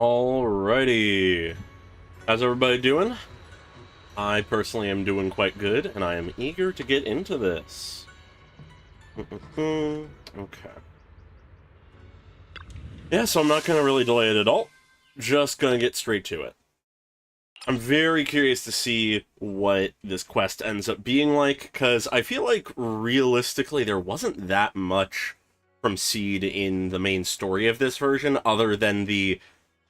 Alrighty. How's everybody doing? I personally am doing quite good, and I am eager to get into this. Okay. Yeah, so I'm not going to really delay it at all. Just going to get straight to it. I'm very curious to see what this quest ends up being like, because I feel like, realistically, there wasn't that much from Seed in the main story of this version, other than the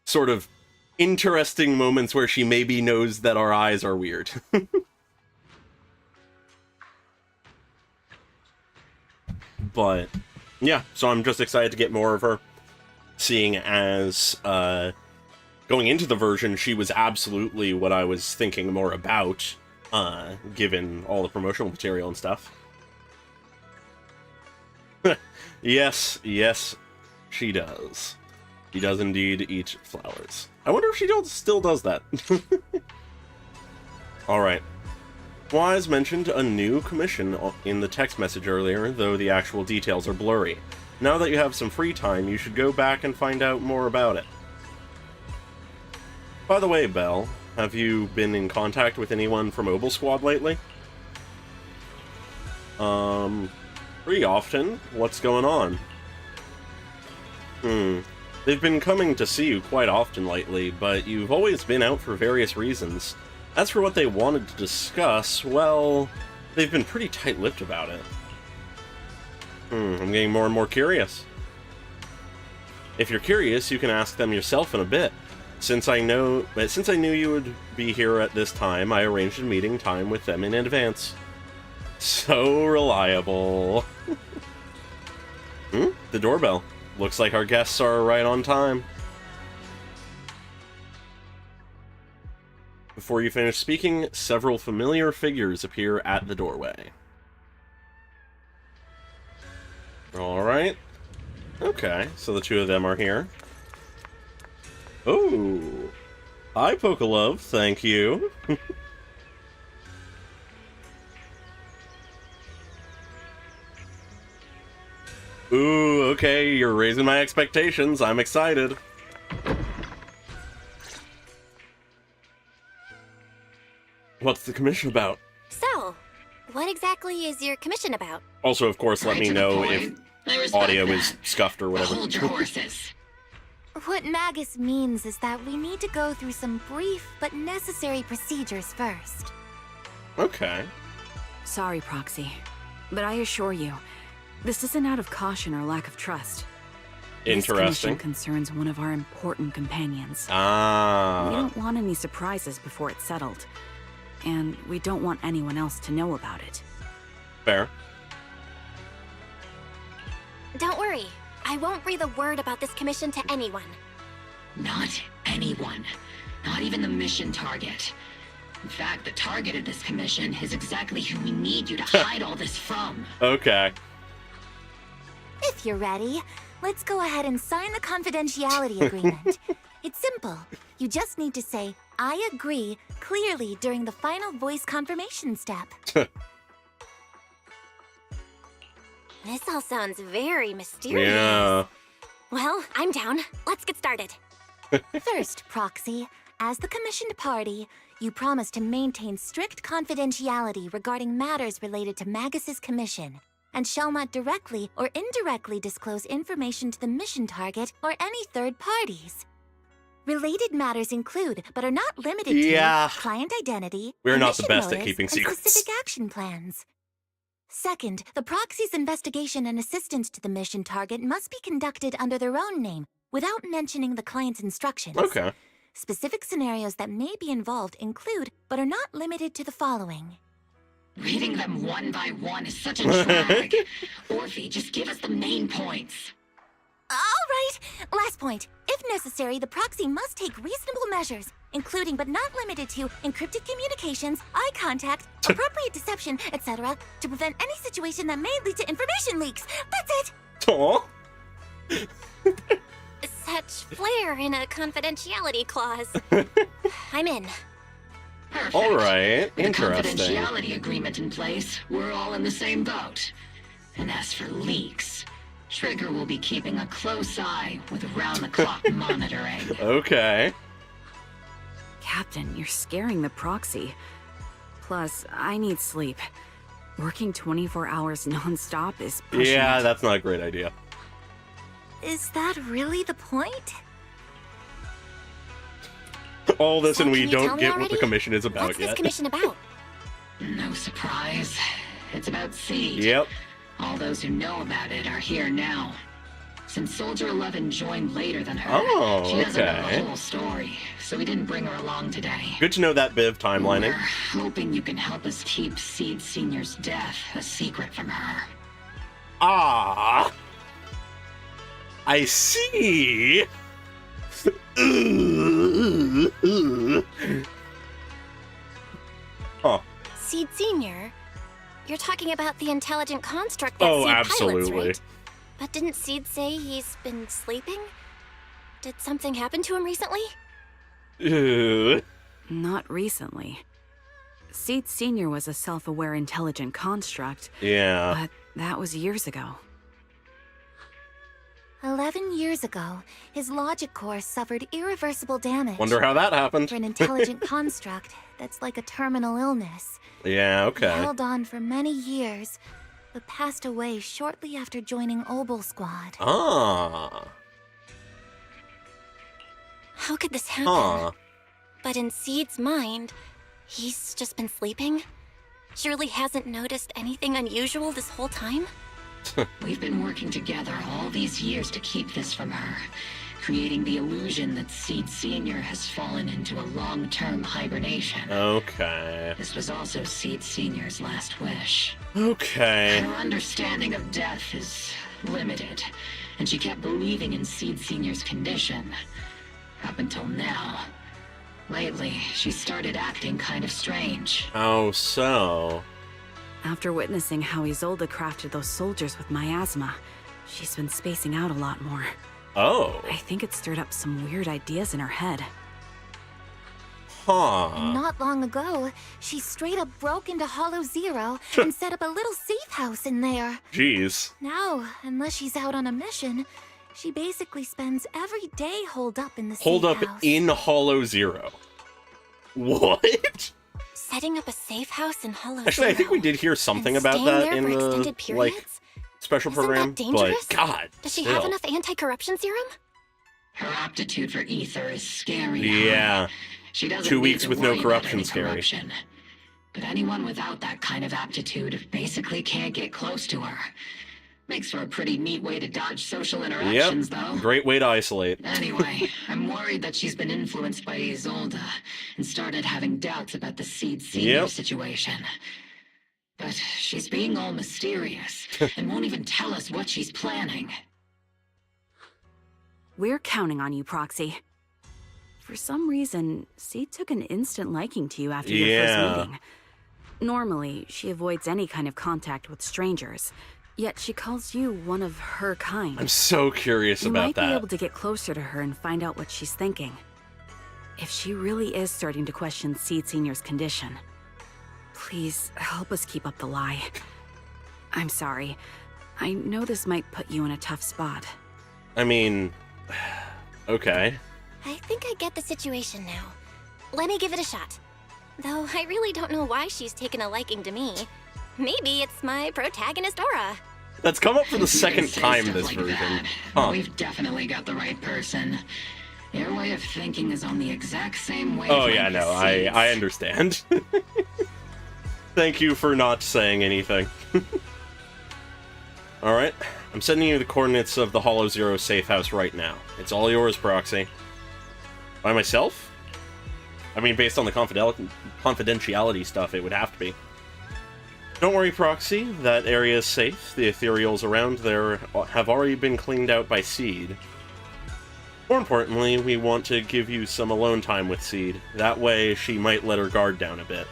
sort of interesting moments where she maybe knows that our eyes are weird. But, yeah, so I'm just excited to get more of her, seeing as, going into the version, she was absolutely what I was thinking more about, given all the promotional material and stuff. Yes, she does. She does indeed eat flowers. I wonder if she still does that. Alright. Wise mentioned a new commission in the text message earlier, though the actual details are blurry. Now that you have some free time, you should go back and find out more about it. By the way, Belle, have you been in contact with anyone from Mobile Squad lately? Pretty often. What's going on? They've been coming to see you quite often lately, but you've always been out for various reasons. As for what they wanted to discuss, well, they've been pretty tight-lipped about it. I'm getting more and more curious. If you're curious, you can ask them yourself in a bit. Since I knew you would be here at this time, I arranged a meeting time with them in advance. So reliable. The doorbell. Looks like our guests are right on time. Before you finish speaking, several familiar figures appear at the doorway. Alright. Okay, so the two of them are here. Oh! Hi, Pokelove, thank you. Ooh, okay, you're raising my expectations. I'm excited. What's the commission about? So, what exactly is your commission about? Also, of course, let me know if audio is scuffed or whatever. Hold your horses. What Magus means is that we need to go through some brief but necessary procedures first. Okay. Sorry, Proxy, but I assure you, this isn't out of caution or lack of trust. Interesting. This commission concerns one of our important companions. Ah. We don't want any surprises before it's settled, and we don't want anyone else to know about it. Fair. Don't worry, I won't breathe a word about this commission to anyone. Not anyone. Not even the mission target. In fact, the target of this commission is exactly who we need you to hide all this from. Okay. If you're ready, let's go ahead and sign the confidentiality agreement. It's simple. You just need to say, I agree, clearly during the final voice confirmation step. This all sounds very mysterious. Yeah. Well, I'm down. Let's get started. First, Proxy, as the commissioned party, You promise to maintain strict confidentiality regarding matters related to Magus's commission, and shall not directly or indirectly disclose information to the mission target or any third parties. Related matters include, but are not limited Yeah. to, client identity, We're not the mission best at motives, keeping and secrets. specific action plans. Second, the proxy's investigation and assistance to the mission target must be conducted under their own name, without mentioning the client's instructions. Okay. Specific scenarios that may be involved include, but are not limited to the following. Reading them one by one is such a drag. Orphe, just give us the main points. All right, last point. If necessary, the proxy must take reasonable measures, including but not limited to encrypted communications, eye contact, appropriate deception, etc., to prevent any situation that may lead to information leaks. That's it! Aw. Such flair in a confidentiality clause. I'm in. Perfect. All right. With a Interesting. confidentiality agreement in place, we're all in the same boat. And as for leaks, Trigger will be keeping a close eye with round-the-clock monitoring. Okay. Captain, you're scaring the proxy. Plus, I need sleep. Working 24 hours non-stop is pushing Yeah, it. that's not a great idea. Is that really the point? All this So and we can you tell don't me get what the already? commission is about What's this yet. commission about? No surprise. It's about Seed. Yep. All those who know about it are here now. Since Soldier 11 joined later than her, Oh, she doesn't know okay. the whole story, so we didn't bring her along today. Good to know that bit of timelining. We're hoping you can help us keep Seed Senior's death a secret from her. Ah. I see. Huh. Seed Senior? You're talking about the intelligent construct that Oh, Seed pilots, absolutely. right? But didn't Seed say he's been sleeping? Did something happen to him recently? Ugh. Not recently. Seed Senior was a self-aware intelligent construct, Yeah. but that was years ago. 11 years ago, his logic core suffered irreversible damage. Wonder how that happened. For an intelligent construct that's like a terminal illness. Yeah, He okay. held on for many years, but passed away shortly after joining Obel Squad. Ah. How could this happen? Huh. But in Seed's mind, he's just been sleeping? Surely hasn't noticed anything unusual this whole time? We've been working together all these years to keep this from her, creating the illusion that Seed Senior has fallen into a long-term hibernation. Okay. This was also Seed Senior's last wish. Okay. Her understanding of death is limited, and she kept believing in Seed Senior's condition. Up until now. Lately, she started acting kind of strange. Oh, so. After witnessing how Isolde crafted those soldiers with miasma, she's been spacing out a lot more. Oh. I think it stirred up some weird ideas in her head. Huh. Not long ago, she straight up broke into Hollow Zero and set up a little safe house in there. Jeez. Now, unless she's out on a mission, she basically spends every day holed up in the Hold safe up house. in Hollow Zero. What? Setting up a safe house in Hollow Actually, I think we Zero did hear something and about staying that there in for the extended like periods? special Isn't that program. dangerous? But God, Does she still. have enough anti-corruption serum? Her aptitude for ether is scary. Yeah. She doesn't 2 need weeks to with no worry about corruption any scary. corruption. But anyone without that kind of aptitude basically can't get close to her. Makes for a pretty neat way to dodge social interactions, Yep. though. Great way to isolate. Anyway, I'm worried that she's been influenced by Isolde and started having doubts about the Seed Senior Yep. situation. But she's being all mysterious and won't even tell us what she's planning. We're counting on you, Proxy. For some reason, Seed took an instant liking to you after your Yeah. first meeting. Normally, she avoids any kind of contact with strangers, yet she calls you one of her kind. I'm so curious You about might be that. able to get closer to her and find out what she's thinking. If she really is starting to question Seed Senior's condition, please help us keep up the lie. I'm sorry. I know this might put you in a tough spot. I mean, okay. I think I get the situation now. Let me give it a shot. Though I really don't know why she's taken a liking to me. Maybe it's my protagonist aura. That's come up for the second Say time stuff this like version. that. Huh. We've definitely got the right person. Your way of thinking is on the exact same way. Oh yeah, no, I understand. Thank you for not saying anything. Alright, I'm sending you the coordinates of the Hollow Zero safe house right now. It's all yours, Proxy. By myself? I mean, based on the confidentiality stuff, it would have to be. Don't worry, Proxy. That area is safe. The ethereals around there have already been cleaned out by Seed. More importantly, we want to give you some alone time with Seed. That way, she might let her guard down a bit.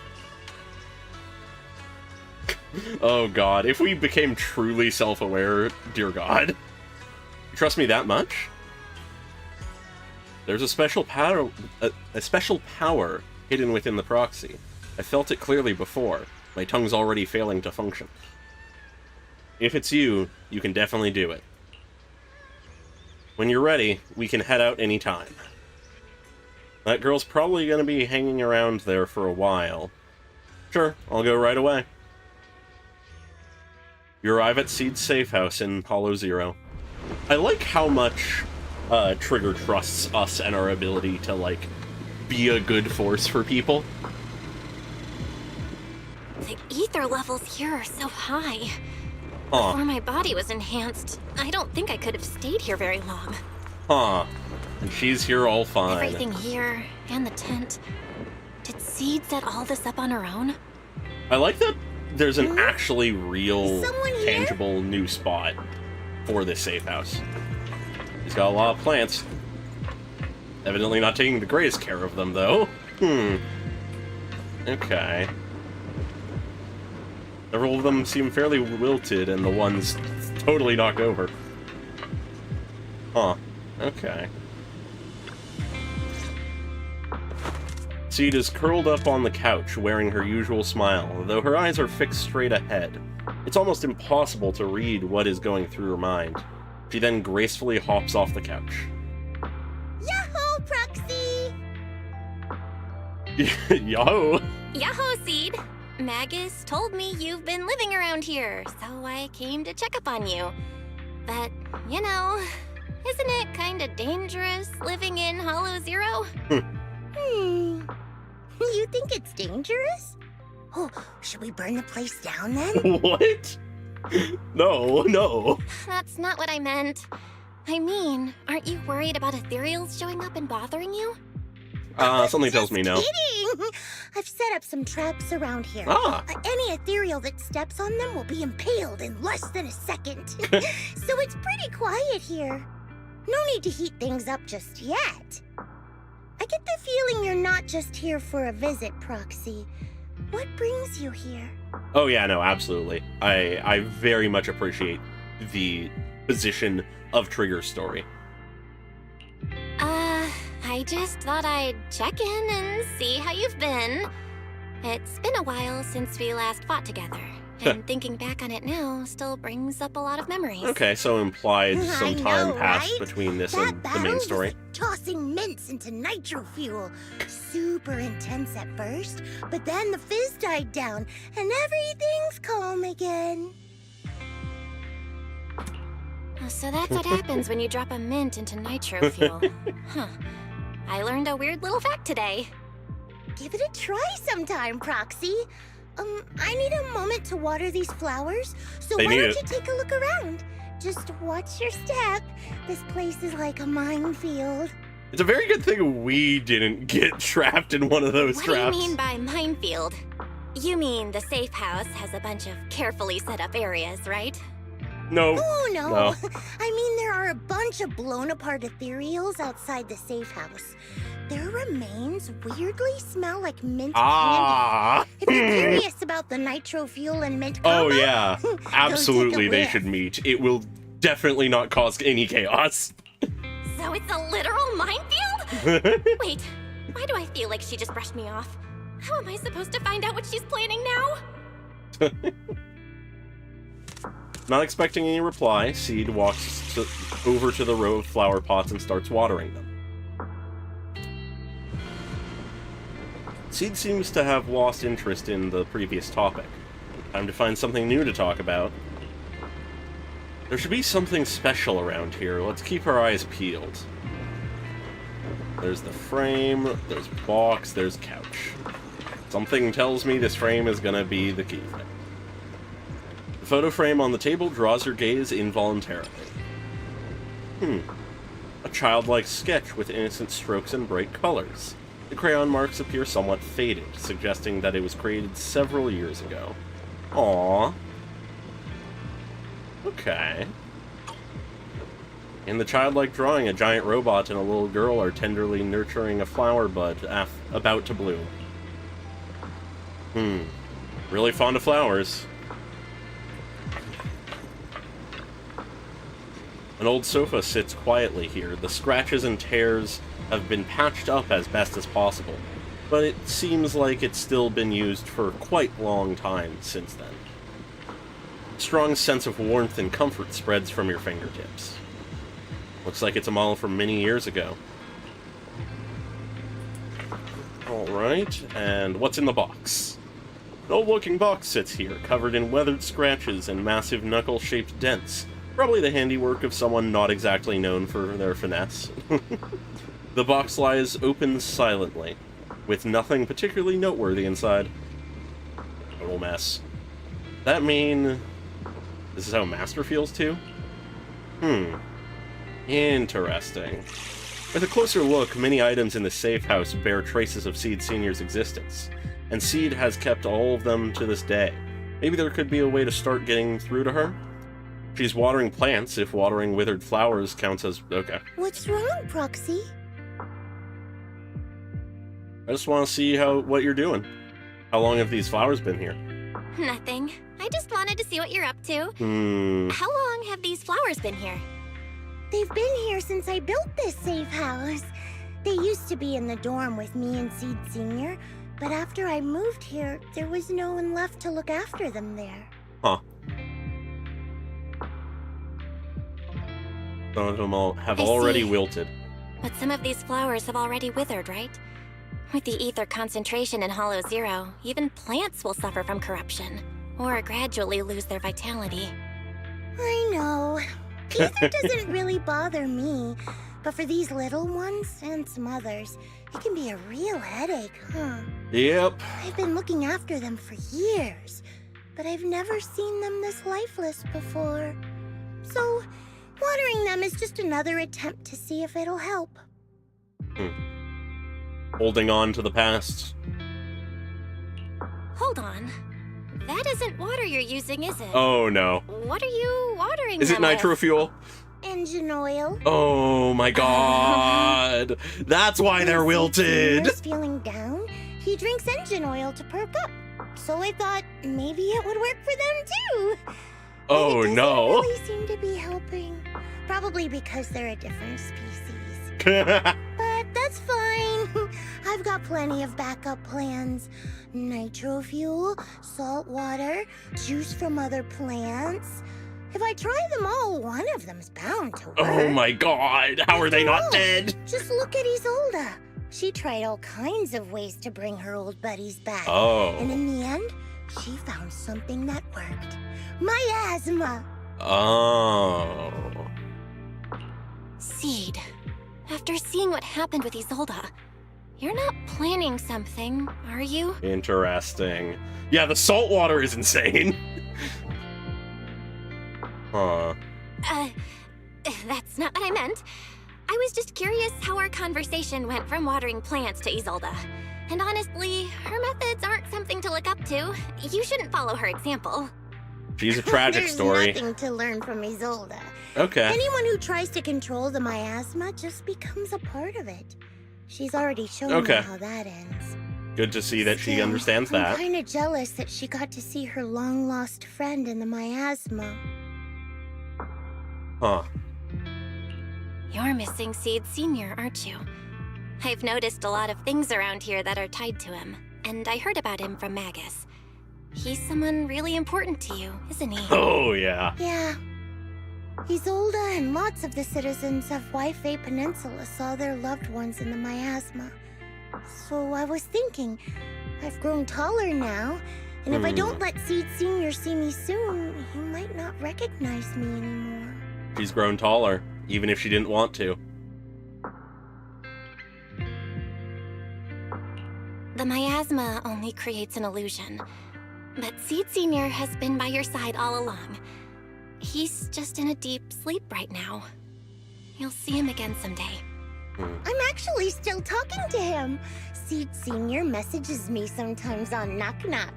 Oh god, if we became truly self-aware, dear god. You trust me that much? There's a special power hidden within the Proxy. I felt it clearly before. My tongue's already failing to function. If it's you, you can definitely do it. When you're ready, we can head out anytime. That girl's probably gonna be hanging around there for a while. Sure, I'll go right away. You arrive at Seed's safe house in Hollow Zero. I like how much Trigger trusts us and our ability to, like, be a good force for people. The ether levels here are so high. Huh. Before my body was enhanced, I don't think I could have stayed here very long. Huh. And she's here all fine. Everything here, and the tent. Did Seed set all this up on her own? I like that there's an actually real, Someone here? tangible new spot for this safe house. He's got a lot of plants. Evidently not taking the greatest care of them, though. Okay. Several of them seem fairly wilted, and the ones totally knocked over. Huh. Okay. Seed is curled up on the couch, wearing her usual smile, though her eyes are fixed straight ahead. It's almost impossible to read what is going through her mind. She then gracefully hops off the couch. Yahoo, Proxy! Yo! Yahoo, Seed! Magus told me you've been living around here, so I came to check up on you. But, you know, isn't it kinda dangerous living in Hollow Zero? You think it's dangerous? Oh, should we burn the place down then? What? No, no. That's not what I meant. I mean, aren't you worried about ethereals showing up and bothering you? Something tells me no. Kidding! I've set up some traps around here. Ah. Any ethereal that steps on them will be impaled in less than a second. So it's pretty quiet here. No need to heat things up just yet. I get the feeling you're not just here for a visit, Proxy. What brings you here? Oh yeah, no, absolutely. I very much appreciate the position of Trigger's story. I just thought I'd check in and see how you've been. It's been a while since we last fought together, and thinking back on it now still brings up a lot of memories. Okay, so implied I some time know, passed right? between this That and the battle main was story. like tossing mints into nitro fuel. Super intense at first, but then the fizz died down, and everything's calm again. So that's what happens when you drop a mint into nitro fuel. Huh. I learned a weird little fact today. Give it a try sometime, Proxy. I need a moment to water these flowers, so They why need don't it. you take a look around? Just watch your step. This place is like a minefield. It's a very good thing we didn't get trapped in one of those What traps. do you mean by minefield? You mean the safe house has a bunch of carefully set up areas, right? No. Oh, no. No. I mean, there are a bunch of blown apart ethereals outside the safe house. Their remains weirdly smell like mint candy. Ah. If you're curious about the nitro fuel and mint Oh combo, yeah, go take a absolutely they whiff. should meet. It will definitely not cause any chaos. So it's a literal minefield? Wait, why do I feel like she just brushed me off? How am I supposed to find out what she's planning now? Not expecting any reply, Seed walks over to the row of flower pots and starts watering them. Seed seems to have lost interest in the previous topic. Time to find something new to talk about. There should be something special around here. Let's keep our eyes peeled. There's the frame, there's box, there's couch. Something tells me this frame is gonna be the key thing. The photo frame on the table draws your gaze involuntarily. A childlike sketch with innocent strokes and bright colors. The crayon marks appear somewhat faded, suggesting that it was created several years ago. Aww. Okay. In the childlike drawing, a giant robot and a little girl are tenderly nurturing a flower bud about to bloom. Really fond of flowers. An old sofa sits quietly here. The scratches and tears have been patched up as best as possible, but it seems like it's still been used for quite a long time since then. A strong sense of warmth and comfort spreads from your fingertips. Looks like it's a model from many years ago. Alright, and what's in the box? An old-looking box sits here, covered in weathered scratches and massive knuckle-shaped dents. Probably the handiwork of someone not exactly known for their finesse. The box lies open silently, with nothing particularly noteworthy inside. Total mess. That mean... this is how Master feels too? Interesting. With a closer look, many items in the safe house bear traces of Seed Sr.'s existence, and Seed has kept all of them to this day. Maybe there could be a way to start getting through to her? She's watering plants, if watering withered flowers counts as... okay. What's wrong, Proxy? I just want to see what you're doing. How long have these flowers been here? Nothing. I just wanted to see what you're up to. How long have these flowers been here? They've been here since I built this safe house. They used to be in the dorm with me and Seed Sr., but after I moved here, there was no one left to look after them there. Huh. Some of them have already wilted. But some of these flowers have already withered, right? With the ether concentration in Hollow Zero, even plants will suffer from corruption, or gradually lose their vitality. I know. Ether doesn't really bother me, but for these little ones and some others, it can be a real headache, huh? Yep. I've been looking after them for years, but I've never seen them this lifeless before. So, watering them is just another attempt to see if it'll help. Holding on to the past. Hold on. That isn't water you're using, is it? Oh no. What are you watering Is it them nitro with? fuel? Engine oil. Oh my god. That's why they're wilted. When feeling down, he drinks engine oil to perk up. So I thought maybe it would work for them too. Oh But it doesn't no. really seem to be helping. Probably because they're a different species. But that's fine. I've got plenty of backup plans. Nitro fuel, salt water, juice from other plants. If I try them all, one of them's bound to work. Oh my god. How are they After not all, dead? Just look at Isolde. She tried all kinds of ways to bring her old buddies back. Oh. And in the end, she found something that worked. Miasma. Oh. Seed, after seeing what happened with Isolde, you're not planning something, are you? Interesting. Yeah, the salt water is insane. Huh. That's not what I meant. I was just curious how our conversation went from watering plants to Isolde. And honestly, her methods aren't something to look up to. You shouldn't follow her example. She's a tragic There's story. nothing to learn from Isolde. Okay. Anyone who tries to control the miasma just becomes a part of it. She's already shown Okay. me how that ends. Good to see that she Still, understands I'm that. kind of jealous that she got to see her long-lost friend in the miasma. Huh. You're missing Seed Sr., aren't you? I've noticed a lot of things around here that are tied to him, and I heard about him from Magus. He's someone really important to you, isn't he? Oh, yeah. Yeah. Isolde and lots of the citizens of Wi-Fi Peninsula saw their loved ones in the miasma. So I was thinking, I've grown taller now, and if I don't let Seed Senior see me soon, he might not recognize me anymore. She's grown taller, even if she didn't want to. The miasma only creates an illusion. But Seed Senior has been by your side all along. He's just in a deep sleep right now. You'll see him again someday. I'm actually still talking to him. Seed Senior messages me sometimes on Knock Knock.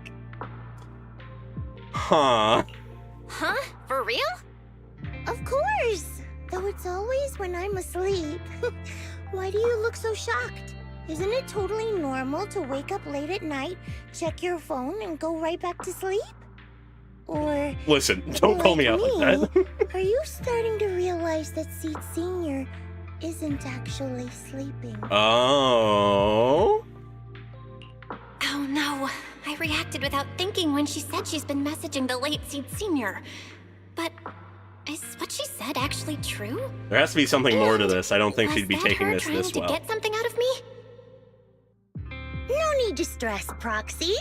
Huh. Huh? For real? Of course! Though it's always when I'm asleep. Why do you look so shocked? Isn't it totally normal to wake up late at night, check your phone, and go right back to sleep? Or... Listen, don't call me out like that. Are you starting to realize that Seed Senior isn't actually sleeping? Oh? Oh no. I reacted without thinking when she said she's been messaging the late Seed Senior. But is what she said actually true? There has to be something more to this. I don't think Was she'd be that taking her this trying this to well. get something out of me? No need to stress, Proxy.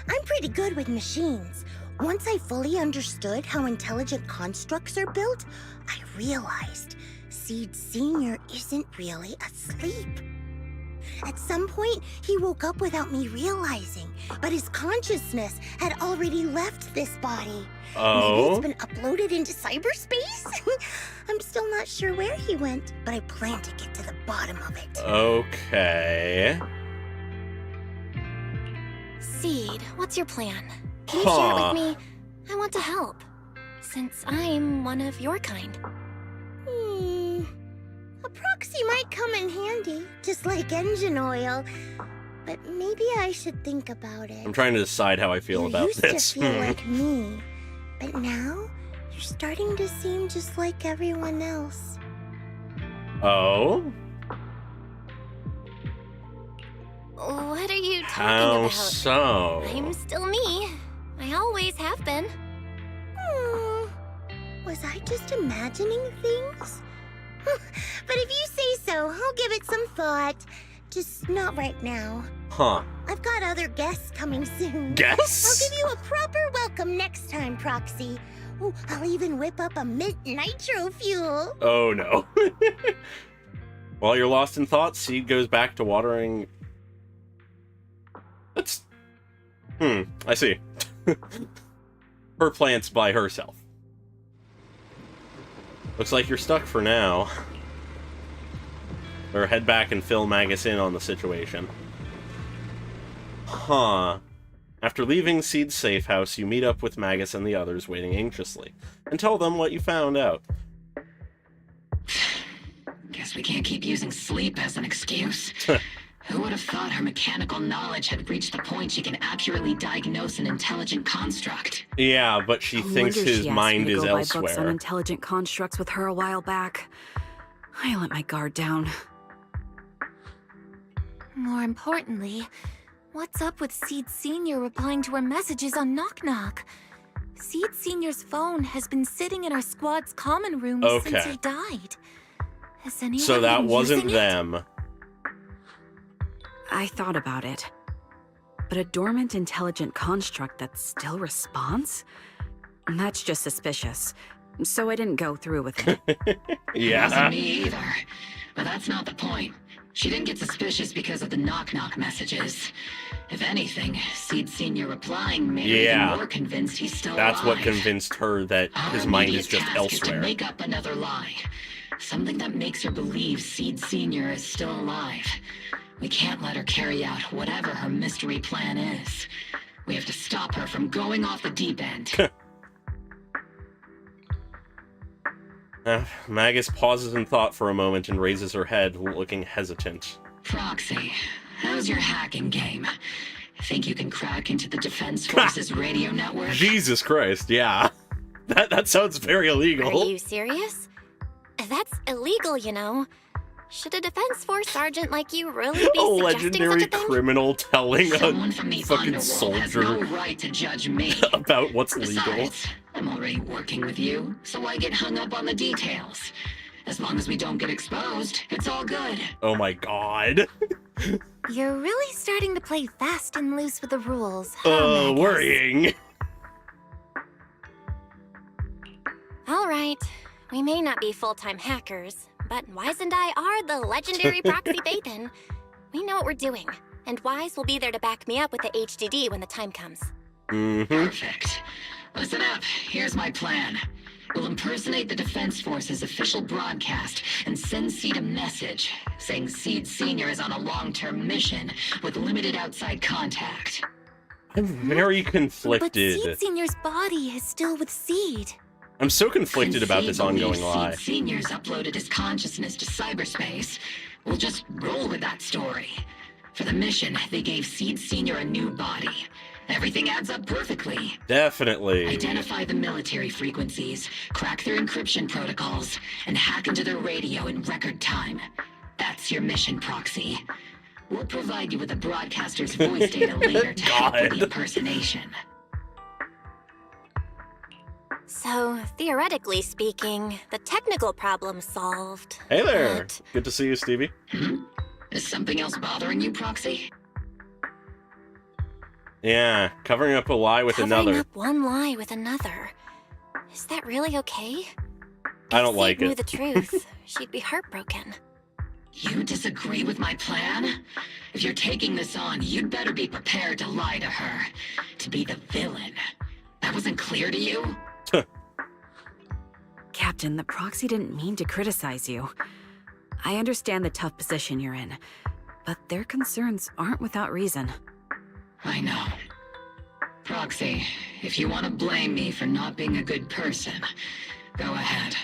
I'm pretty good with machines. Once I fully understood how intelligent constructs are built, I realized Seed Senior isn't really asleep. At some point, he woke up without me realizing, but his consciousness had already left this body. Oh? Maybe it's been uploaded into cyberspace? I'm still not sure where he went, but I plan to get to the bottom of it. Okay. Seed, what's your plan? Can you share it with me? I want to help, since I'm one of your kind. A proxy might come in handy, just like engine oil. But maybe I should think about it. I'm trying to decide how I feel You about used this. to feel like me, but now you're starting to seem just like everyone else. Oh? What are you talking How about? so? I'm still me. I always have been. Was I just imagining things? But if you say so, I'll give it some thought. Just not right now. Huh. I've got other guests coming soon. Guests? I'll give you a proper welcome next time, Proxy. Oh, I'll even whip up a mint nitro fuel. Oh no. While you're lost in thought, Seed goes back to watering. That's... I see. Her plants by herself. Looks like you're stuck for now. Or head back and fill Magus in on the situation. Huh. After leaving Seed's safe house, you meet up with Magus and the others waiting anxiously, and tell them what you found out. Guess we can't keep using sleep as an excuse. Who would have thought her mechanical knowledge had reached the point she can accurately diagnose an intelligent construct? Yeah, but she No thinks wonder his she asked mind me to is go buy books on elsewhere. intelligent constructs with her a while back. I let my guard down. More importantly, what's up with Seed Senior replying to her messages on Knock Knock? Seed Senior's phone has been sitting in our squad's common room since Okay. he died. Has anyone So that been wasn't using it? them. I thought about it. But a dormant intelligent construct that still responds? That's just suspicious. So I didn't go through with it. It Yeah. wasn't me either. But that's not the point. She didn't get suspicious because of the knock-knock messages. If anything, Seed Senior replying made her Yeah. even more convinced he's still That's what alive. convinced her that Our his mind immediate is just task is to elsewhere. make up another lie. Something that makes her believe Seed Senior is still alive. We can't let her carry out whatever her mystery plan is. We have to stop her from going off the deep end. Magus pauses in thought for a moment and raises her head, looking hesitant. Proxy, how's your hacking game? Think you can crack into the Defense Forces radio network? Jesus Christ, yeah. That sounds very Are illegal. you serious? That's illegal, you know. Should a Defense Force sergeant like you really be A suggesting legendary such a thing? criminal telling Someone a from the fucking underworld has no soldier right to judge me. about what's legal. Besides, I'm already working with you, so I get hung up on the details. As long as we don't get exposed, it's all good. Oh my god. You're really starting to play fast and loose with the rules, huh, Magus? Worrying. All right. We may not be full-time hackers, but Wise and I are the legendary proxy Bathan. We know what we're doing, and Wise will be there to back me up with the HDD when the time comes. Perfect. Listen up. Here's my plan. We'll impersonate the Defense Force's official broadcast and send Seed a message saying Seed Sr. is on a long-term mission with limited outside contact. I'm very conflicted. But Seed Senior's body is still with Seed. I'm so conflicted about this ongoing Seed lie. Senior's uploaded his consciousness to cyberspace. We'll just roll with that story. For the mission, they gave Seed Senior a new body. Everything adds up perfectly. Definitely. Identify the military frequencies, crack their encryption protocols, and hack into their radio in record time. That's your mission, Proxy. We'll provide you with the broadcaster's voice data later to help with the impersonation. So, theoretically speaking, the technical problem's solved. Hey there. But Good to see you, Stevie. Is something else bothering you, Proxy? Yeah, covering up a lie with covering another. up one lie with another. Is that really okay? I don't If like Seed knew it. the truth, she'd be heartbroken. You disagree with my plan? If you're taking this on, you'd better be prepared to lie to her. To be the villain. That wasn't clear to you? Captain, the proxy didn't mean to criticize you. I understand the tough position you're in, but their concerns aren't without reason. I know. Proxy, if you want to blame me for not being a good person, go ahead.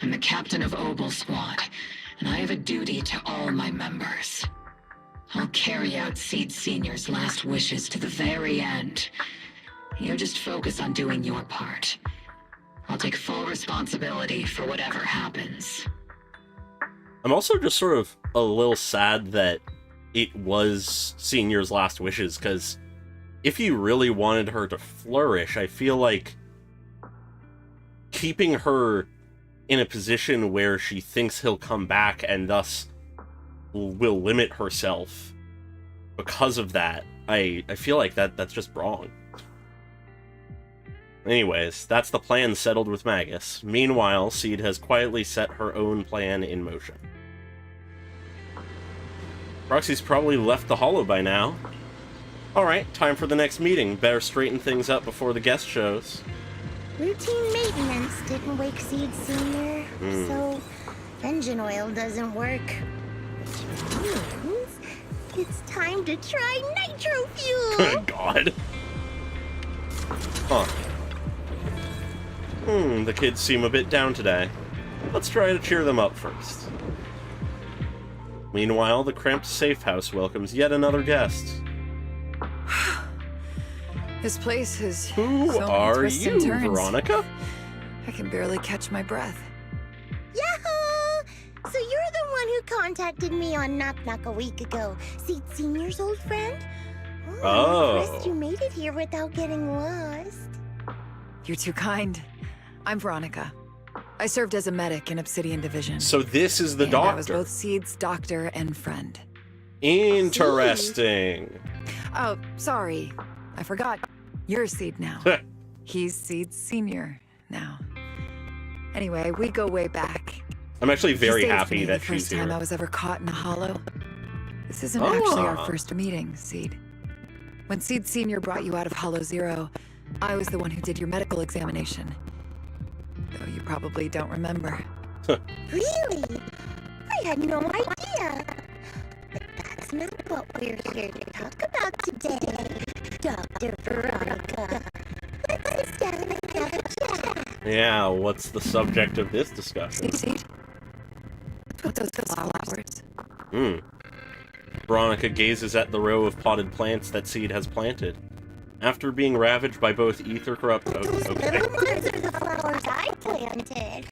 I'm the captain of Obel Squad, and I have a duty to all my members. I'll carry out Seed Senior's last wishes to the very end. You just focus on doing your part. I'll take full responsibility for whatever happens. I'm also just sort of a little sad that it was Senior's last wishes, because if you really wanted her to flourish, I feel like keeping her in a position where she thinks he'll come back and thus will limit herself because of that, I feel like that's just wrong. Anyways, that's the plan settled with Magus. Meanwhile, Seed has quietly set her own plan in motion. Proxy's probably left the Hollow by now. Alright, time for the next meeting. Better straighten things up before the guest shows. Routine maintenance didn't wake Seed Senior, so engine oil doesn't work. Which means it's time to try nitro fuel! God. Huh. The kids seem a bit down today. Let's try to cheer them up first. Meanwhile, the cramped safe house welcomes yet another guest. This place is Who so many are twists and you, turns. Veronica? I can barely catch my breath. Yahoo! So you're the one who contacted me on Knock Knock a week ago. Seed Senior's old friend? Oh. I'm impressed you made it here without getting lost. You're too kind. I'm Veronica. I served as a medic in Obsidian Division. So this is the and I was doctor. both Seed's doctor and friend. Interesting. Oh, sorry. I forgot. You're Seed now. He's Seed Senior now. Anyway, we go way back. I'm actually He very stayed with happy me that the she's first time here. I was ever caught in a hollow. This isn't actually our Ah. first meeting, Seed. When Seed Senior brought you out of Hollow Zero, I was the one who did your medical examination. Though you probably don't remember. Really? I had no idea. But that's not what we're here to talk about today, Dr. Veronica. Let's sit down and have a chat. Yeah, what's the subject of this discussion? Seed? Put those flowers. Veronica gazes at the row of potted plants that Seed has planted. After being ravaged by both ether corrupt... Those Okay. little ones are the flowers I planted.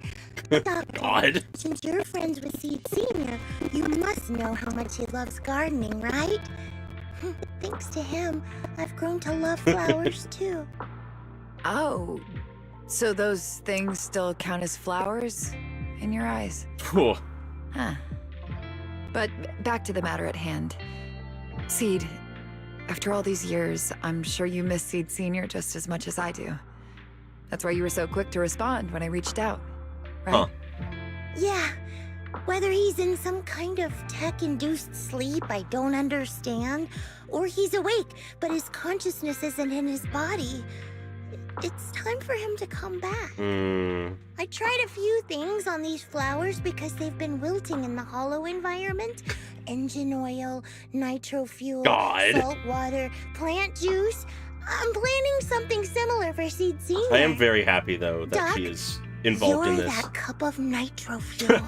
Doctor, God. since you're friends with Seed Senior, you must know how much he loves gardening, right? Thanks to him, I've grown to love flowers too. Oh, so those things still count as flowers? in your eyes. Whew. Huh. But back to the matter at hand. Seed, after all these years, I'm sure you miss Seed Sr. just as much as I do. That's why you were so quick to respond when I reached out, right? Huh. Yeah. Whether he's in some kind of tech-induced sleep I don't understand, or he's awake, but his consciousness isn't in his body, it's time for him to come back. I tried a few things on these flowers because they've been wilting in the hollow environment. Engine oil, nitro fuel, God. salt water, plant juice. I'm planning something similar for Seed Senior. I am very happy, though, that Doc, she is involved in you're this. that cup of nitro fuel.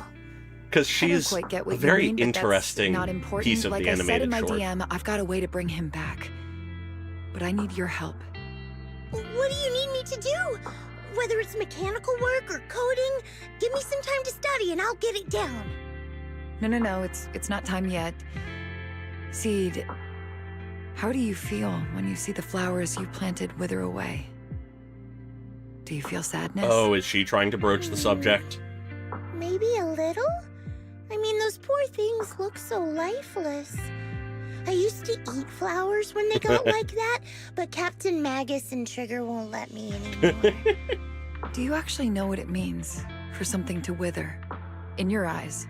Because I don't she's quite get what a you very mean, but that's interesting not important. piece of like the I said in animated my short. DM, I've got a way to bring him back. But I need your help. What do you need me to do? Whether it's mechanical work or coding, give me some time to study and I'll get it down. No, it's not time yet. Seed, how do you feel when you see the flowers you planted wither away? Do you feel sadness? Oh, is she trying to broach the subject? Maybe a little? I mean, those poor things look so lifeless. I used to eat flowers when they got like that, but Captain Magus and Trigger won't let me anymore. Do you actually know what it means for something to wither? In your eyes,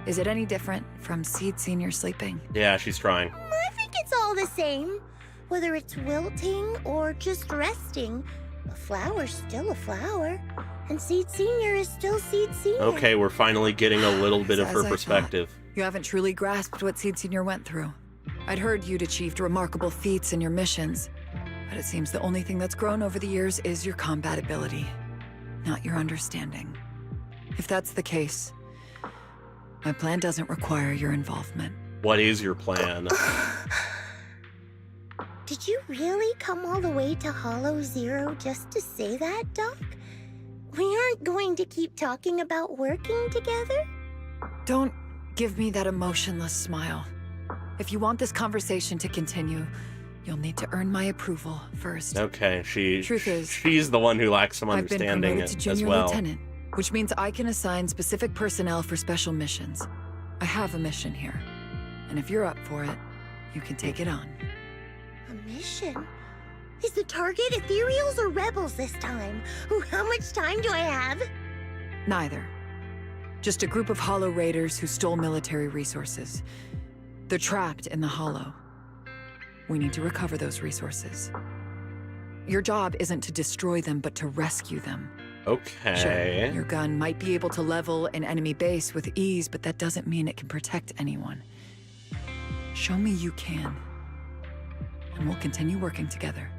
is it any different from Seed Senior sleeping? Yeah, she's trying. I think it's all the same. Whether it's wilting or just resting, a flower's still a flower, and Seed Senior is still Seed Senior. Okay, we're finally getting a little bit of As her I thought. perspective. You haven't truly grasped what Seed Senior went through. I'd heard you'd achieved remarkable feats in your missions, but it seems the only thing that's grown over the years is your combat ability, not your understanding. If that's the case, my plan doesn't require your involvement. What is your plan? Did you really come all the way to Hollow Zero just to say that, Doc? We aren't going to keep talking about working together? Don't give me that emotionless smile. If you want this conversation to continue, you'll need to earn my approval first. Okay, Truth is, she's the one who lacks some I've been understanding promoted to as junior well. lieutenant, which means I can assign specific personnel for special missions. I have a mission here, and if you're up for it, you can take it on. A mission? Is the target ethereals or rebels this time? How much time do I have? Neither. Just a group of Hollow Raiders who stole military resources. They're trapped in the Hollow. We need to recover those resources. Your job isn't to destroy them, but to rescue them. Okay. Sure, your gun might be able to level an enemy base with ease, but that doesn't mean it can protect anyone. Show me you can, and we'll continue working together.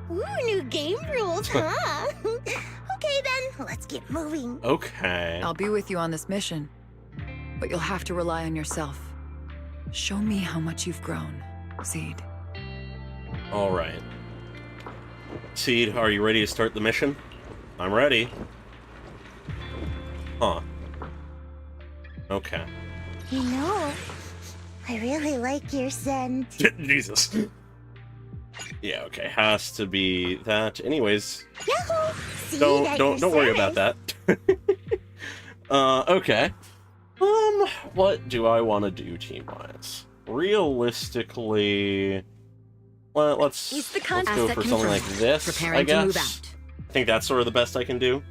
Ooh, new game rules, huh? Okay then, let's get moving. Okay. I'll be with you on this mission, but you'll have to rely on yourself. Show me how much you've grown, Seed. All right. Seed, are you ready to start the mission? I'm ready. Huh. Okay. You know, I really like your scent. Jesus. Yeah, okay. Has to be that. Anyways, Yahoo! See, don't worry about that. Okay. What do I want to do team-wise? Realistically, well, let's go for something like this, Preparing I guess. to move out. I think that's sort of the best I can do.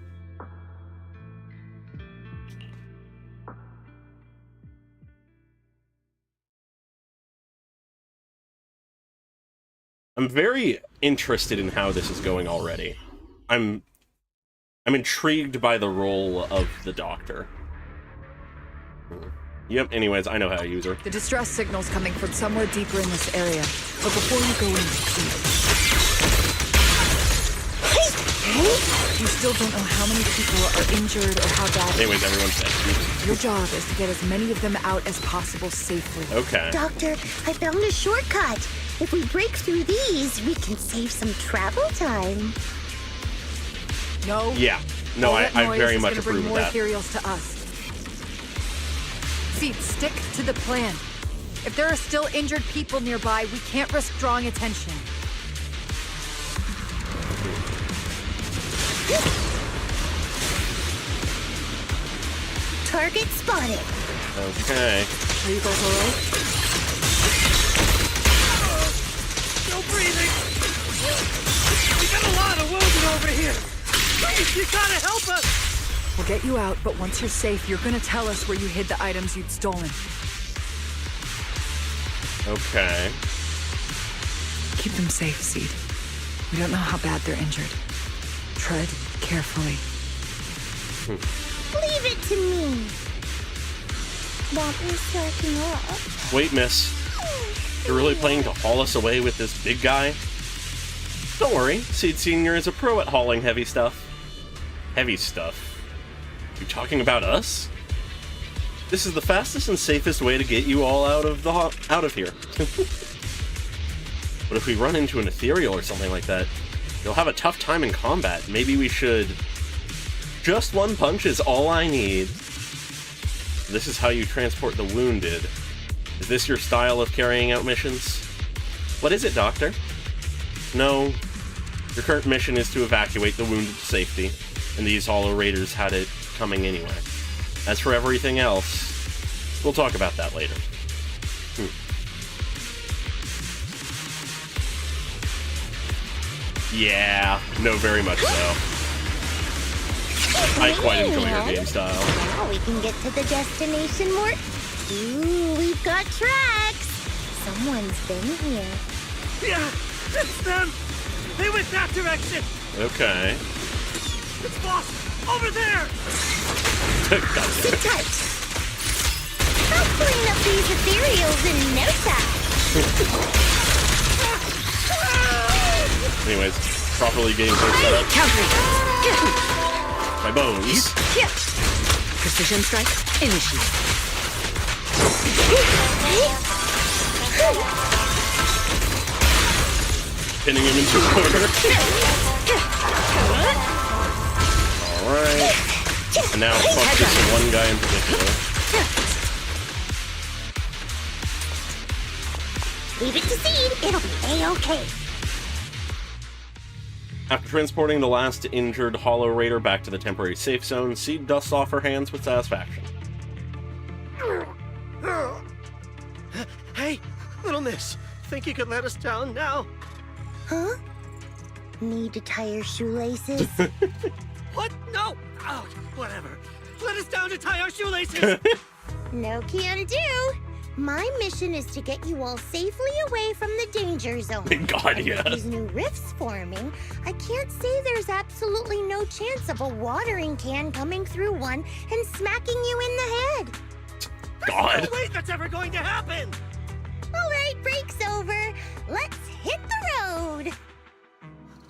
I'm very interested in how this is going already. I'm intrigued by the role of the Doctor. Yep, anyways, I know how to use her. The distress signal's coming from somewhere deeper in this area. But before you go in, you still don't know how many people are injured or how bad. Anyways, everyone's dead. Your job is to get as many of them out as possible safely. Okay. Doctor, I found a shortcut. If we break through these, we can save some travel time. No. Yeah. No, All I that noise very is much gonna bring approve of more that. ethereals to us. Seed, stick to the plan. If there are still injured people nearby, we can't risk drawing attention. Target spotted. Okay. Are you guys alright? Still breathing. We got a lot of wounded over here. Please, you gotta help us. We'll get you out, but once you're safe, you're gonna tell us where you hid the items you'd stolen. Okay. Keep them safe, Seed. We don't know how bad they're injured. Tread carefully. Leave it to me. Want me starting off? Wait, miss. You're really planning to haul us away with this big guy? Don't worry, Seed Senior is a pro at hauling heavy stuff. Heavy stuff? You talking about us? This is the fastest and safest way to get you all out of here. But if we run into an ethereal or something like that, you'll have a tough time in combat. Maybe we should... Just one punch is all I need. This is how you transport the wounded. Is this your style of carrying out missions? What is it, Doctor? No. Your current mission is to evacuate the wounded to safety, and these Hollow Raiders had it coming anyway. As for everything else, we'll talk about that later. Yeah, no, very much so. I quite enjoy your game style. Now we can get to the destination more. Ooh, we've got tracks. Someone's been here. Yeah, it's them. They went that direction. Okay. It's boss over there. Sit tight. I'll clean up these ethereals in no time. Anyways, properly getting her set up. Countering. My bones. Precision strike, initiate. Pinning him into a corner. Alright. And now fuck this one guy in particular. Leave it to Seed. It'll be A-okay. After transporting the last injured Hollow Raider back to the temporary safe zone, Seed dusts off her hands with satisfaction. Hey, little miss. Think you could let us down now? Huh? Need to tie your shoelaces? What? No. Oh, whatever. Let us down to tie our shoelaces. No can do. My mission is to get you all safely away from the danger zone. God, And yeah. with these new rifts forming, I can't say there's absolutely no chance of a watering can coming through one and smacking you in the head. God. No way that's ever going to happen. All right, break's over. Let's hit the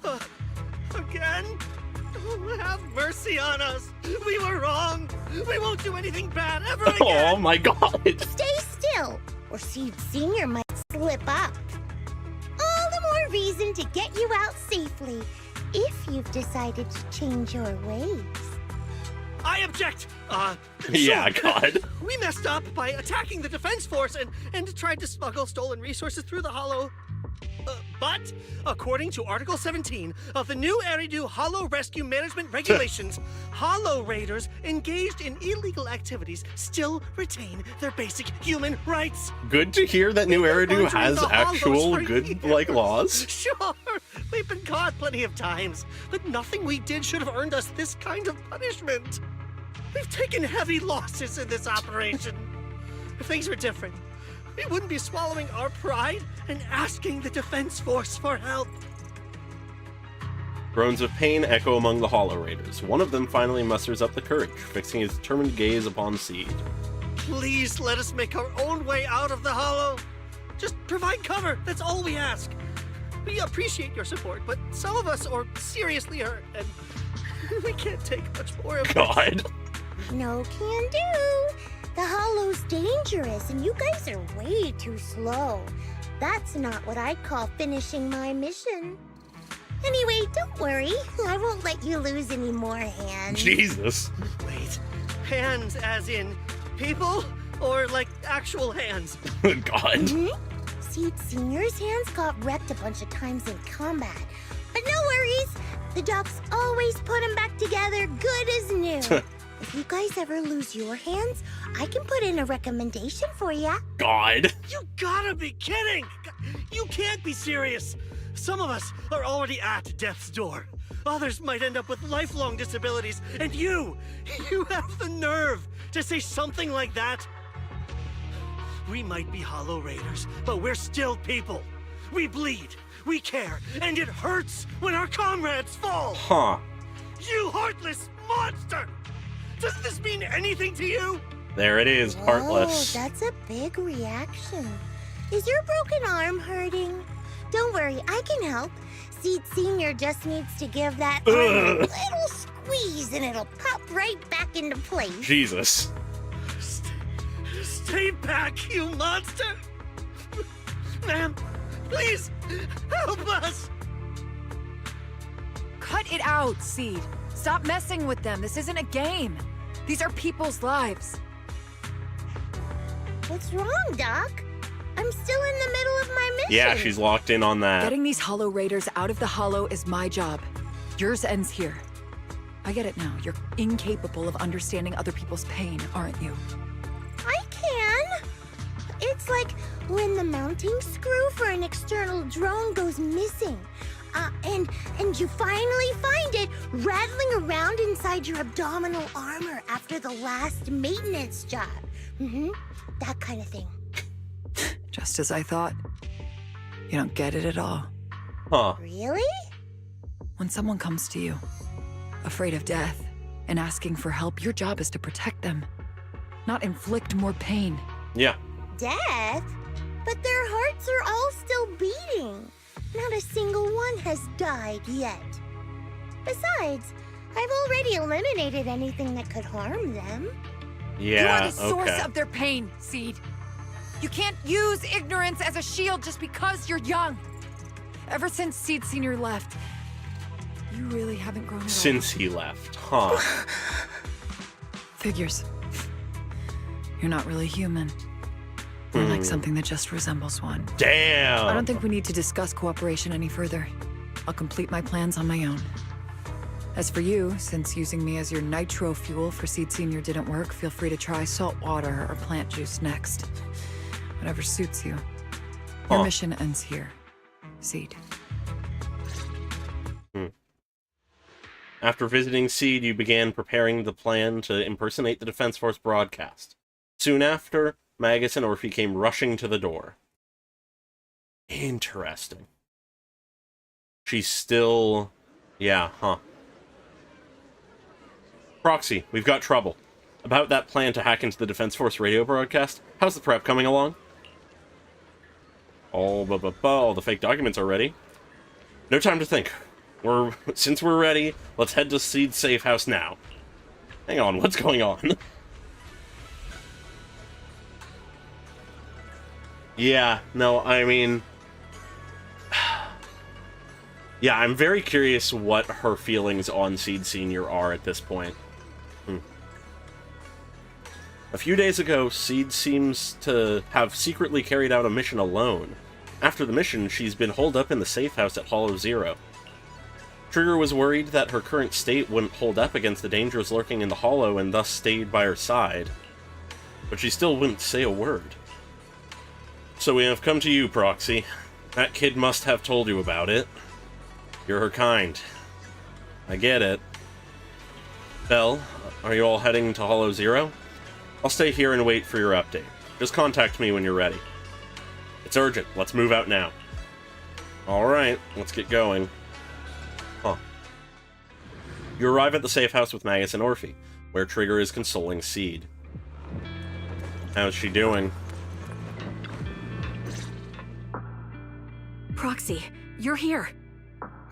road. Again? Oh, have mercy on us. We were wrong. We won't do anything bad ever again. Oh my god. Stay still, or Seed Senior might slip up. All the more reason to get you out safely, if you've decided to change your ways. I object. Yeah, sure. God. We messed up by attacking the defense force and tried to smuggle stolen resources through the Hollow. But, according to Article 17 of the new Eridu Hollow Rescue Management Regulations, Hollow Raiders engaged in illegal activities still retain their basic human rights. Good to hear that New Eridu has actual good, laws. Sure, we've been caught plenty of times, but nothing we did should have earned us this kind of punishment. We've taken heavy losses in this operation. If things were different, we wouldn't be swallowing our pride and asking the defense force for help. Groans of pain echo among the Hollow Raiders. One of them finally musters up the courage, fixing his determined gaze upon Seed. Please let us make our own way out of the Hollow. Just provide cover, that's all we ask. We appreciate your support, but some of us are seriously hurt, and we can't take much more of it. God. No can do. The Hollow's dangerous, and you guys are way too slow. That's not what I'd call finishing my mission. Anyway, don't worry. I won't let you lose any more hands. Jesus. Wait, hands as in people, or like actual hands? God. Mm-hmm. Seed Senior's hands got wrecked a bunch of times in combat. But no worries. The docs always put them back together good as new. If you guys ever lose your hands, I can put in a recommendation for ya. God. You gotta be kidding! You can't be serious! Some of us are already at death's door. Others might end up with lifelong disabilities, and you have the nerve to say something like that? We might be Hollow Raiders, but we're still people. We bleed, we care, and it hurts when our comrades fall! Huh. You heartless monster! Does this mean anything to you? There it is, heartless. Oh, that's a big reaction. Is your broken arm hurting? Don't worry, I can help. Seed Senior just needs to give that arm a little squeeze and it'll pop right back into place. Jesus. Stay back, you monster! Ma'am, please, help us! Cut it out, Seed. Stop messing with them. This isn't a game. These are people's lives. What's wrong, Doc? I'm still in the middle of my mission. Yeah, she's locked in on that. Getting these Hollow Raiders out of the Hollow is my job. Yours ends here. I get it now. You're incapable of understanding other people's pain, aren't you? I can. It's like when the mounting screw for an external drone goes missing. And you finally find it rattling around inside your abdominal armor after the last maintenance job. That kind of thing. Just as I thought. You don't get it at all. Huh. Really? When someone comes to you, afraid of death, and asking for help, your job is to protect them, not inflict more pain. Yeah. Death? But their hearts are all still beating. Not a single one has died yet. Besides, I've already eliminated anything that could harm them. Yeah, You are the source okay. of their pain, Seed. You can't use ignorance as a shield just because you're young. Ever since Seed Senior left, you really haven't grown at all. Since he left, huh? Figures. You're not really human. More like something that just resembles one. Damn. I don't think we need to discuss cooperation any further. I'll complete my plans on my own. As for you, since using me as your nitro fuel for Seed Senior didn't work, feel free to try salt water or plant juice next. Whatever suits you. Your mission ends here, Seed. After visiting Seed, you began preparing the plan to impersonate the Defense Force broadcast. Soon after, Magus and Orphe came rushing to the door. Interesting. She's still... Yeah, huh. Proxy, we've got trouble. About that plan to hack into the Defense Force radio broadcast, how's the prep coming along? All the fake documents are ready. No time to think. Since we're ready, let's head to Seed's safe house now. Hang on, what's going on? Yeah, no, I mean... Yeah, I'm very curious what her feelings on Seed Senior are at this point. A few days ago, Seed seems to have secretly carried out a mission alone. After the mission, she's been holed up in the safe house at Hollow Zero. Trigger was worried that her current state wouldn't hold up against the dangers lurking in the Hollow and thus stayed by her side. But she still wouldn't say a word. So we have come to you, Proxy. That kid must have told you about it. You're her kind. I get it. Belle, are you all heading to Hollow Zero? I'll stay here and wait for your update. Just contact me when you're ready. It's urgent. Let's move out now. Alright, let's get going. Huh. You arrive at the safe house with Magus and Orphe, where Trigger is consoling Seed. How's she doing? Proxy, you're here.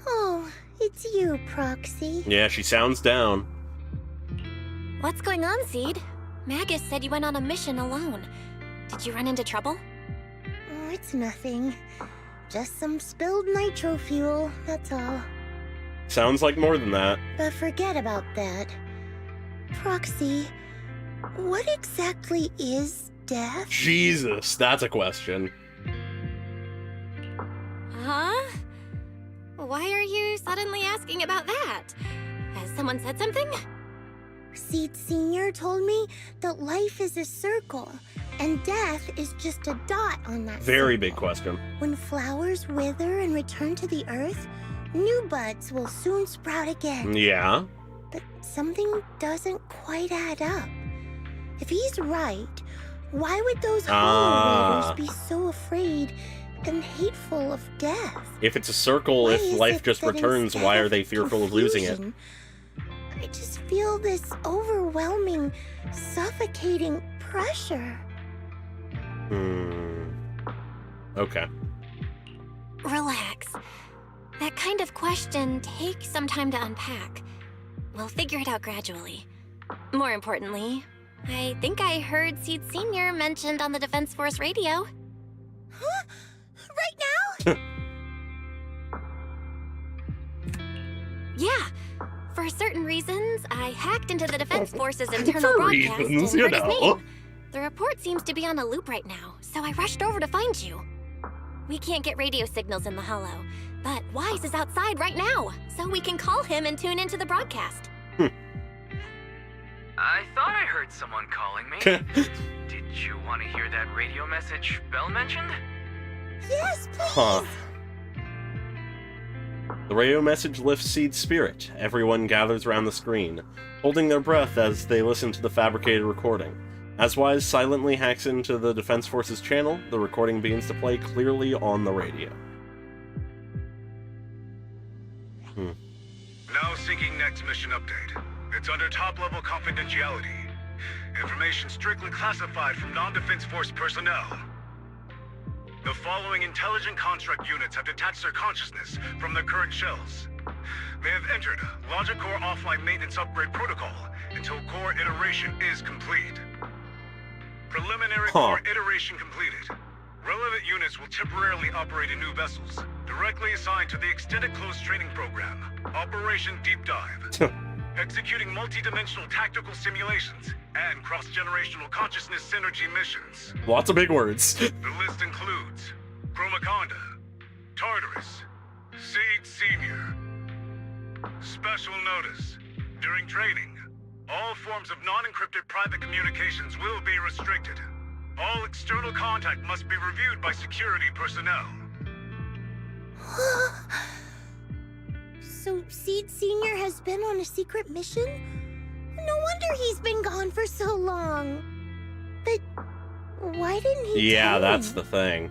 Oh, it's you, Proxy. Yeah, she sounds down. What's going on, Seed? Magus said you went on a mission alone. Did you run into trouble? Oh, it's nothing. Just some spilled nitro fuel, that's all. Sounds like more than that. But forget about that. Proxy, what exactly is death? Jesus, that's a question. Huh? Why are you suddenly asking about that? Has someone said something? Seed Senior told me that life is a circle, and death is just a dot on that Very circle. big question. When flowers wither and return to the earth, new buds will soon sprout again. Yeah. But something doesn't quite add up. If he's right, why would those Hollow Raiders be so afraid and hateful of death? If it's a circle, Why if is life it just that returns, instead why are of they fearful of losing it? confusion, I just feel this overwhelming, suffocating pressure. Okay. Relax. That kind of question takes some time to unpack. We'll figure it out gradually. More importantly, I think I heard Seed Senior mentioned on the Defense Force radio. Huh? Right now? Yeah. For certain reasons, I hacked into the Defense Force's internal For broadcast reasons, and you heard his know. name. The report seems to be on a loop right now, so I rushed over to find you. We can't get radio signals in the Hollow, but Wise is outside right now, so we can call him and tune into the broadcast. I thought I heard someone calling me. Did you want to hear that radio message Belle mentioned? Yes, please. Huh. The radio message lifts Seed's spirit. Everyone gathers around the screen, holding their breath as they listen to the fabricated recording. As Wise silently hacks into the Defense Force's channel, the recording begins to play clearly on the radio. Now syncing next mission update. It's under top-level confidentiality. Information strictly classified from non-Defense Force personnel. The following intelligent construct units have detached their consciousness from their current shells. They have entered Logic Core offline maintenance upgrade protocol until core iteration is complete. Preliminary core iteration completed. Relevant units will temporarily operate in new vessels, directly assigned to the extended closed training program, Operation Deep Dive. Executing multi-dimensional tactical simulations and cross-generational consciousness synergy missions. Lots of big words. The list includes Chromaconda, Tartarus, Seed Senior. Special notice. During training, all forms of non-encrypted private communications will be restricted. All external contact must be reviewed by security personnel. So Seed Senior has been on a secret mission? No wonder he's been gone for so long. But why didn't he Yeah, tell that's me? the thing.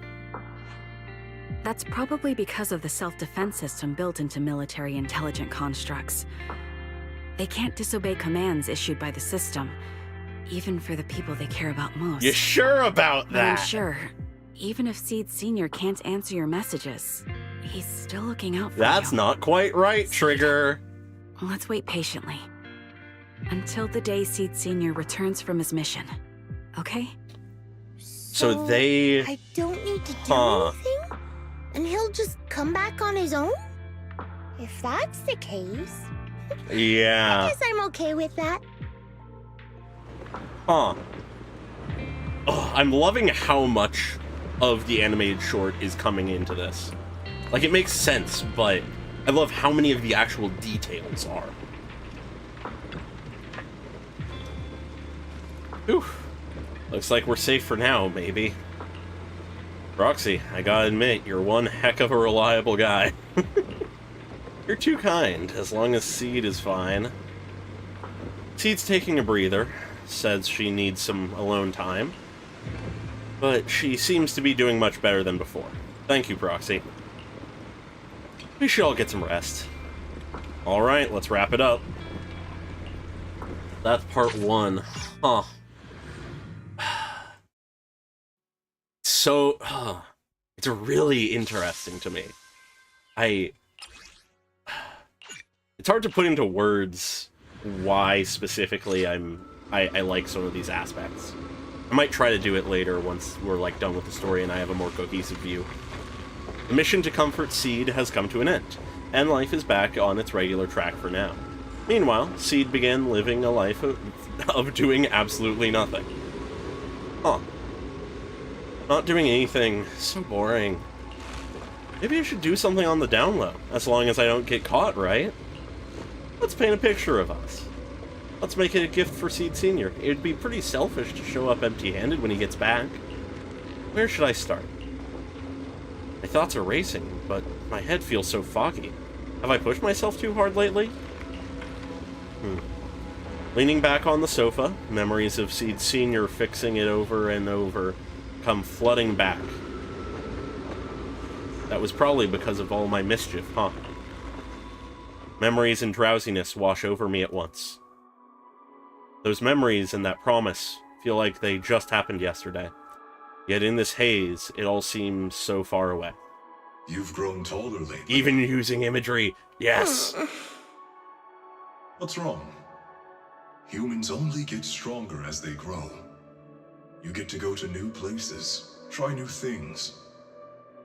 That's probably because of the self-defense system built into military intelligent constructs. They can't disobey commands issued by the system, even for the people they care about most. You sure about But I'm that? sure, even if Seed Senior can't answer your messages, he's still looking out for That's you. not quite right, Trigger. Let's wait patiently. Until the day Seed Senior returns from his mission. Okay? So they... I don't need to do Huh. anything? And he'll just come back on his own? If that's the case, I Yeah. guess I'm okay with that. Huh. Oh, I'm loving how much of the animated short is coming into this. Like, it makes sense, but I love how many of the actual details are. Whew. Looks like we're safe for now, maybe. Roxy, I gotta admit, you're one heck of a reliable guy. You're too kind, as long as Seed is fine. Seed's taking a breather, says she needs some alone time. But she seems to be doing much better than before. Thank you, Proxy. We should all get some rest. Alright, let's wrap it up. That's part 1. Huh. So, it's really interesting to me. It's hard to put into words why specifically I like some of these aspects. I might try to do it later once we're like done with the story and I have a more cohesive view. The mission to comfort Seed has come to an end, and life is back on its regular track for now. Meanwhile, Seed began living a life of doing absolutely nothing. Huh. Not doing anything. So boring. Maybe I should do something on the down low, as long as I don't get caught, right? Let's paint a picture of us. Let's make it a gift for Seed Senior. It'd be pretty selfish to show up empty-handed when he gets back. Where should I start? My thoughts are racing, but my head feels so foggy. Have I pushed myself too hard lately? Leaning back on the sofa, memories of Seed Senior fixing it over and over come flooding back. That was probably because of all my mischief, huh? Memories and drowsiness wash over me at once. Those memories and that promise feel like they just happened yesterday. Yet in this haze, it all seems so far away. You've grown taller lately. Even using imagery, yes! What's wrong? Humans only get stronger as they grow. You get to go to new places, try new things.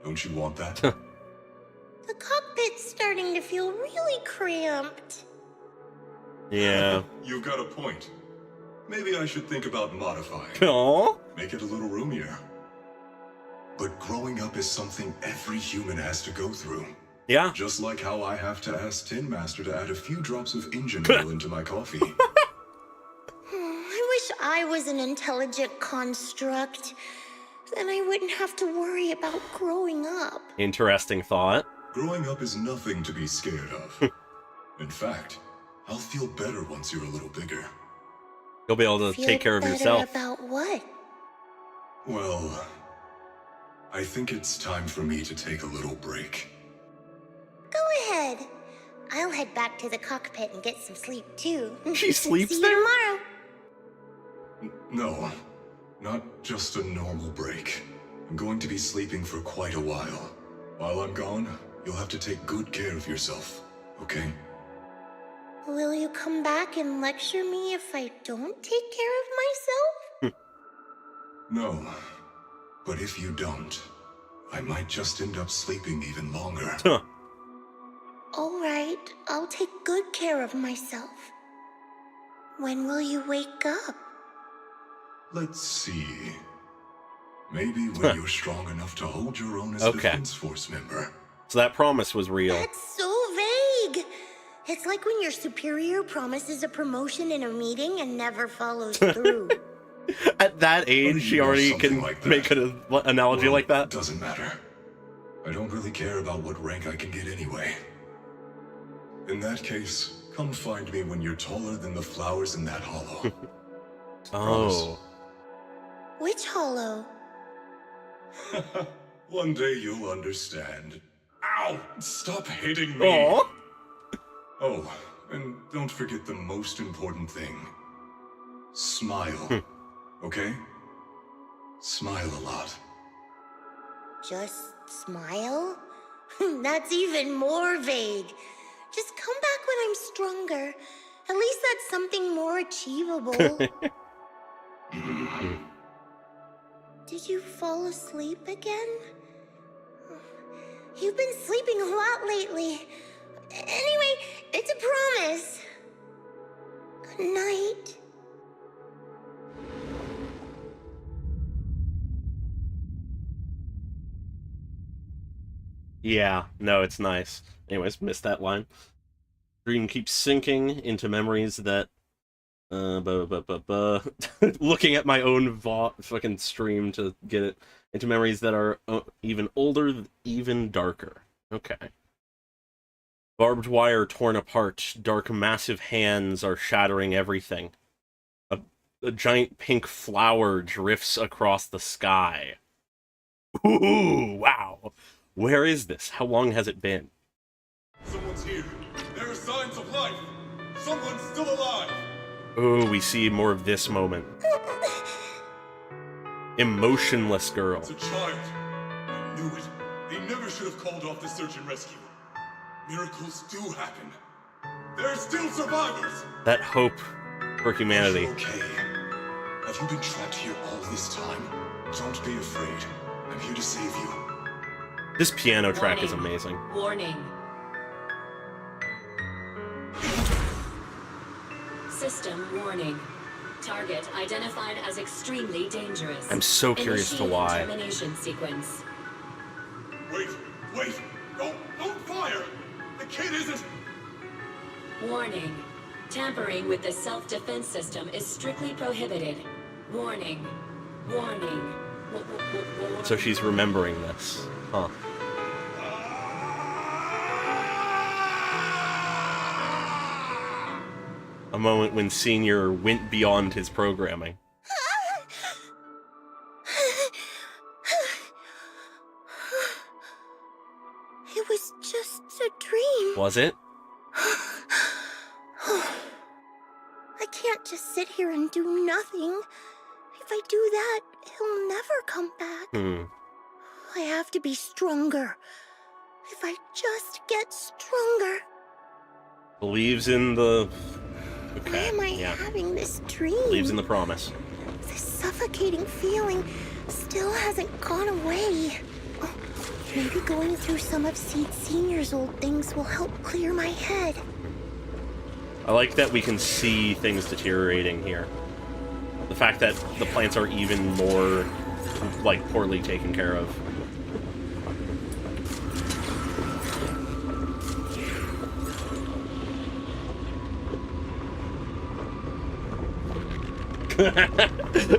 Don't you want that? The cockpit's starting to feel really cramped. Yeah. You've got a point. Maybe I should think about modifying. Aww. Make it a little roomier. But growing up is something every human has to go through. Yeah. Just like how I have to ask Tin Master to add a few drops of engine oil into my coffee. I wish I was an intelligent construct. Then I wouldn't have to worry about growing up. Interesting thought. Growing up is nothing to be scared of. In fact, I'll feel better once you're a little bigger. You'll be able to take care of yourself. About what? Well, I think it's time for me to take a little break. Go ahead. I'll head back to the cockpit and get some sleep too. She sleeps See there? you tomorrow. No, not just a normal break. I'm going to be sleeping for quite a while. While I'm gone, you'll have to take good care of yourself, okay? Will you come back and lecture me if I don't take care of myself? No, but if you don't, I might just end up sleeping even longer. Huh. All right, I'll take good care of myself. When will you wake up? Let's see. Maybe when you're strong enough to hold your own as a Defense Force member. So that promise was real. That's so vague. It's like when your superior promises a promotion in a meeting and never follows through. At that age, she already can make an analogy like that. Doesn't matter. I don't really care about what rank I can get anyway. In that case, come find me when you're taller than the flowers in that hollow. Oh. Which hollow? One day you'll understand. Ow! Stop hitting me! Aww. Oh, and don't forget the most important thing. Smile. Okay? Smile a lot. Just smile? That's even more vague. Just come back when I'm stronger. At least that's something more achievable. Did you fall asleep again? You've been sleeping a lot lately. Anyway, it's a promise. Good night. Yeah, no, it's nice. Anyways, missed that line. Dream keeps sinking into memories that... looking at my own fucking stream to get it into memories that are even older, even darker. Okay. Barbed wire torn apart, dark massive hands are shattering everything. A giant pink flower drifts across the sky. Ooh, wow. Where is this? How long has it been? Someone's here. There are signs of life. Someone's still alive. Oh, we see more of this moment. Emotionless girl. It's a child. I knew it. They never should have called off the search and rescue. Miracles do happen. There are still survivors. That hope for humanity. Are you okay? Have you been trapped here all this time? Don't be afraid. I'm here to save you. This piano track is amazing. Warning. System warning. Target identified as extremely dangerous. I'm so curious to why. Termination sequence. Wait! Don't fire! The kid isn't... Warning. Tampering with the self-defense system is strictly prohibited. Warning. Warning. So she's remembering this. Huh. A moment when Senior went beyond his programming. It was just a dream. Was it? I can't just sit here and do nothing. If I do that, he'll never come back. I have to be stronger. If I just get stronger. Believes in the... Okay, Why am I having this dream? Believes in the promise. This suffocating feeling still hasn't gone away. Oh, maybe going through some of Seed Senior's old things will help clear my head. I like that we can see things deteriorating here. The fact that the plants are even more, like, poorly taken care of.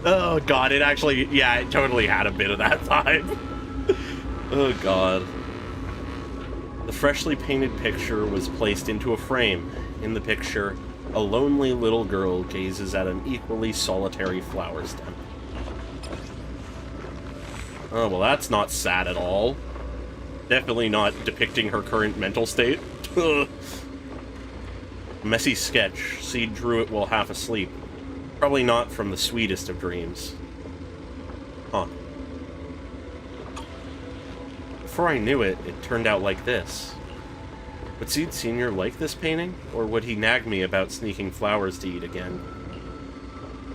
Oh god, it actually, yeah, it totally had a bit of that vibe. Oh god. The freshly painted picture was placed into a frame. In the picture, a lonely little girl gazes at an equally solitary flower stem. Oh, well, that's not sad at all. Definitely not depicting her current mental state. Messy sketch. Seed drew it while half asleep. Probably not from the sweetest of dreams. Huh. Before I knew it, it turned out like this. Would Seed Senior like this painting? Or would he nag me about sneaking flowers to eat again?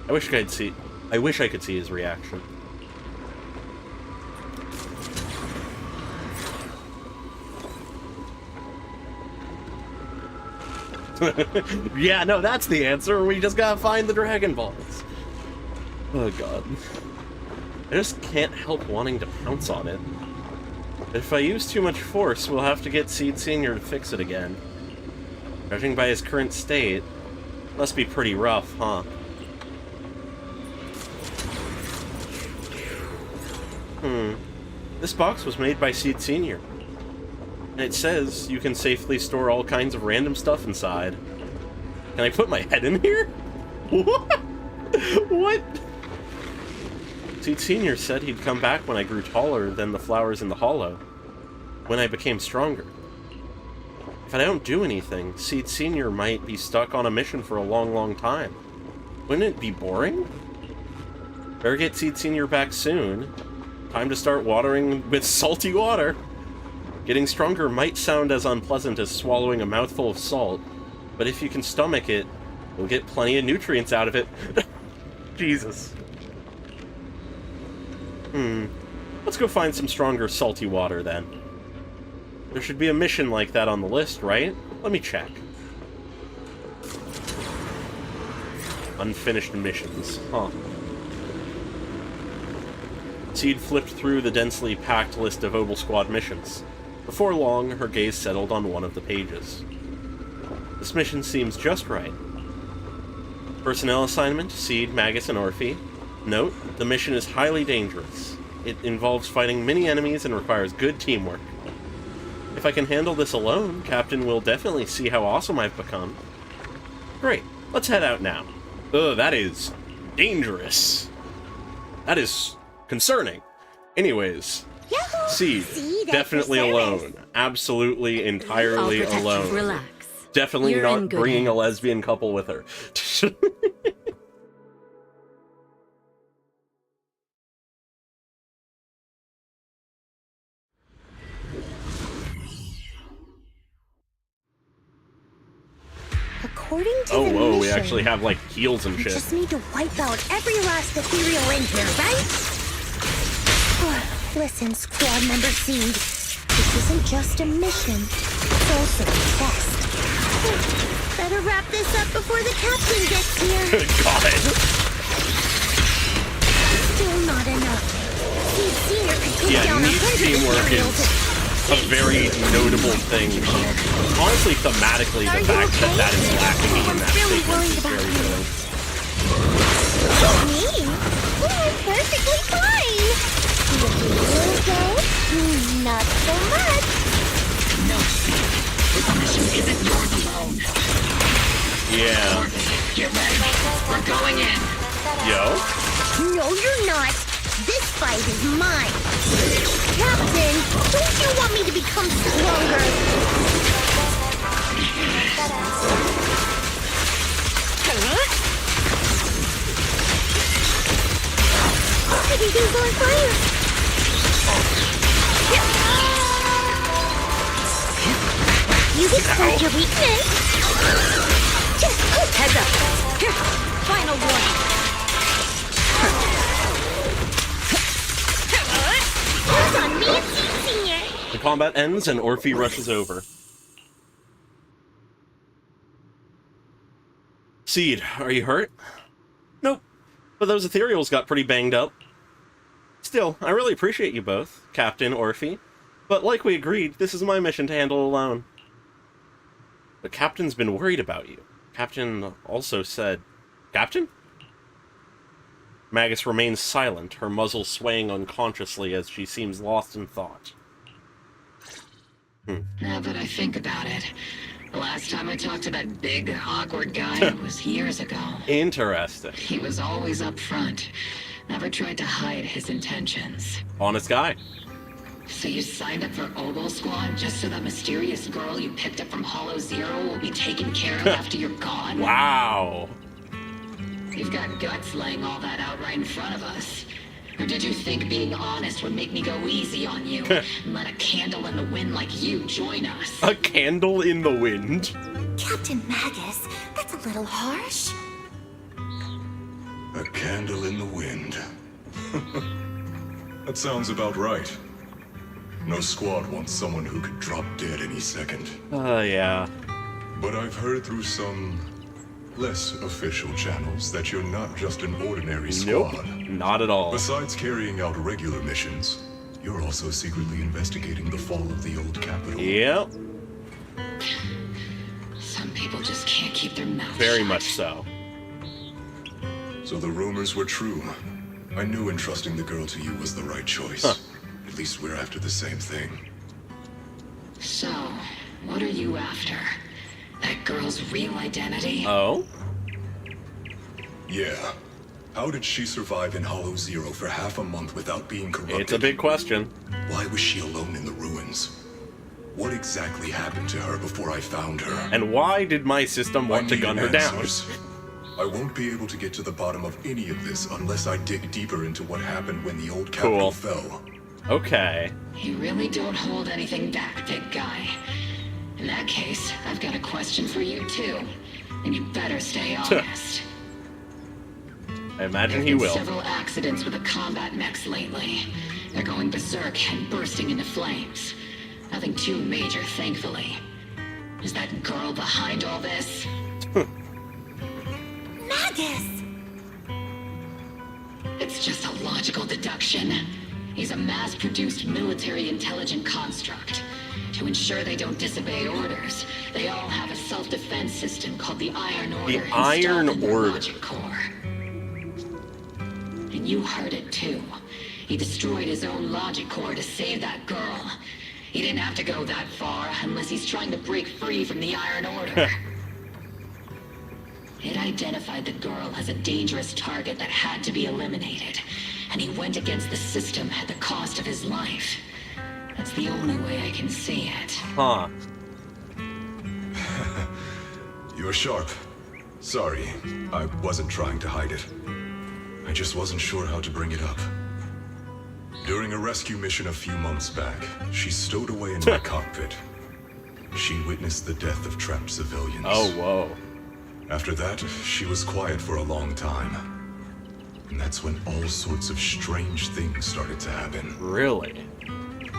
I wish I could see his reaction. Yeah, no, that's the answer. We just gotta find the Dragon Balls. Oh god. I just can't help wanting to pounce on it. But if I use too much force, we'll have to get Seed Senior to fix it again. Judging by his current state, must be pretty rough, huh? This box was made by Seed Senior. And it says you can safely store all kinds of random stuff inside. Can I put my head in here? What? What? Seed Senior said he'd come back when I grew taller than the flowers in the hollow. When I became stronger. If I don't do anything, Seed Senior might be stuck on a mission for a long, long time. Wouldn't it be boring? Better get Seed Senior back soon. Time to start watering with salty water. Getting stronger might sound as unpleasant as swallowing a mouthful of salt, but if you can stomach it, you'll get plenty of nutrients out of it. Jesus. Let's go find some stronger salty water, then. There should be a mission like that on the list, right? Let me check. Unfinished missions. Huh. Seed flipped through the densely packed list of Obel Squad missions. Before long, her gaze settled on one of the pages. This mission seems just right. Personnel assignment, Seed, Magus, and Orphe. Note, the mission is highly dangerous. It involves fighting many enemies and requires good teamwork. If I can handle this alone, Captain will definitely see how awesome I've become. Great, let's head out now. Ugh, that is dangerous. That is concerning. Anyways, Yahoo! Seed, definitely alone. Absolutely, entirely I'll protect alone. you. Relax. Definitely You're not in good bringing a hands. lesbian couple with her. According to Oh, the whoa, we mission, actually have, like, heels and we shit. just need to wipe out every last ethereal in here, right? Listen, Squad Member Seed. This isn't just a mission. It's also a test. Better wrap this up before the captain gets here. God. Still not enough. Seed Senior could take Yeah, down neat 100 teamwork ethereals. a very notable thing. Honestly, thematically, the fact that that is lacking in that statement is very good. Me? Oh, I'm perfectly fine. Not so much. No, this mission isn't yours alone. Yeah. Get ready. We're going in. Yo? No, you're not. This fight is mine. Captain, don't you want me to become stronger? Everything's on fire. You explored your weakness. Heads up. Here, final warning. Who's on me, Senior? The combat ends and Orphe rushes over. Seed, are you hurt? Nope. But those ethereals got pretty banged up. Still, I really appreciate you both, Captain, Orphe. But like we agreed, this is my mission to handle alone. The Captain's been worried about you. Captain also said... Captain? Magus remains silent, her muzzle swaying unconsciously as she seems lost in thought. Now that I think about it, the last time I talked to that big, awkward guy was years ago. Interesting. He was always up front, never tried to hide his intentions. Honest guy. So you signed up for Oboe Squad just so that mysterious girl you picked up from Hollow Zero will be taken care of after you're gone? Wow. You've got guts laying all that out right in front of us. Or did you think being honest would make me go easy on you and let a candle in the wind like you join us? A candle in the wind? Captain Magus, that's a little harsh. A candle in the wind. That sounds about right. No squad wants someone who could drop dead any second. Yeah. But I've heard through some less official channels that you're not just an ordinary squad. Nope, not at all. Besides carrying out regular missions, you're also secretly investigating the fall of the old capital. Yep. Some people just can't keep their mouths Very shut. much so. So the rumors were true. I knew entrusting the girl to you was the right choice. Huh. At least we're after the same thing. So, what are you after? That girl's real identity? Oh? Yeah. How did she survive in Hollow Zero for half a month without being corrupted? It's a big question. Why was she alone in the ruins? What exactly happened to her before I found her? And why did my system want to I need gun her down? answers. I won't be able to get to the bottom of any of this unless I dig deeper into what happened when the old capital fell. Okay. You really don't hold anything back, big guy. In that case, I've got a question for you too. And you better stay honest. I imagine There've he been will. several accidents with the combat mechs lately. They're going berserk and bursting into flames. Nothing too major, thankfully. Is that girl behind all this? Magus! It's just a logical deduction. He's a mass-produced military intelligent construct. To ensure they don't disobey orders, they all have a self-defense system called the Iron Order The Iron installed in their Order. logic core. And you heard it too. He destroyed his own logic core to save that girl. He didn't have to go that far unless he's trying to break free from the Iron Order. It identified the girl as a dangerous target that had to be eliminated, and he went against the system at the cost of his life. That's the only way I can see it. Huh. You're sharp. Sorry, I wasn't trying to hide it. I just wasn't sure how to bring it up. During a rescue mission a few months back, she stowed away in my cockpit. She witnessed the death of trapped civilians. Oh, whoa. After that, she was quiet for a long time. And that's when all sorts of strange things started to happen. Really?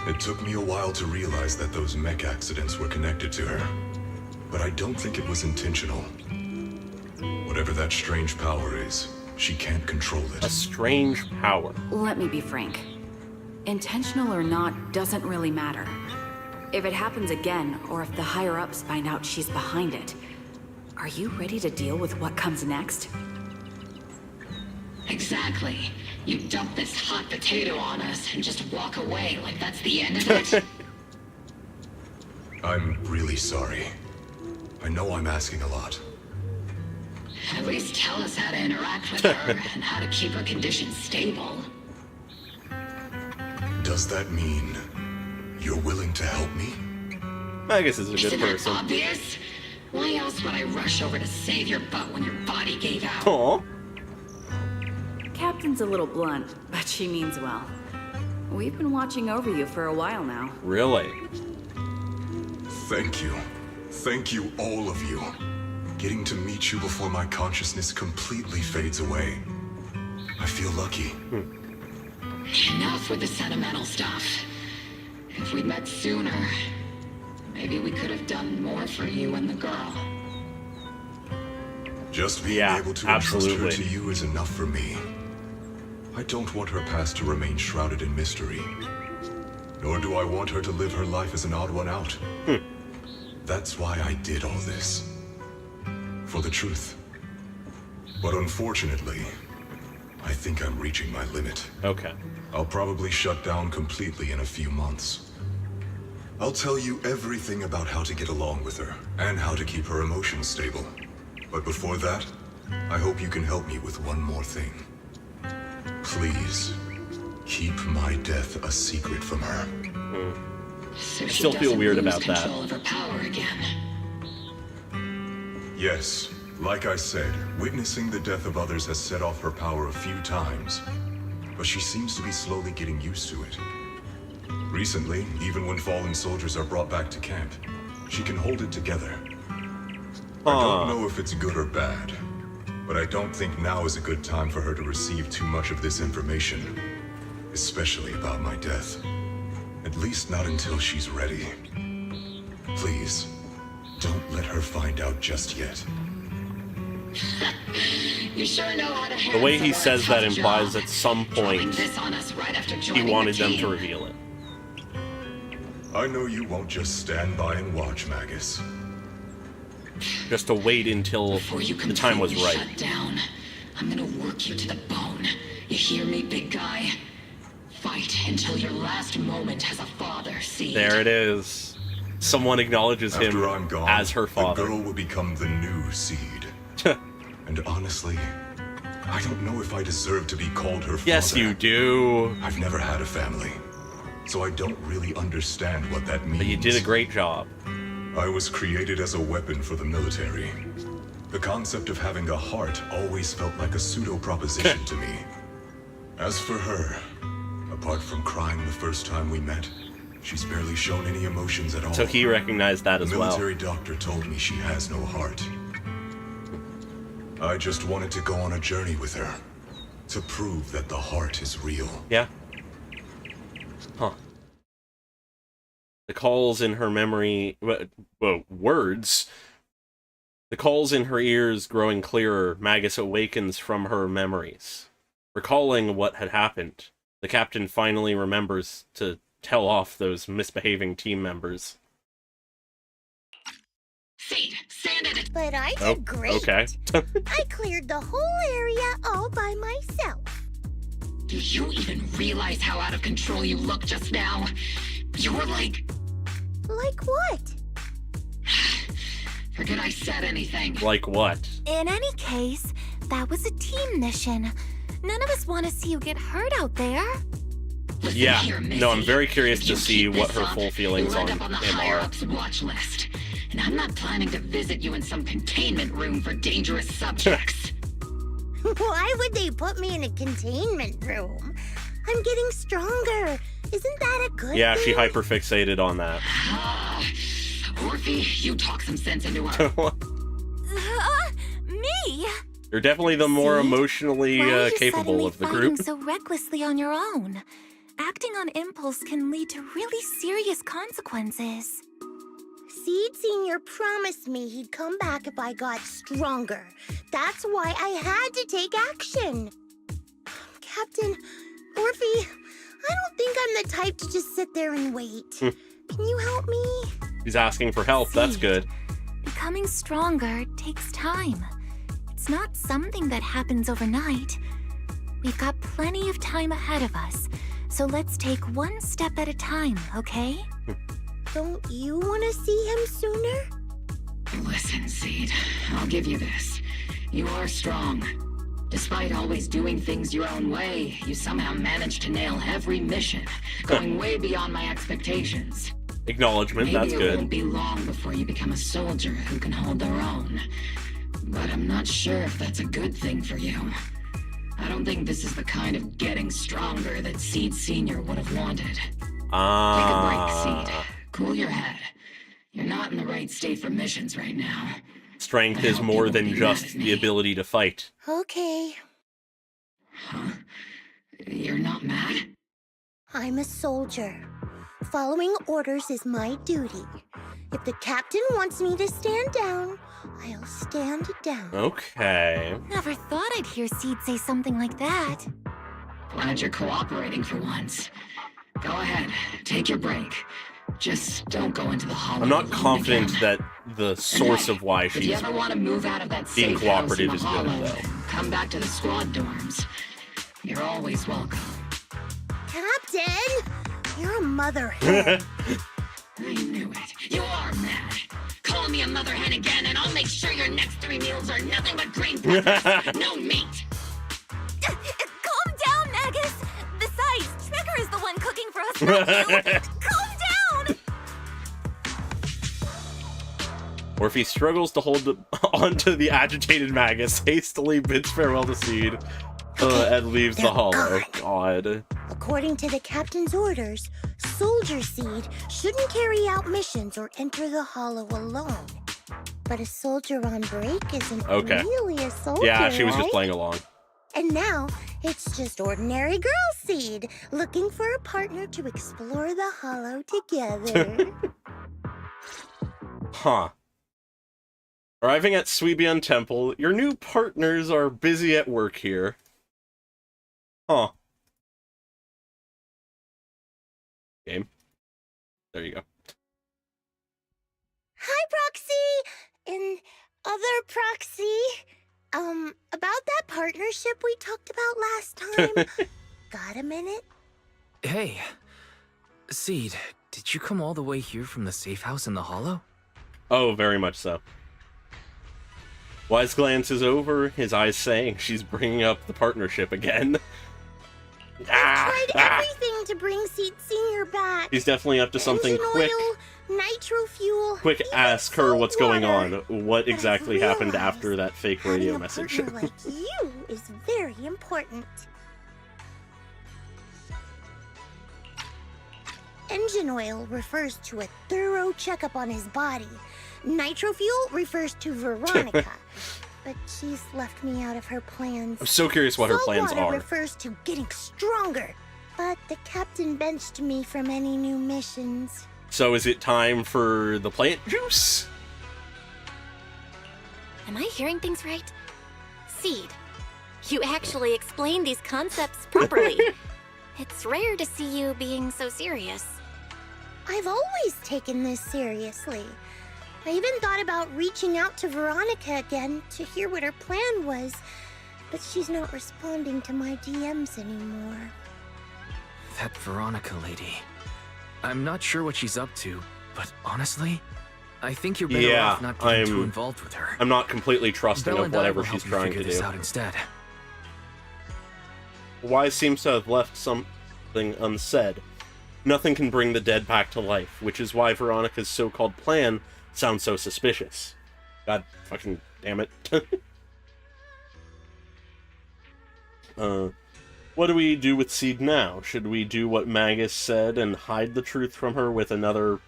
It took me a while to realize that those mech accidents were connected to her. But I don't think it was intentional. Whatever that strange power is, she can't control it. A strange power. Let me be frank. Intentional or not doesn't really matter. If it happens again, or if the higher-ups find out she's behind it, are you ready to deal with what comes next? Exactly. You dump this hot potato on us and just walk away like that's the end of it? I'm really sorry. I know I'm asking a lot. At least tell us how to interact with her and how to keep her condition stable. Does that mean you're willing to help me? Magus is a good Isn't that person. obvious? Why else would I rush over to save your butt when your body gave out? Aw. Captain's a little blunt, but she means well. We've been watching over you for a while now. Really? Thank you. Thank you, all of you. Getting to meet you before my consciousness completely fades away. I feel lucky. Enough with the sentimental stuff. If we'd met sooner, maybe we could have done more for you and the girl. Just being Yeah, able to entrust her absolutely. to you is enough for me. I don't want her past to remain shrouded in mystery. Nor do I want her to live her life as an odd one out. That's why I did all this. For the truth. But unfortunately, I think I'm reaching my limit. Okay. I'll probably shut down completely in a few months. I'll tell you everything about how to get along with her, and how to keep her emotions stable. But before that, I hope you can help me with one more thing. Please, keep my death a secret from her. So I she still feel doesn't weird lose about that. control of her power again. Yes, like I said, witnessing the death of others has set off her power a few times. But she seems to be slowly getting used to it. Recently, even when fallen soldiers are brought back to camp, she can hold it together. I don't know if it's good or bad, but I don't think now is a good time for her to receive too much of this information, especially about my death. At least not until she's ready. Please, don't let her find out just yet. You sure know how to The handle way he someone says that tough implies job. at some Dropping point this on us right after he joining wanted the them to team. reveal it. I know you won't just stand by and watch, Magus. Just to wait until Before you the time was completely right. shut down, I'm gonna work you to the bone. You hear me, big guy? Fight until your last moment as a father, see? There it is. Someone acknowledges him After I'm gone, as her father. the girl will become the new seed. And honestly, I don't know if I deserve to be called her father. Yes, you do. I've never had a family, so I don't really understand what that means. But you did a great job. I was created as a weapon for the military. The concept of having a heart always felt like a pseudo-proposition to me. As for her, apart from crying the first time we met, she's barely shown any emotions at all. So he recognized that as The well. military doctor told me she has no heart. I just wanted to go on a journey with her, to prove that the heart is real. Yeah. Huh. The calls in her memory... words. The calls in her ears growing clearer, Magus awakens from her memories. Recalling what had happened, the captain finally remembers to tell off those misbehaving team members. Seed, stand at it. But I did great. Okay. I cleared the whole area all by myself. Do you even realize how out of control you looked just now? You were like... Like what? Forget I said anything. Like what? In any case, that was a team mission. None of us want to see you get hurt out there. Listen Yeah. here, Missy. No, I'm very curious If to you see keep what this her up, full feelings you'll on end up on the him are. higher-ups watch list. And I'm not planning to visit you in some containment room for dangerous subjects. Why would they put me in a containment room? I'm getting stronger. Isn't that a good Yeah, thing? she hyperfixated on that. Orphe, you talk some sense into her. Me? You're definitely the more See? emotionally Why are you capable suddenly of the fighting group. so recklessly on your own? Acting on impulse can lead to really serious consequences. Seed Senior promised me he'd come back if I got stronger. That's why I had to take action. Captain, Orphe, I don't think I'm the type to just sit there and wait. Can you help me? He's asking for help, that's Seed. good. Becoming stronger takes time. It's not something that happens overnight. We've got plenty of time ahead of us, so let's take one step at a time, okay? Don't you want to see him sooner? Listen, Seed, I'll give you this. You are strong. Despite always doing things your own way, you somehow managed to nail every mission, going way beyond my expectations. Acknowledgement, Maybe that's it good. won't be long before you become a soldier who can hold their own. But I'm not sure if that's a good thing for you. I don't think this is the kind of getting stronger that Seed Senior would have wanted. Take a break, Seed. Cool your head. You're not in the right state for missions right now. Strength is more than just the ability to fight. Okay. Huh? You're not mad? I'm a soldier. Following orders is my duty. If the captain wants me to stand down, I'll stand down. Okay. Never thought I'd hear Seed say something like that. Glad you're cooperating for once. Go ahead, take your break. Just don't go into the hollow. I'm not alone confident again. that the source of why If you she's ever want to move out of that being safe house in cooperative the is good, hollow, though. come back to the squad dorms. You're always welcome. Captain! You're a mother hen. I knew it. You are mad. Call me a mother hen again, and I'll make sure your next 3 meals are nothing but green peppers, no meat. Calm down, Magus! Besides, Trigger is the one cooking for us, not you! Calm down! Or if he struggles to hold onto the agitated Magus, hastily bids farewell to Seed and leaves the they're hollow. gone. God. According to the captain's orders, Soldier Seed shouldn't carry out missions or enter the hollow alone. But a soldier on break isn't Okay. really a soldier, Yeah, she was just right? playing along. And now, it's just ordinary girl Seed, looking for a partner to explore the hollow together. Huh. Arriving at Suibian Temple, your new partners are busy at work here. Huh. Game. There you go. Hi, Proxy! And other Proxy. About that partnership we talked about last time. Got a minute? Hey, Seed, did you come all the way here from the safe house in the hollow? Oh, very much so. Wise glances over, his eyes saying she's bringing up the partnership again. I've tried everything to bring Seed Senior back. He's definitely up to something Engine quick. oil, nitro fuel. Quick, even ask her salt what's going on. water. What But I've exactly happened realized after that fake radio having a message? partner like you is very important. Engine oil refers to a thorough checkup on his body. Nitro fuel refers to Veronica, but she's left me out of her plans. I'm so curious what her Salt plans water are. refers to getting stronger, but the captain benched me from any new missions. So is it time for the plant juice? Am I hearing things right? Seed, you actually explained these concepts properly. It's rare to see you being so serious. I've always taken this seriously. I even thought about reaching out to Veronica again to hear what her plan was, but she's not responding to my DMs anymore. That Veronica lady. I'm not sure what she's up to, but honestly, I think you're better Yeah, off not getting too I'm- involved with her. I'm not completely trusting Belle of and I whatever will she's help you trying to figure this do. out instead. Wise seems to have left something unsaid. Nothing can bring the dead back to life, which is why Veronica's so-called plan sounds so suspicious. God fucking damn it. What do we do with Seed now? Should we do what Magus said and hide the truth from her with another...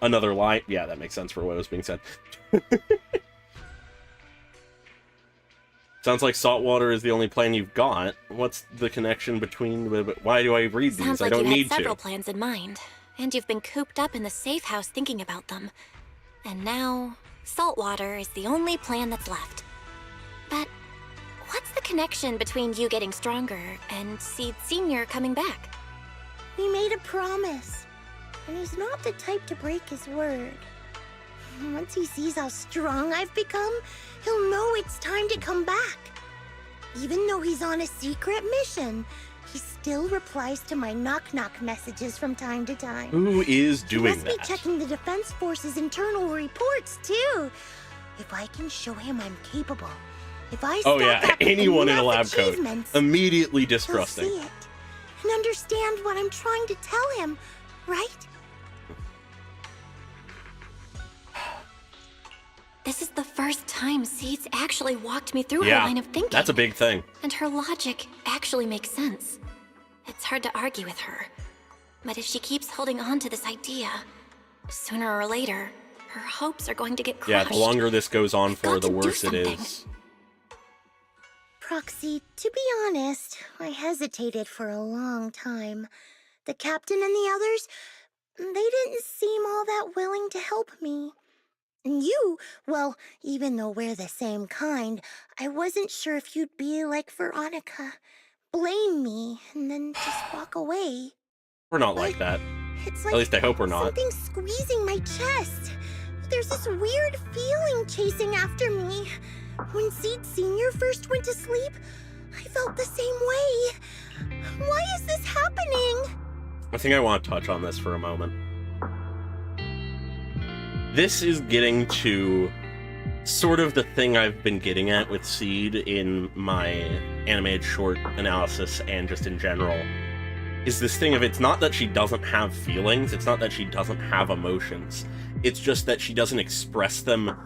Another lie? Yeah, that makes sense for what was being said. Sounds like saltwater is the only plan you've got. What's the connection between... Why do I read these? Sounds I like don't you need had several to. plans in mind, and you've been cooped up in the safe house thinking about them. And now, saltwater is the only plan that's left. But what's the connection between you getting stronger and Seed Senior coming back? We made a promise, and he's not the type to break his word. Once he sees how strong I've become, he'll know it's time to come back. Even though he's on a secret mission, he still replies to my knock-knock messages from time to time. Who is doing He must that? be checking the Defense Force's internal reports, too. If I can show him I'm capable, if I Oh stack yeah, up with anyone in a enough lab coat. achievements, Immediately he'll distrusting. see it and understand what I'm trying to tell him, right? This is the first time Seed's actually walked me through her Yeah, line of thinking. that's a big thing. And her logic actually makes sense. It's hard to argue with her. But if she keeps holding on to this idea, sooner or later, her hopes are going to get Yeah, crushed. the longer this goes on for, got the to do worse it something. is. Proxy, to be honest, I hesitated for a long time. The captain and the others, they didn't seem all that willing to help me. And you, well, even though we're the same kind, I wasn't sure if you'd be like Veronica. Blame me and then just walk away. We're not like that. It's At like least I hope we're not. something squeezing my chest. There's this weird feeling chasing after me. When Seed Senior first went to sleep, I felt the same way. Why is this happening? I think I want to touch on this for a moment. This is getting to sort of the thing I've been getting at with Seed in my animated short analysis and just in general, is this thing of it's not that she doesn't have feelings, it's not that she doesn't have emotions, it's just that she doesn't express them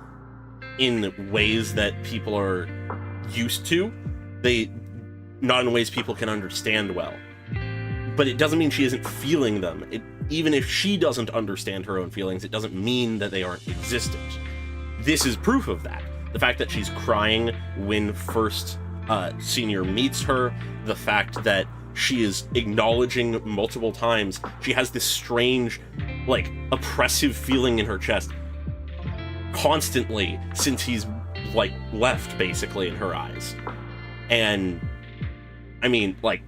in ways that people are used to. Not in ways people can understand well. But it doesn't mean she isn't feeling them. Even if she doesn't understand her own feelings, it doesn't mean that they aren't existent. This is proof of that. The fact that she's crying when first Senior meets her, the fact that she is acknowledging multiple times, she has this strange, like, oppressive feeling in her chest constantly since he's, like, left, basically, in her eyes. And, I mean, like,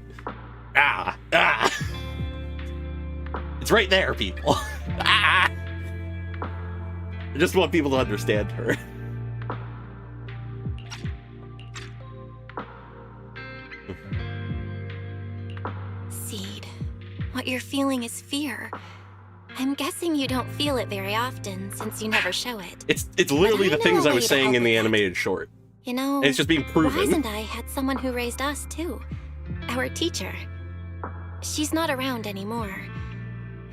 it's right there, people. I just want people to understand her. Seed, what you're feeling is fear. I'm guessing you don't feel it very often since you never show it. It's literally But the I know things a I way was to saying help in the with animated short. You know, And it's just being proven. Wise and I had someone who raised us, too. Our teacher. She's not around anymore.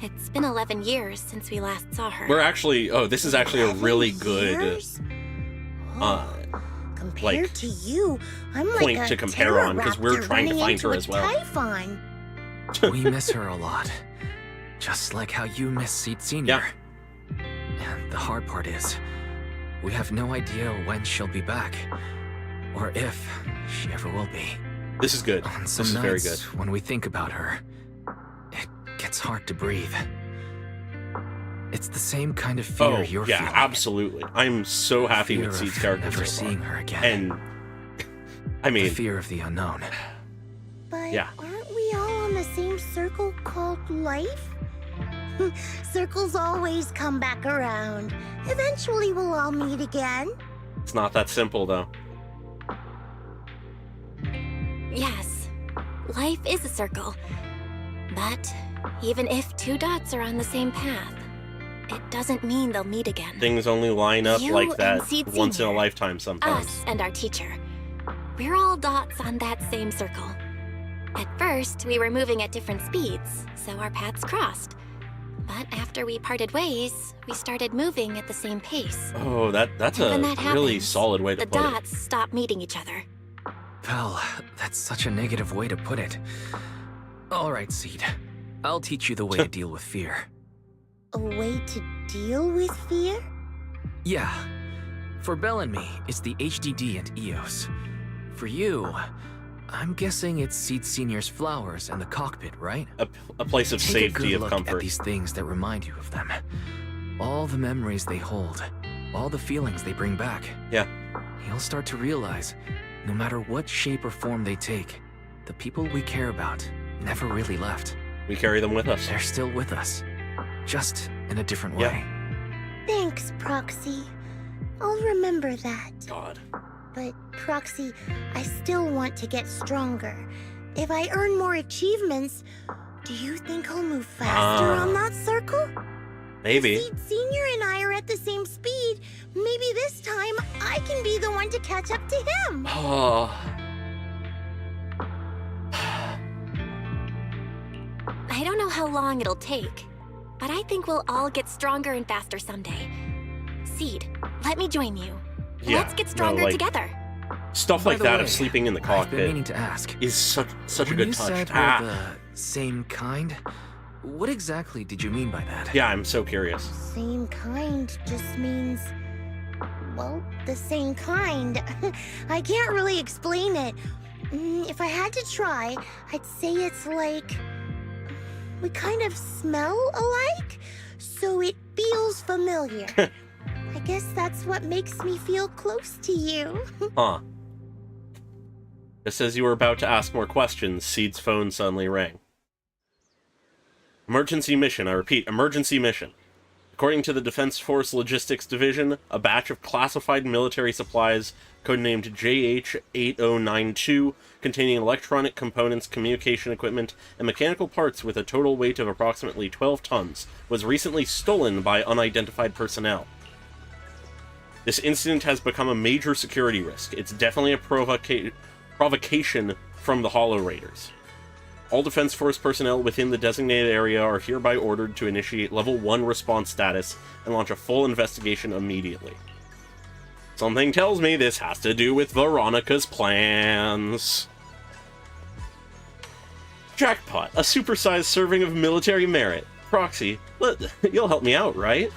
It's been 11 years since we last saw her. We're actually, this is actually a really good Years? Compared like, to you, I'm point like a to compare on, because we're Pterodactyl trying to running find her into as a well. Typhon. We miss her a lot. Just like how you miss Seed Senior. And the hard part is, we have no idea when she'll be back. Or if she ever will be. This is good. On This some is very nights, good. when we think about her, it gets hard to breathe. It's the same kind of fear you're yeah, feeling. absolutely. I'm so happy Fear with Seed's of character never so far. seeing her again. And, I mean... The fear of the unknown. But Yeah. aren't we all on the same circle called life? Circles always come back around. Eventually we'll all meet again. It's not that simple, though. Yes, life is a circle. But even if two dots are on the same path, it doesn't mean they'll meet again. Things only line up You like and that Seed once in a Senior. lifetime sometimes. Us and our teacher. We're all dots on that same circle. At first, we were moving at different speeds, so our paths crossed. But after we parted ways, we started moving at the same pace. Oh, that's And a when that really happens, solid way to the put it. dots stop meeting each other. Well, that's such a negative way to put it. Alright, Seed. I'll teach you the way to deal with fear. A way to deal with fear? Yeah. For Belle and me, it's the HDD and EOS. For you, I'm guessing it's Seed Senior's flowers and the cockpit, right? A place of Take safety, a good of look comfort. at these things that remind you of them. All the memories they hold, all the feelings they bring back. Yeah. You'll start to realize no matter what shape or form they take, the people we care about never really left. We carry them with us. They're still with us, just in a different way. Thanks, Proxy. I'll remember that. God. But, Proxy, I still want to get stronger. If I earn more achievements, do you think I'll move faster on that circle? Maybe. If Seed Senior and I are at the same speed, maybe this time I can be the one to catch up to him. Oh. I don't know how long it'll take, but I think we'll all get stronger and faster someday. Seed, let me join you. Yeah, Let's get stronger together. Stuff By like the that way, of sleeping in the I've been cockpit meaning to ask. is such a When good you touch. said we're the same kind, what exactly did you mean by that? Yeah, I'm so curious. Same kind just means, well, the same kind. I can't really explain it. If I had to try, I'd say it's like we kind of smell alike, so it feels familiar. I guess that's what makes me feel close to you. Huh. Just as you were about to ask more questions, Seed's phone suddenly rang. Emergency mission, I repeat, emergency mission. According to the Defense Force Logistics Division, a batch of classified military supplies, codenamed JH-8092, containing electronic components, communication equipment, and mechanical parts with a total weight of approximately 12 tons, was recently stolen by unidentified personnel. This incident has become a major security risk. It's definitely a provocation from the Hollow Raiders. All Defense Force personnel within the designated area are hereby ordered to initiate Level 1 response status and launch a full investigation immediately. Something tells me this has to do with Veronica's plans. Jackpot, a supersized serving of military merit. Proxy, you'll help me out, right?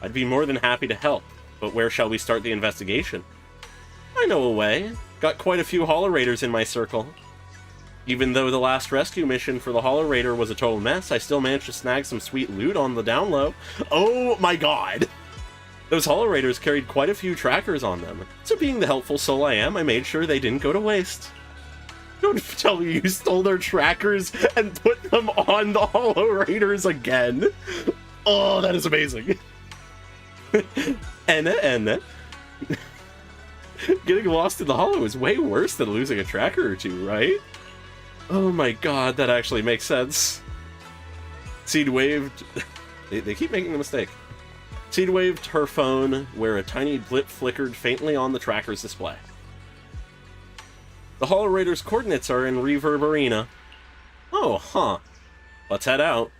I'd be more than happy to help, but where shall we start the investigation? I know a way. Got quite a few Hollow Raiders in my circle. Even though the last rescue mission for the Hollow Raider was a total mess, I still managed to snag some sweet loot on the down low. Oh my god! Those Hollow Raiders carried quite a few trackers on them, so being the helpful soul I am, I made sure they didn't go to waste. Don't tell me you stole their trackers and put them on the Hollow Raiders again! Oh, that is amazing! Anna. Getting lost in the Hollow is way worse than losing a tracker or two, right? Oh my god, that actually makes sense. Seed waved... They keep making the mistake. Seed waved her phone, where a tiny blip flickered faintly on the tracker's display. The Hollow Raiders' coordinates are in Reverb Arena. Oh, huh. Let's head out.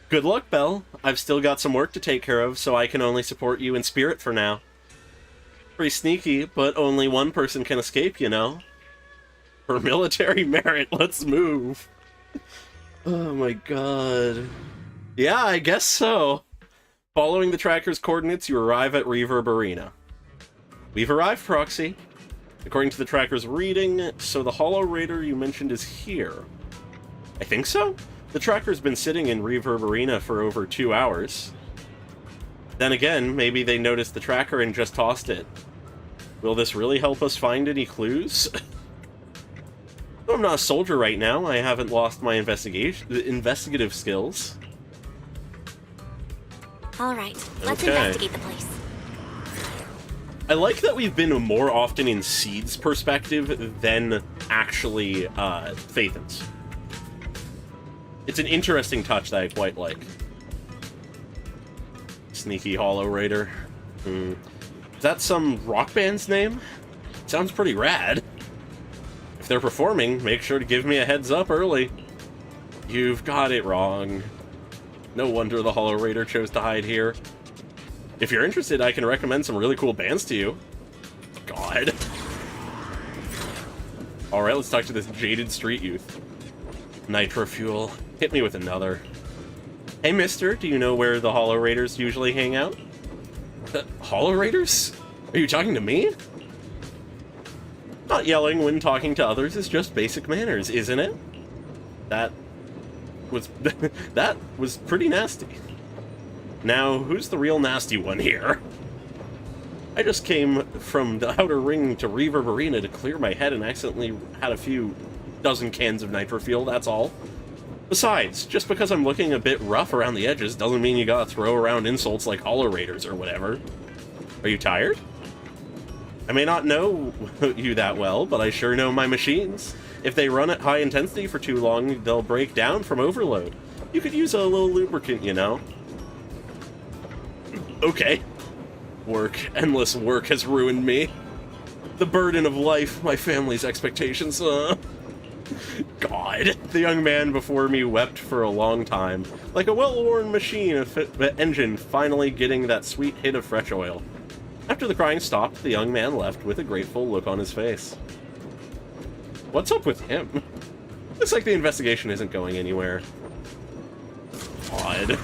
Good luck, Belle. I've still got some work to take care of, so I can only support you in spirit for now. Pretty sneaky, but only one person can escape, you know. For military merit, let's move. Oh my god. Yeah, I guess so. Following the tracker's coordinates, you arrive at Reverb Arena. We've arrived, Proxy. According to the tracker's reading, so the Hollow Raider you mentioned is here. I think so? The tracker's been sitting in Reverb Arena for over 2 hours. Then again, maybe they noticed the tracker and just tossed it. Will this really help us find any clues? I'm not a soldier right now. I haven't lost my investigative skills. All right, let's Okay. investigate the place. I like that we've been more often in Seed's perspective than actually Phaethon's. It's an interesting touch that I quite like. Sneaky Hollow Raider. Is that some rock band's name? Sounds pretty rad. If they're performing, make sure to give me a heads up early. You've got it wrong. No wonder the Hollow Raider chose to hide here. If you're interested, I can recommend some really cool bands to you. God. Alright, let's talk to this jaded street youth. Nitro Fuel. Hit me with another. Hey, mister, do you know where the Hollow Raiders usually hang out? Hollow Raiders? Are you talking to me? Not yelling when talking to others is just basic manners, isn't it? That was pretty nasty. Now, who's the real nasty one here? I just came from the outer ring to Reverb Arena to clear my head and accidentally had a few dozen cans of nitro fuel, that's all. Besides, just because I'm looking a bit rough around the edges doesn't mean you gotta throw around insults like Hollow Raiders or whatever. Are you tired? I may not know you that well, but I sure know my machines. If they run at high intensity for too long, they'll break down from overload. You could use a little lubricant, you know? Okay. Endless work has ruined me. The burden of life, my family's expectations, God. The young man before me wept for a long time, like a well-worn machine engine finally getting that sweet hit of fresh oil. After the crying stopped, the young man left with a grateful look on his face. What's up with him? Looks like the investigation isn't going anywhere. Odd.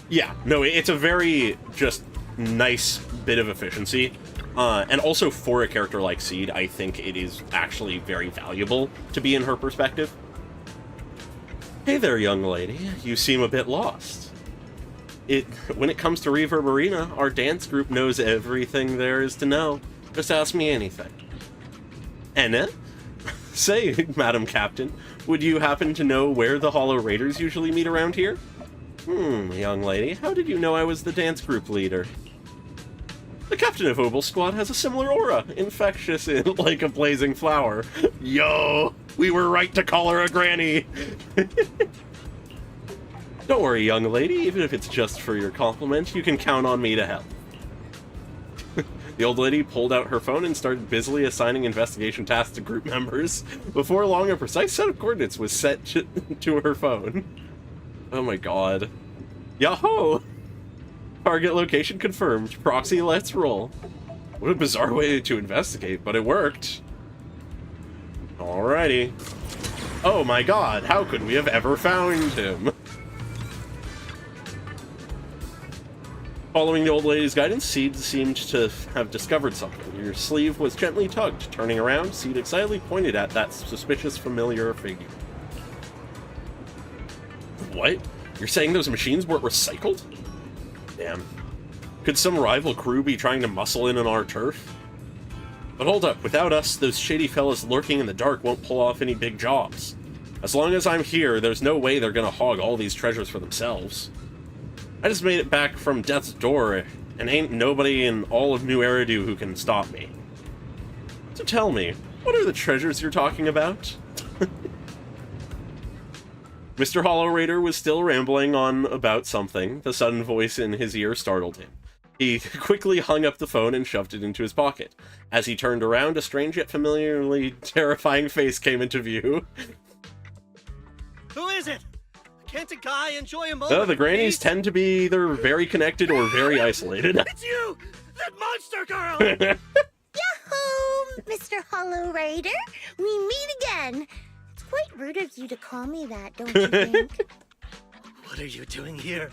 Yeah, no, it's a very just nice bit of efficiency. And also for a character like Seed, I think it is actually very valuable to be in her perspective. Hey there, young lady. You seem a bit lost. When it comes to Reverb Arena, our dance group knows everything there is to know. Just ask me anything. Anna? Say, Madam Captain, would you happen to know where the Hollow Raiders usually meet around here? Young lady, how did you know I was the dance group leader? The captain of Obel Squad has a similar aura, infectious like a blazing flower. Yo, we were right to call her a granny. Don't worry, young lady, even if it's just for your compliment, you can count on me to help. The old lady pulled out her phone and started busily assigning investigation tasks to group members. Before long, a precise set of coordinates was set to her phone. Oh my god. Yahoo! Target location confirmed. Proxy, let's roll. What a bizarre way to investigate, but it worked. Alrighty. Oh my god, how could we have ever found him? Following the old lady's guidance, Seed seemed to have discovered something. Your sleeve was gently tugged. Turning around, Seed excitedly pointed at that suspicious familiar figure. What? You're saying those machines weren't recycled? Damn. Could some rival crew be trying to muscle in on our turf? But hold up, without us, those shady fellas lurking in the dark won't pull off any big jobs. As long as I'm here, there's no way they're gonna hog all these treasures for themselves. I just made it back from death's door, and ain't nobody in all of New Eridu who can stop me. So tell me, what are the treasures you're talking about? Mr. Hollow Raider was still rambling on about something. The sudden voice in his ear startled him. He quickly hung up the phone and shoved it into his pocket. As he turned around, a strange yet familiarly terrifying face came into view. Who is it? Can't a guy enjoy a moment? The grannies tend to be either very connected or very isolated. It's you! That monster girl! Yahoo! Mr. Hollow Raider, we meet again. It's quite rude of you to call me that, don't you think? What are you doing here?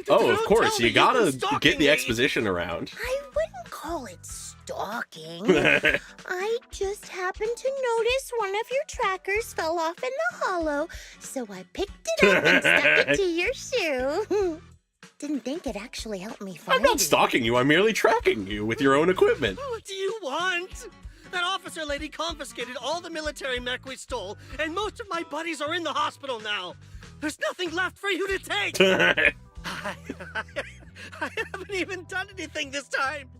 Oh, of course, you gotta get the exposition around. I wouldn't call it stalking. I just happened to notice one of your trackers fell off in the hollow, so I picked it up and stuck it to your shoe. Didn't think it actually helped me find I'm not stalking you, I'm merely tracking you with your own equipment. What do you want? That officer lady confiscated all the military mech we stole, and most of my buddies are in the hospital now. There's nothing left for you to take! I haven't even done anything this time!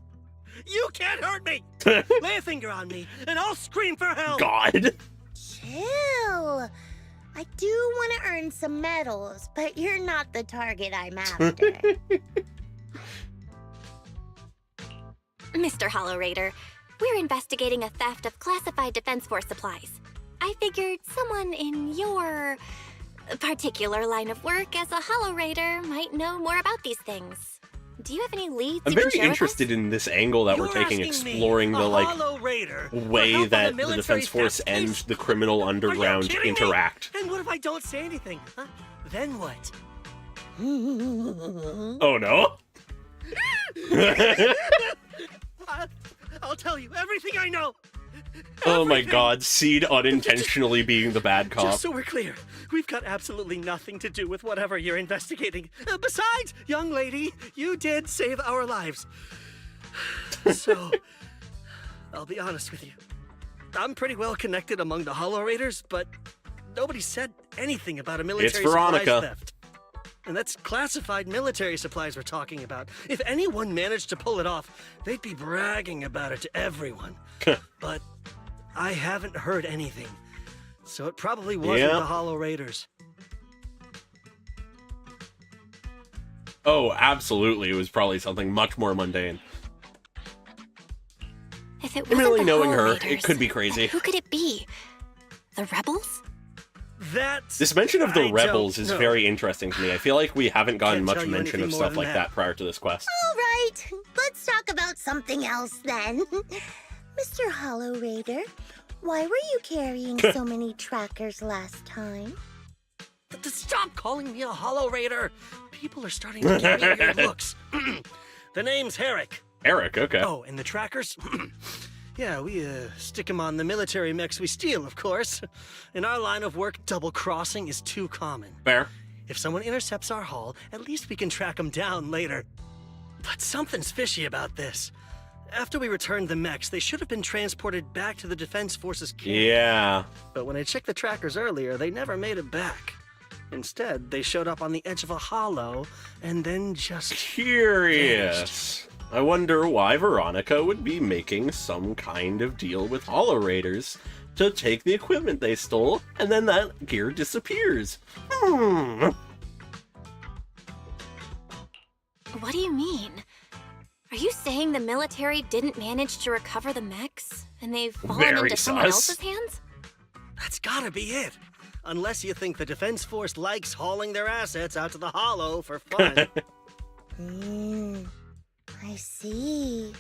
You can't hurt me! Lay a finger on me, and I'll scream for help! God! Chill! I do want to earn some medals, but you're not the target I'm after. Mr. Hollow Raider, we're investigating a theft of classified Defense Force supplies. I figured someone in your particular line of work as a Hollow Raider might know more about these things. Do you have any leads I'm you can very share interested in this angle that we're taking, exploring the way that the Defense Force and the criminal underground interact. And what if I don't say anything? Huh? Then what? Oh no! I'll tell you everything I know. Oh my god, Seed unintentionally being the bad cop. Just so we're clear, we've got absolutely nothing to do with whatever you're investigating. Besides, young lady, you did save our lives. So, I'll be honest with you. I'm pretty well connected among the Hollow Raiders, but nobody said anything about a military supplies theft. And that's classified military supplies we're talking about. If anyone managed to pull it off, they'd be bragging about it to everyone. But I haven't heard anything. So it probably wasn't the Hollow Raiders. Oh, absolutely. It was probably something much more mundane. If it wasn't Really the knowing Hollow her, Raiders, it could be crazy. then who could it be? The rebels? This mention of the I rebels don't is know. very interesting to me. I feel like we haven't gotten Can't much tell you mention of anything stuff more like than that prior to this quest. All right, let's talk about something else then. Mr. Hollow Raider, why were you carrying so many trackers last time? Stop calling me a Hollow Raider. People are starting to give me weird looks. The name's Herrick. Eric, okay. Oh, and the trackers? Yeah, we stick them on the military mechs we steal, of course. In our line of work, double-crossing is too common. Fair. If someone intercepts our haul, at least we can track them down later. But something's fishy about this. After we returned the mechs, they should have been transported back to the Defense Forces camp. Yeah. But when I checked the trackers earlier, they never made it back. Instead, they showed up on the edge of a hollow, and then just Curious. vanished. I wonder why Veronica would be making some kind of deal with Hollow Raiders to take the equipment they stole, and then that gear disappears. What do you mean? Are you saying the military didn't manage to recover the mechs, and they've fallen Very into someone sus. else's hands? That's gotta be it. Unless you think the Defense Force likes hauling their assets out to the hollow for fun. I see.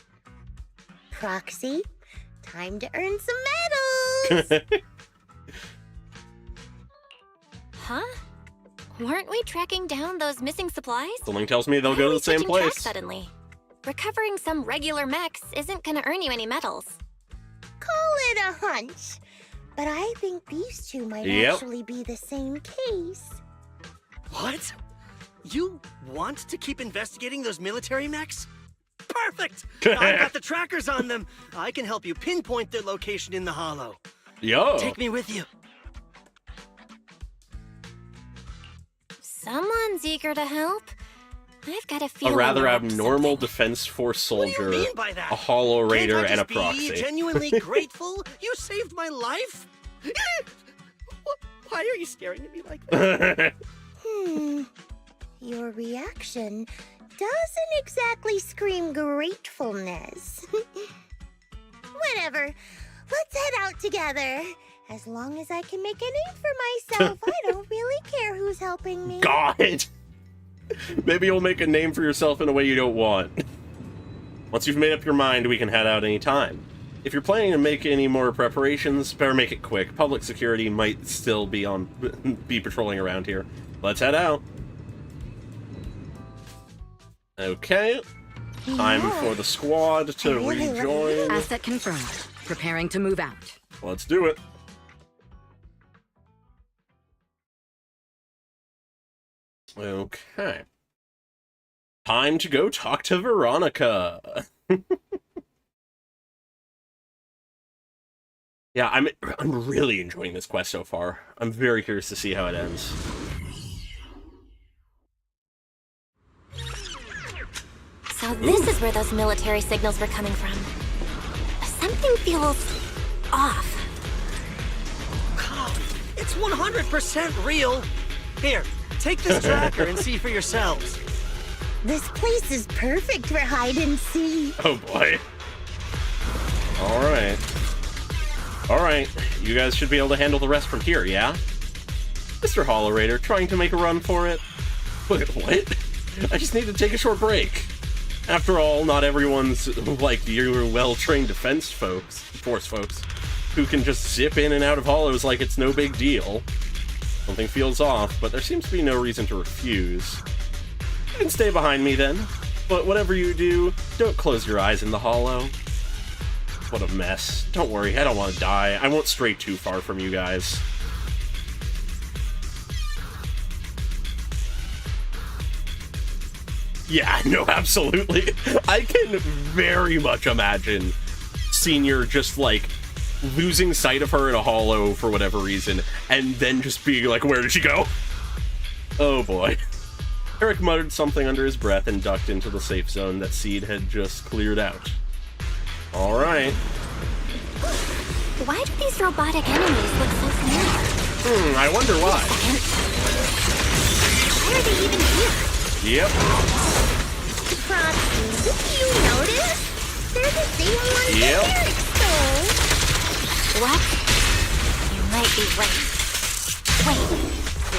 Proxy, time to earn some medals! Huh? Weren't we tracking down those missing supplies? Something tells me they'll Why go are to we the same switching tracks place. suddenly? Recovering some regular mechs isn't gonna earn you any medals. Call it a hunch. But I think these two might Yep. actually be the same case. What? You want to keep investigating those military mechs? Perfect! I've got the trackers on them. I can help you pinpoint their location in the hollow. Yo. Take me with you. Someone's eager to help. I've got a A feeling rather they're up to abnormal something. Defense Force What do soldier, you mean by that? a Hollow Raider, Can't I and a just proxy. be genuinely grateful? You saved my life? Why are you staring at me like that? Your reaction doesn't exactly scream gratefulness. Whatever. Let's head out together. As long as I can make a name for myself, I don't really care who's helping me. God! Maybe you'll make a name for yourself in a way you don't want. Once you've made up your mind, we can head out any time. If you're planning to make any more preparations, better make it quick. Public security might still be patrolling around here. Let's head out. Okay. Time for the squad to rejoin. Asset confirmed. Preparing to move out. Let's do it. Okay. Time to go talk to Veronica. Yeah, I'm really enjoying this quest so far. I'm very curious to see how it ends. So this is where those military signals were coming from. Something feels off. It's 100% real. Here, take this tracker and see for yourselves. This place is perfect for hide and seek. Oh boy. Alright. Alright, you guys should be able to handle the rest from here, yeah? Mr. Hollow Raider, trying to make a run for it? Wait, what? I just need to take a short break. After all, not everyone's like your well-trained Defense Force folks, who can just zip in and out of hollows like it's no big deal. Something feels off, but there seems to be no reason to refuse. You can stay behind me then, but whatever you do, don't close your eyes in the hollow. What a mess. Don't worry, I don't want to die. I won't stray too far from you guys. Yeah, no, absolutely. I can very much imagine Senior just, like, losing sight of her in a holo for whatever reason, and then just being like, where did she go? Oh boy. Eric muttered something under his breath and ducked into the safe zone that Seed had just cleared out. Alright. Why do these robotic enemies look so familiar? I wonder why. Why are they even here? Yep. Proxy, did you notice? They're the same ones Yep. that Eric stole. What? You might be right. Wait,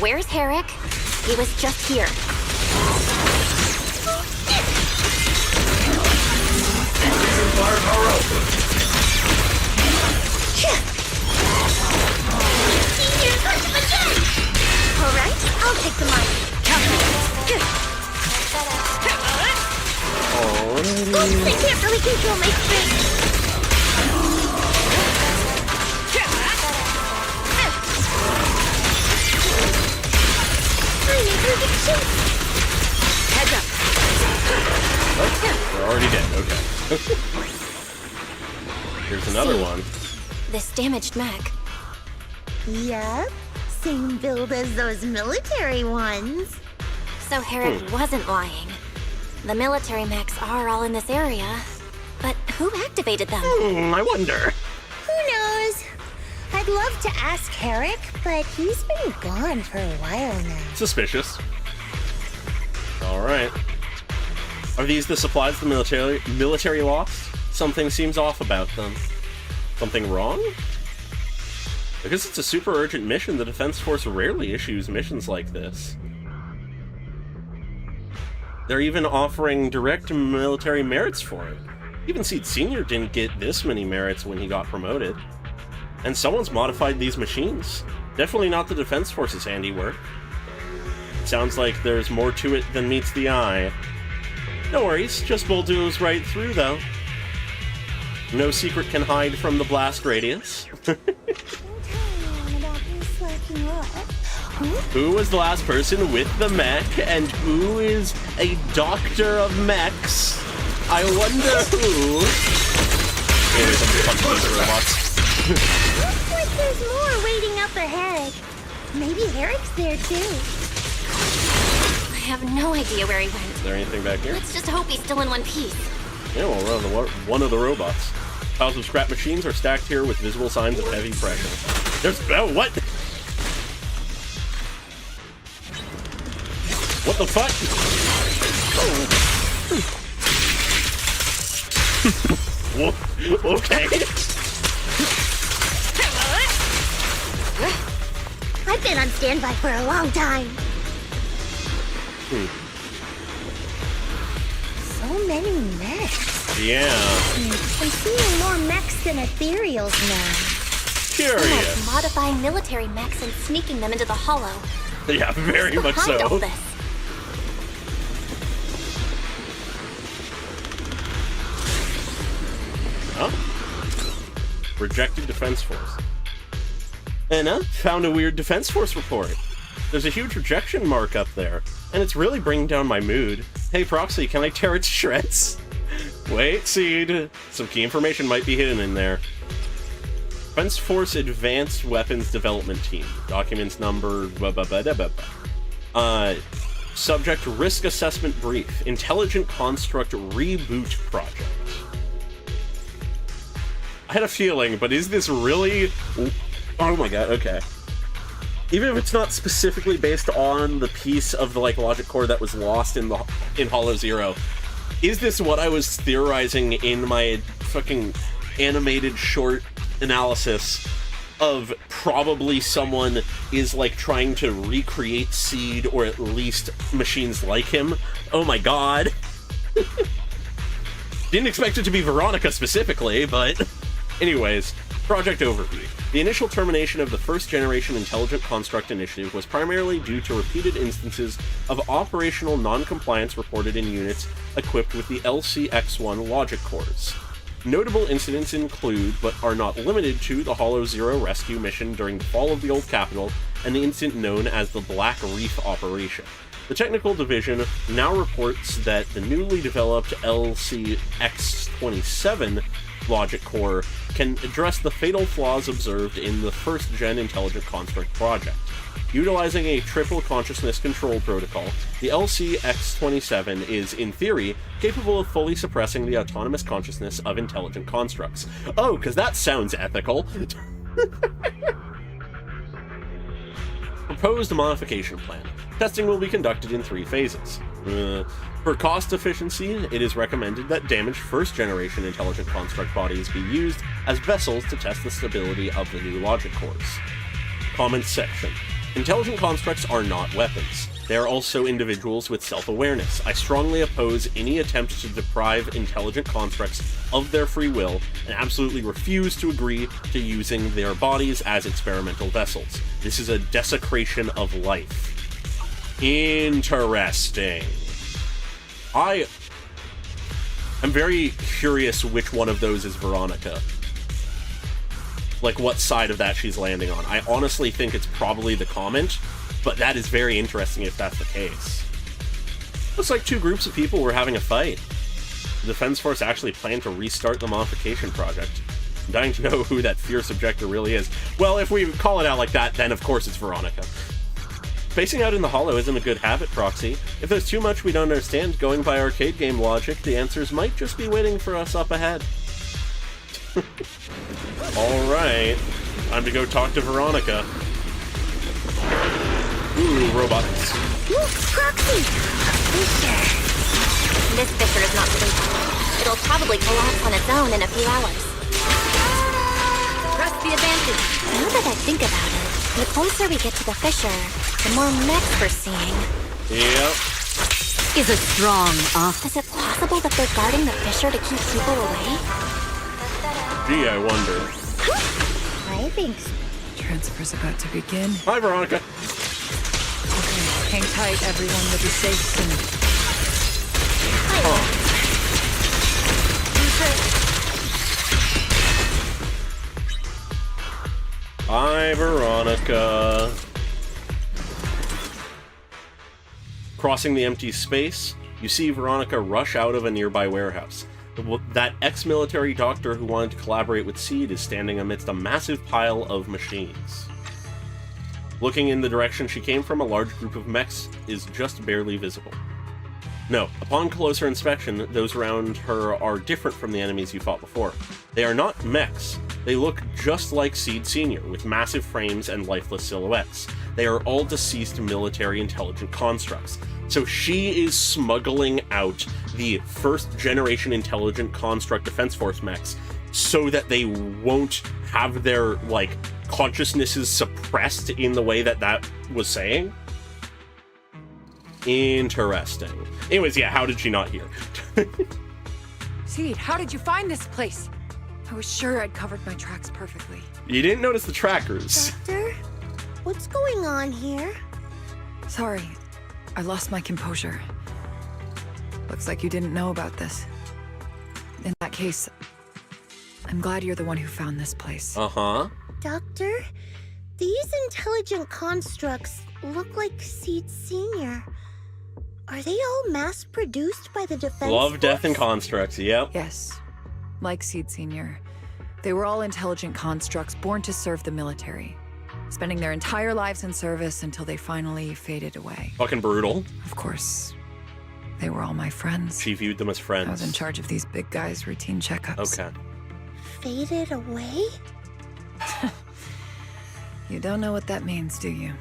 where's Herrick? He was just here. Senior, punch him again! Alright, I'll take them on. Oops, I can't really control my strength. I'm in perfect shape. Heads up. Oh, they're already dead. Okay. Here's another one. This damaged mech. Yep, same build as those military ones. So Herrick wasn't lying. The military mechs are all in this area. But who activated them? I wonder. Who knows? I'd love to ask Herrick, but he's been gone for a while now. Suspicious. Alright. Are these the supplies the military lost? Something seems off about them. Something wrong? Because it's a super urgent mission, the Defense Force rarely issues missions like this. They're even offering direct military merits for it. Even Seed Senior didn't get this many merits when he got promoted. And someone's modified these machines. Definitely not the Defense Force's handiwork. Sounds like there's more to it than meets the eye. No worries, just bulldoze right through, though. No secret can hide from the blast radius. Who was the last person with the mech, and who is a doctor of mechs? I wonder who... Anyways, I'm gonna punch these robots. Looks like there's more waiting up ahead. Maybe Herrick's there too. I have no idea where he went. Is there anything back here? Let's just hope he's still in one piece. Yeah, well, we're on one of the robots. Piles of scrap machines are stacked here with visible signs of heavy pressure. There's... Oh, what? What the fuck? Whoa, okay. I've been on standby for a long time. So many mechs. Yeah. I'm seeing more mechs than ethereals now. Curious. Someone's modifying military mechs and sneaking them into the hollow. Yeah, very much Behind all so. this? Oh. Rejected Defense Force. Anna found a weird Defense Force report. There's a huge rejection mark up there, and it's really bringing down my mood. Hey, Proxy, can I tear it to shreds? Wait, Seed. Some key information might be hidden in there. Defense Force Advanced Weapons Development Team. Documents number... Subject Risk Assessment Brief. Intelligent Construct Reboot Project. I had a feeling, but is this really... Oh my god, okay. Even if it's not specifically based on the piece of the logic core that was lost in Hollow Zero, is this what I was theorizing in my fucking animated short analysis of probably someone is trying to recreate Seed, or at least machines like him? Oh my god. Didn't expect it to be Veronica specifically, but anyways, project overview. The initial termination of the first-generation Intelligent Construct Initiative was primarily due to repeated instances of operational non-compliance reported in units equipped with the LCX-1 logic cores. Notable incidents include, but are not limited to, the Hollow Zero rescue mission during the fall of the Old Capital and the incident known as the Black Reef Operation. The technical division now reports that the newly developed LCX-27 logic core can address the fatal flaws observed in the first-gen Intelligent Construct project. Utilizing a triple consciousness control protocol, the LCX-27 is, in theory, capable of fully suppressing the autonomous consciousness of intelligent constructs. Oh, because that sounds ethical. Proposed modification plan. Testing will be conducted in 3 phases. For cost efficiency, it is recommended that damaged first-generation intelligent construct bodies be used as vessels to test the stability of the new logic cores. Comments section. Intelligent constructs are not weapons. They are also individuals with self-awareness. I strongly oppose any attempt to deprive intelligent constructs of their free will and absolutely refuse to agree to using their bodies as experimental vessels. This is a desecration of life. Interesting. I'm very curious which one of those is Veronica. Like, what side of that she's landing on. I honestly think it's probably the comment, but that is very interesting if that's the case. Looks like 2 groups of people were having a fight. The Defense Force actually planned to restart the modification project. I'm dying to know who that fierce objector really is. Well, if we call it out like that, then of course it's Veronica. Spacing out in the Hollow isn't a good habit, Proxy. If there's too much we don't understand going by arcade game logic, the answers might just be waiting for us up ahead. Alright, time to go talk to Veronica. Ooh, robots. Look, Proxy! Fisher. This fissure is not stable. It'll probably collapse on its own in a few hours. Press the advantage. Now that I think about it, the closer we get to the fissure, the more mechs we're seeing. Yep. Is a strong off. Is it possible that they're guarding the fissure to keep people away? Gee, I wonder. I think so. Transfer's about to begin. Hi, Veronica. Okay, hang tight, everyone. We'll be safe soon. Hi, Veronica. Crossing the empty space, you see Veronica rush out of a nearby warehouse. That ex-military doctor who wanted to collaborate with Seed is standing amidst a massive pile of machines. Looking in the direction she came from, a large group of mechs is just barely visible. No, upon closer inspection, those around her are different from the enemies you fought before. They are not mechs. They look just like Seed Senior, with massive frames and lifeless silhouettes. They are all deceased military intelligent constructs. So she is smuggling out the first-generation intelligent construct Defense Force mechs so that they won't have their, like, consciousnesses suppressed in the way that that was saying? Interesting. Anyways, yeah, how did she not hear? Seed, how did you find this place? I was sure I'd covered my tracks perfectly. You didn't notice the trackers. Doctor? What's going on here? Sorry, I lost my composure. Looks like you didn't know about this. In that case, I'm glad you're the one who found this place. Uh-huh. Doctor, these intelligent constructs look like Seed Senior. Are they all mass-produced by the Defense Love, Force? Death, and Constructs, yep. Yes, like Seed Senior. They were all intelligent constructs born to serve the military, spending their entire lives in service until they finally faded away. Fucking brutal. Of course, they were all my friends. She viewed them as friends. I was in charge of these big guys' routine checkups. Okay. Faded away? You don't know what that means, do you?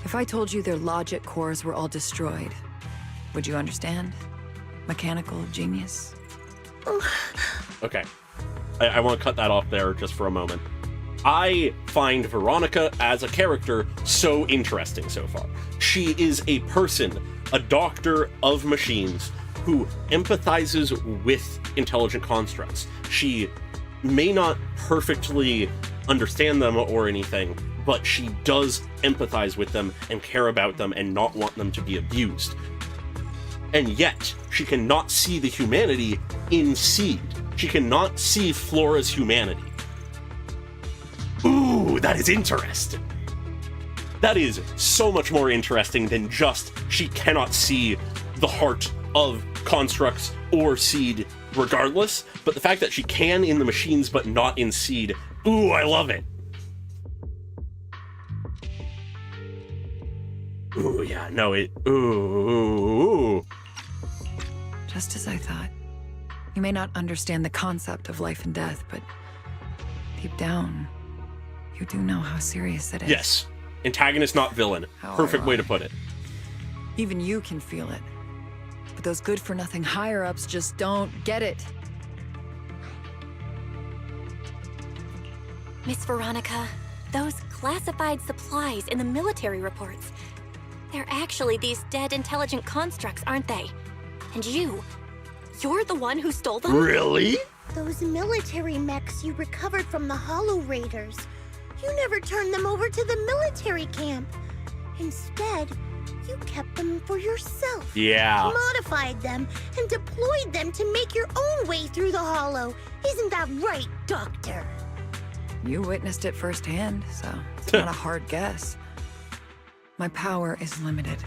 If I told you their logic cores were all destroyed, would you understand? Mechanical genius? Okay. I want to cut that off there just for a moment. I find Veronica as a character so interesting so far. She is a person, a doctor of machines, who empathizes with intelligent constructs. She may not perfectly understand them or anything, but she does empathize with them and care about them and not want them to be abused. And yet, she cannot see the humanity in Seed. she cannot see Flora's humanity. Ooh, that is interesting. That is so much more interesting than just she cannot see the heart of constructs or Seed regardless, but the fact that she can in the machines but not in Seed. Ooh, I love it. Ooh, yeah, no, it... Ooh. Just as I thought. You may not understand the concept of life and death, but deep down, you do know how serious it is. Yes. Antagonist, not villain. Perfect way to put it. Even you can feel it. But those good-for-nothing higher-ups just don't get it. Miss Veronica, those classified supplies in the military reports, they're actually these dead intelligent constructs, aren't they? And you're the one who stole them? Really? Those military mechs you recovered from the Hollow Raiders. You never turned them over to the military camp. Instead, you kept them for yourself. Yeah. Modified them and deployed them to make your own way through the Hollow. Isn't that right, Doctor? You witnessed it firsthand, so it's not a hard guess. My power is limited,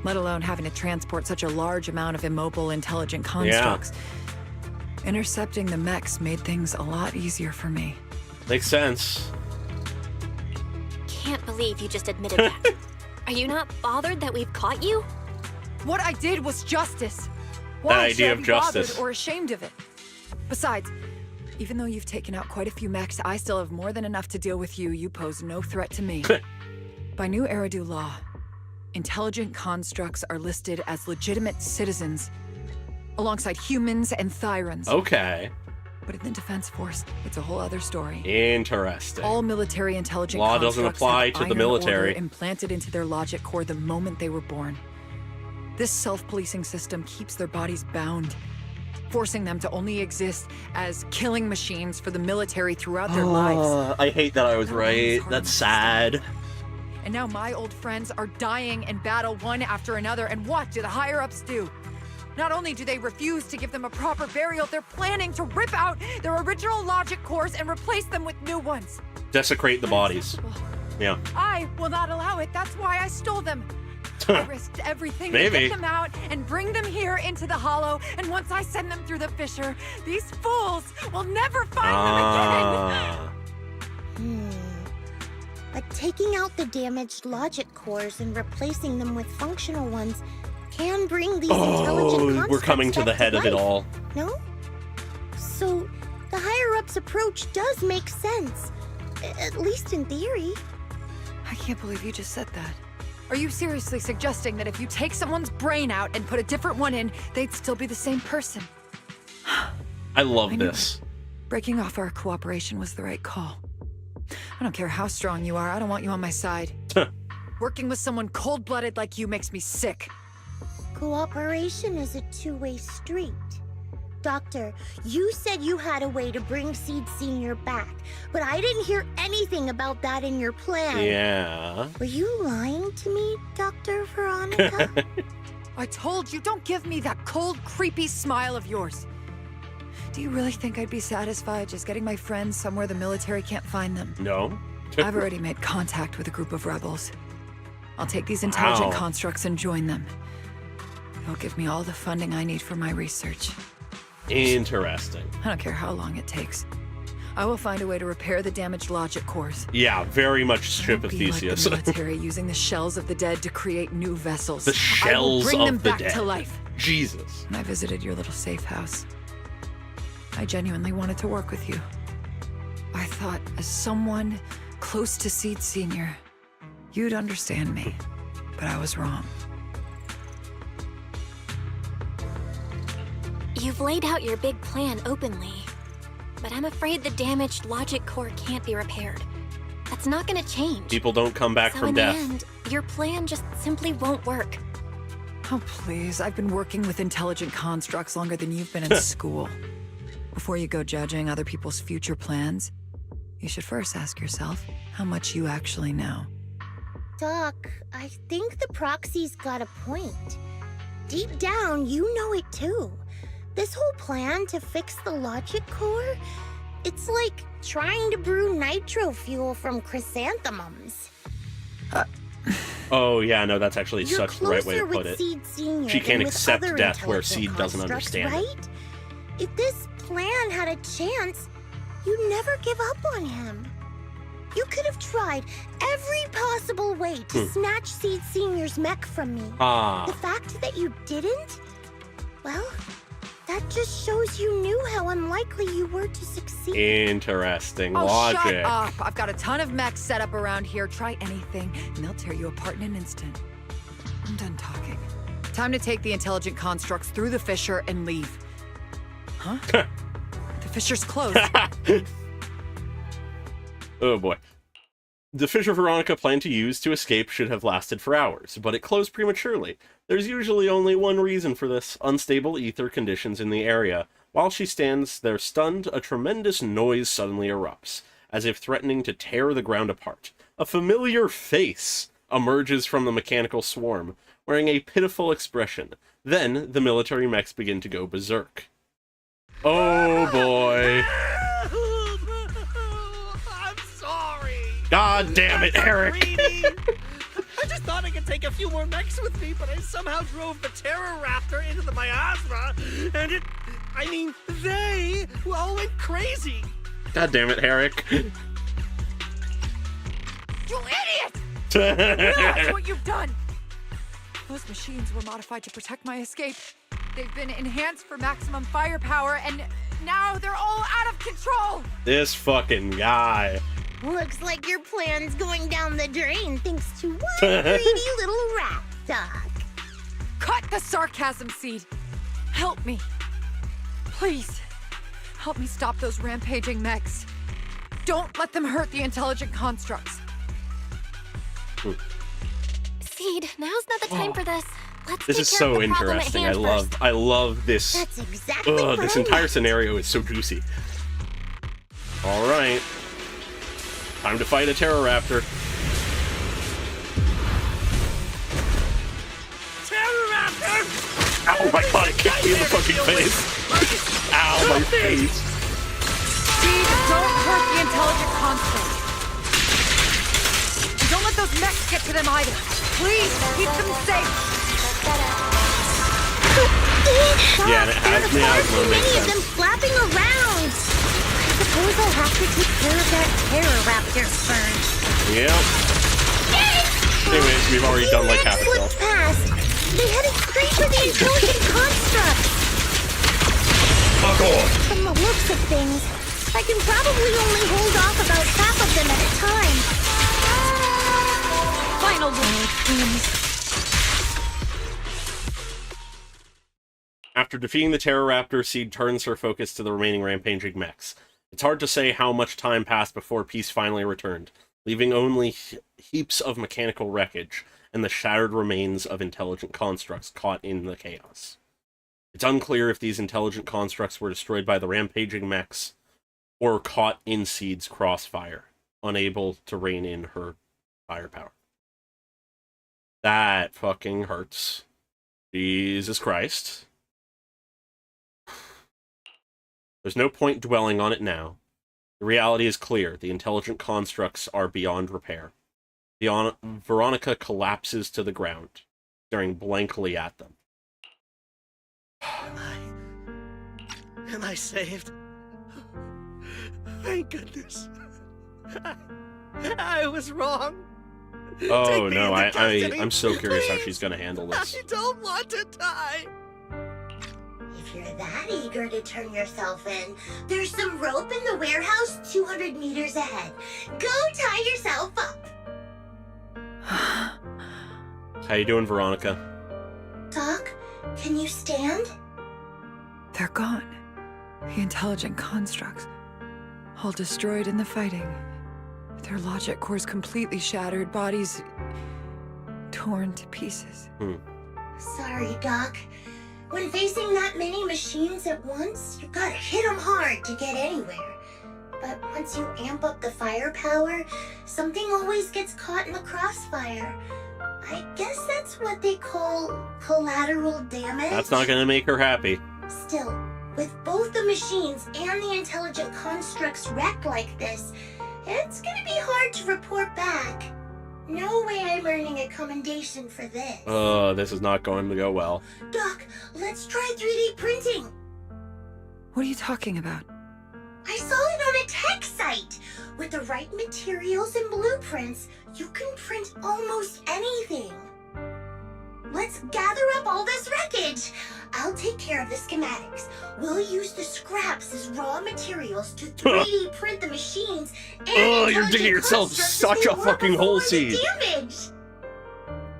let alone having to transport such a large amount of immobile, intelligent constructs. Yeah. Intercepting the mechs made things a lot easier for me. Makes sense. Can't believe you just admitted that. Are you not bothered that we've caught you? What I did was justice. That Why idea should I of be justice. bothered or ashamed of it? Besides, even though you've taken out quite a few mechs, I still have more than enough to deal with you. You pose no threat to me. By new Eridu law, intelligent constructs are listed as legitimate citizens, alongside humans and Thyrans. Okay. But in the Defense Force, it's a whole other story. Interesting. All military intelligent law constructs doesn't apply have to the iron military. order implanted into their logic core the moment they were born. This self-policing system keeps their bodies bound, forcing them to only exist as killing machines for the military throughout their lives. I hate that I was right. That's sad. And now my old friends are dying in battle one after another, and what do the higher-ups do? Not only do they refuse to give them a proper burial, they're planning to rip out their original logic cores and replace them with new ones. Desecrate the bodies. Yeah. I will not allow it. That's why I stole them. I risked everything to get them out and bring them here into the Hollow, and once I send them through the fissure, these fools will never find them again. But taking out the damaged logic cores and replacing them with functional ones can bring these intelligent constructs we're coming to the head of it all. No? So, the higher-ups approach does make sense. At least in theory. I can't believe you just said that. Are you seriously suggesting that if you take someone's brain out and put a different one in, they'd still be the same person? I love this. Breaking off our cooperation was the right call. I don't care how strong you are, I don't want you on my side. Working with someone cold-blooded like you makes me sick. Cooperation is a two-way street. Doctor, you said you had a way to bring Seed Senior back, but I didn't hear anything about that in your plan. Yeah. Were you lying to me, Dr. Veronica? I told you, don't give me that cold, creepy smile of yours. Do you really think I'd be satisfied just getting my friends somewhere the military can't find them? No. I've already made contact with a group of rebels. I'll take these intelligent constructs and join them. They'll give me all the funding I need for my research. Interesting. I don't care how long it takes. I will find a way to repair the damaged logic cores. Yeah, very much Ship of Theseus. Like the military using the shells of the dead to create new vessels. The shells I will bring them of the back dead. to life. Jesus. When I visited your little safe house, I genuinely wanted to work with you. I thought, as someone close to Seed Senior, you'd understand me, but I was wrong. You've laid out your big plan openly, but I'm afraid the damaged logic core can't be repaired. That's not gonna change. People don't come back so from in death. the end, your plan just simply won't work. Oh, please. I've been working with intelligent constructs longer than you've been in school. Before you go judging other people's future plans, you should first ask yourself how much you actually know. Doc, I think the proxy's got a point. Deep down, you know it too. This whole plan to fix the logic core, it's like trying to brew nitro fuel from chrysanthemums. Oh, yeah, no, that's actually You're such the right way to closer put with it. Seed Senior She than can't with accept other death where intelligent Seed doesn't constructs, understand it. right? If this plan had a chance, you'd never give up on him. You could have tried every possible way to snatch Seed Senior's mech from me. The fact that you didn't, well, that just shows you knew how unlikely you were to succeed. Interesting Oh, logic. shut up. I've got a ton of mechs set up around here. Try anything, and they'll tear you apart in an instant. I'm done talking. Time to take the intelligent constructs through the fissure and leave. Huh? The fissure's closed. Oh boy. The fissure Veronica planned to use to escape should have lasted for hours, but it closed prematurely. There's usually only one reason for this: unstable ether conditions in the area. While she stands there stunned, a tremendous noise suddenly erupts, as if threatening to tear the ground apart. A familiar face emerges from the mechanical swarm, wearing a pitiful expression. Then, the military mechs begin to go berserk. Oh boy. I'm sorry. God damn it, Eric! I just thought I could take a few more mechs with me, but I somehow drove the Terror Raptor into the miasma, and they all went crazy. God damn it, Eric. You idiot! Realize what you've done! Those machines were modified to protect my escape. They've been enhanced for maximum firepower, and now they're all out of control! This fucking guy. Looks like your plan's going down the drain thanks to one greedy little rat dog. Cut the sarcasm, Seed. Help me. Please. Help me stop those rampaging mechs. Don't let them hurt the intelligent constructs. Seed, now's not the time for this. Let's This take is care so of the problem at interesting. hand first. I love this. That's exactly what This I entire want. scenario is so juicy. All right. Time to fight a Terror Raptor. Terror Raptor! Ow, my god, it kicked me in the fucking face. Ow, my face. Seed, don't hurt the intelligent constructs. Don't let those mechs get to them either. Please, keep them safe. Yeah, and it has me out. Too many of them flapping around. I suppose I'll have to take care of that Terror Raptor first. Yep. Anyways, we've already done like half a kill. Slipped past. They headed straight for the intelligent construct. Fuck off. From the looks of things, I can probably only hold off about half of them at a time. Final word, please. After defeating the Terror Raptor, Seed turns her focus to the remaining rampaging mechs. It's hard to say how much time passed before peace finally returned, leaving only heaps of mechanical wreckage and the shattered remains of intelligent constructs caught in the chaos. It's unclear if these intelligent constructs were destroyed by the rampaging mechs or caught in Seed's crossfire, unable to rein in her firepower. That fucking hurts. Jesus Christ. There's no point dwelling on it now. The reality is clear. The intelligent constructs are beyond repair. Veronica collapses to the ground, staring blankly at them. Am I saved? Thank goodness. I was wrong. Oh Take me no, into custody, I'm so curious how please. she's gonna handle this. I don't want to die. If you're that eager to turn yourself in, there's some rope in the warehouse 200 meters ahead. Go tie yourself up. How you doing, Veronica? Doc, can you stand? They're gone. The intelligent constructs. All destroyed in the fighting. Their logic cores completely shattered, bodies torn to pieces. Sorry, Doc. When facing that many machines at once, you gotta hit them hard to get anywhere. But once you amp up the firepower, something always gets caught in the crossfire. I guess that's what they call collateral damage. That's not gonna make her happy. Still, with both the machines and the intelligent constructs wrecked like this, it's gonna be hard to report back. No way I'm earning a commendation for this. This is not going to go well. Doc, let's try 3D printing. What are you talking about? I saw it on a tech site. With the right materials and blueprints, you can print almost anything. Let's gather up all this wreckage. I'll take care of the schematics. We'll use the scraps as raw materials to 3D print the machines and You're digging yourself such a fucking hole, Seed. Damage.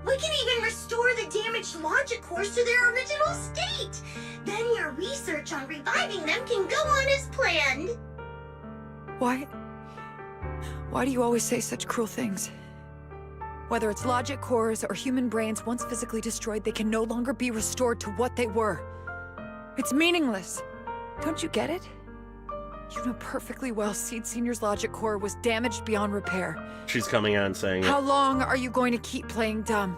We can even restore the damaged logic cores to their original state. Then your research on reviving them can go on as planned. Why do you always say such cruel things? Whether it's logic cores or human brains once physically destroyed, they can no longer be restored to what they were. It's meaningless. Don't you get it? You know perfectly well Seed Senior's logic core was damaged beyond repair. She's coming out and saying How long are you going to keep playing dumb?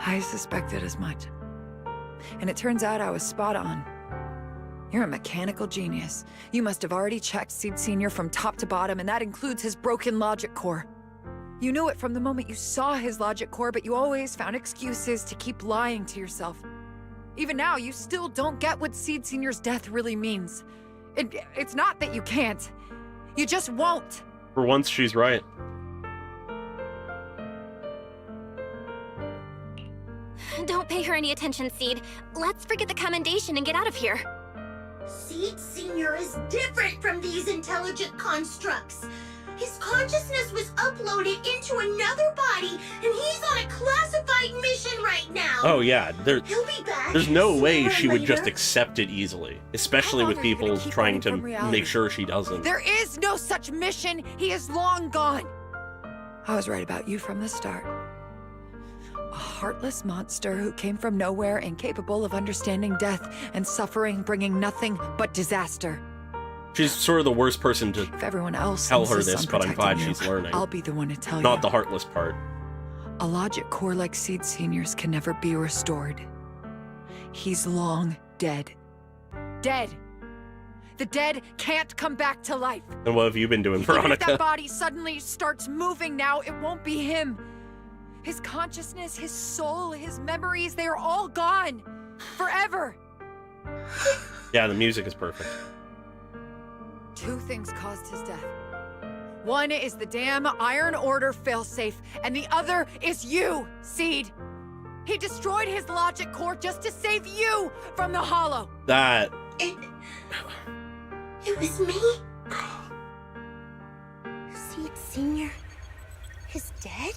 I suspected as much. And it turns out I was spot on. You're a mechanical genius. You must have already checked Seed Senior from top to bottom, and that includes his broken logic core. You knew it from the moment you saw his logic core, but you always found excuses to keep lying to yourself. Even now, you still don't get what Seed Senior's death really means. It's not that you can't. You just won't. For once, she's right. Don't pay her any attention, Seed. Let's forget the commendation and get out of here. Seed Senior is different from these intelligent constructs. His consciousness was uploaded into another body, and he's on a classified mission right now. Oh yeah, He'll be back. there's no way sooner she or would just later. accept it easily, especially How with long are you people gonna keep trying running to from reality? make sure she doesn't. There is no such mission. He is long gone. I was right about you from the start. A heartless monster who came from nowhere, incapable of understanding death and suffering, bringing nothing but disaster. She's sort of the worst person to If everyone else tell her insists this, on but I'm glad protecting you, she's learning. I'll be the one to tell Not you. the heartless part. A logic core like Seed Senior's can never be restored. He's long dead. Dead. The dead can't come back to life. And what have you been doing, Even if Veronica? that body suddenly starts moving now, it won't be him. His consciousness, his soul, his memories, they are all gone. Forever. Yeah, the music is perfect. Two things caused his death. One is the damn Iron Order failsafe, and the other is you, Seed. He destroyed his logic core just to save you from the Hollow. That... It was me? Seed Senior is dead?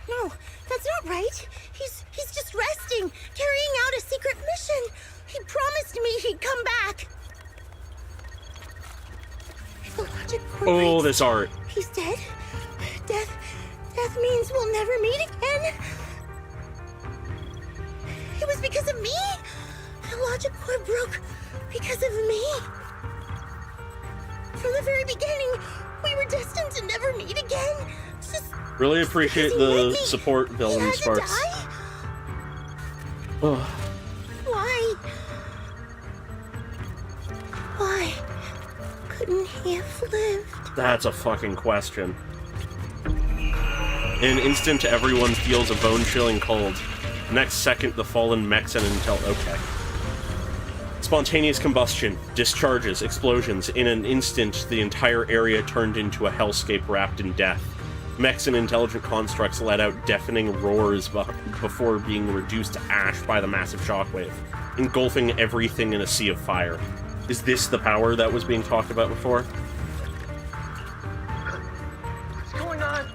No, that's not right. He's just resting, carrying out a secret mission. He promised me he'd come back. If the logic core Oh, breaks, this art. he's dead. Death means we'll never meet again. It was because of me. The logic core broke because of me. From the very beginning, we were destined to never meet again. Just Really appreciate because he let the me. support, He Villain had to Sparks. die? Ugh. Why? Why couldn't he have lived? That's a fucking question. In an instant, everyone feels a bone-chilling cold. Next second, the fallen mechs and intel... Okay. Spontaneous combustion, discharges, explosions. In an instant, the entire area turned into a hellscape wrapped in death. Mechs and intelligent constructs let out deafening roars before being reduced to ash by the massive shockwave, engulfing everything in a sea of fire. Is this the power that was being talked about before? What's going on?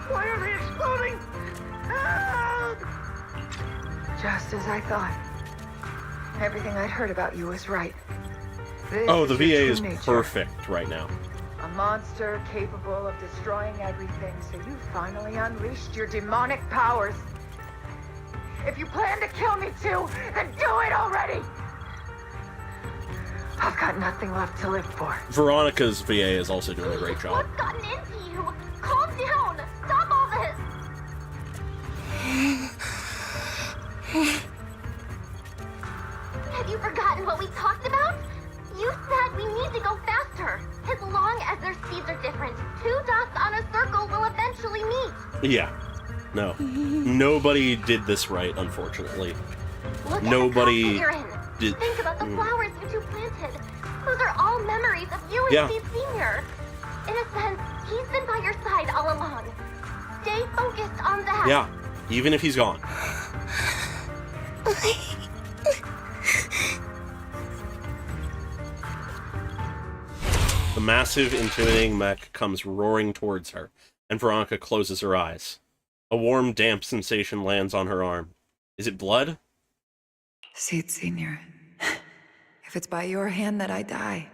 Why are they exploding? Help! Just as I thought. Everything I'd heard about you was right. This Oh, the is your VA true is nature. perfect right now. A monster capable of destroying everything, so you finally unleashed your demonic powers. If you plan to kill me too, then do it already! I've got nothing left to live for. Veronica's VA is also doing a great job. What's gotten into you? Calm down. Stop all this. Have you forgotten what we talked about? You said we need to go faster. As long as their speeds are different, 2 dots on a circle will eventually meet. Yeah. No. Nobody did this right, unfortunately. Look Nobody at the you're in. did. Think about the flowers you two planted. Those are all memories of you and Yeah. Steve Sr. In a sense, he's been by your side all along. Stay focused on that. Yeah. Even if he's gone. The massive, intimidating mech comes roaring towards her, and Veronica closes her eyes. A warm, damp sensation lands on her arm. Is it blood? Seed Senior, if it's by your hand that I die,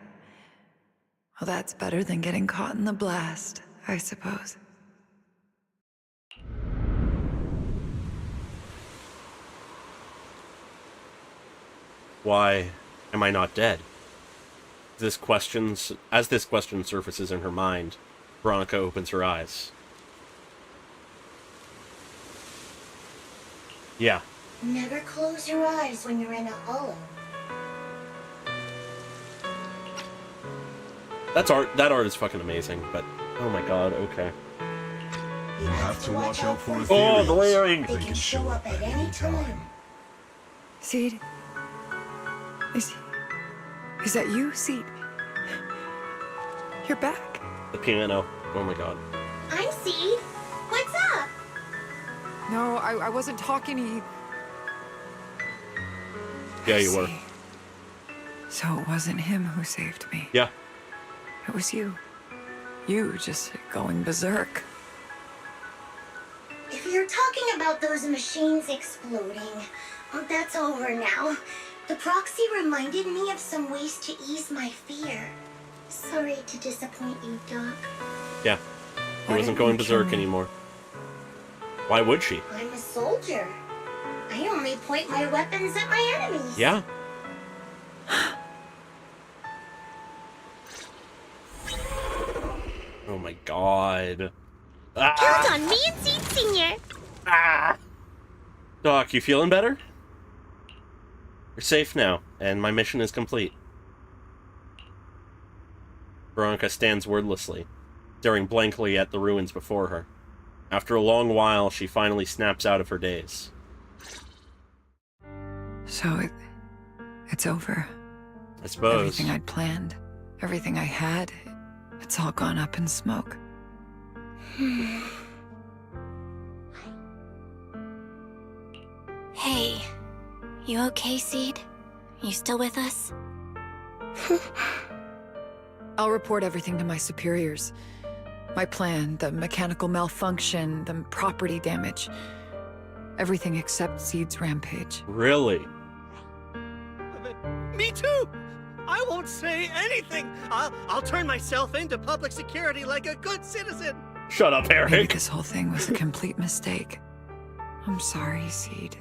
well, that's better than getting caught in the blast, I suppose. Why am I not dead? As this question surfaces in her mind, Veronica opens her eyes. Yeah. Never close your eyes when you're in a hollow. That art is fucking amazing, but oh my god, okay. You have to watch out for Oh, the layering! They can show up at any time. Seed? Is that you, Seed? You're back. The piano. Oh my god. I'm Seed. What's up? No, I wasn't talking to you. Yeah, you were. So it wasn't him who saved me. Yeah. It was you. You just going berserk. If you're talking about those machines exploding, that's over now. The proxy reminded me of some ways to ease my fear. Sorry to disappoint you, Doc. Yeah. He wasn't going berserk anymore. Why would she? I'm a soldier. I only point my weapons at my enemies. Yeah. Oh my god. Count on me and Seed Senior. Doc, you feeling better? You're safe now, and my mission is complete. Veronica stands wordlessly, staring blankly at the ruins before her. After a long while, she finally snaps out of her daze. So it's over. I suppose. Everything I'd planned, everything I had, it's all gone up in smoke. Hey, you okay, Seed? You still with us? I'll report everything to my superiors. My plan, the mechanical malfunction, the property damage. Everything except Seed's rampage. Really? Me too! I won't say anything! I'll turn myself into public security like a good citizen! Shut up, Eric! Maybe this whole thing was a complete mistake. I'm sorry, Seed.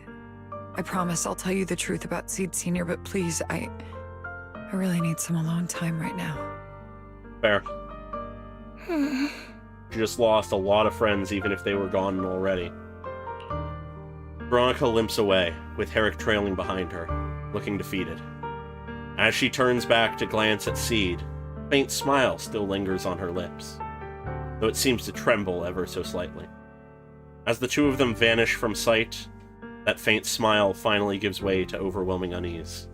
I promise I'll tell you the truth about Seed Senior, but please, I really need some alone time right now. Fair. She just lost a lot of friends, even if they were gone already. Veronica limps away, with Herrick trailing behind her, looking defeated. As she turns back to glance at Seed, a faint smile still lingers on her lips, though it seems to tremble ever so slightly. As the two of them vanish from sight, that faint smile finally gives way to overwhelming unease.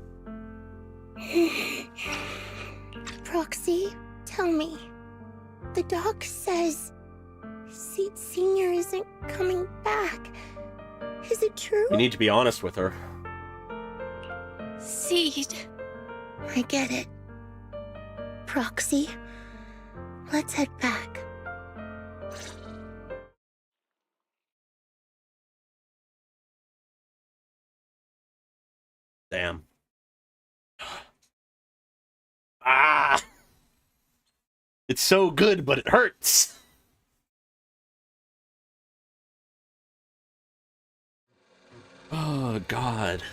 Proxy, tell me. The doc says Seed Senior isn't coming back. Is it true? You need to be honest with her. Seed. I get it. Proxy, let's head back. Damn. Ah! It's so good, but it hurts! Oh, God.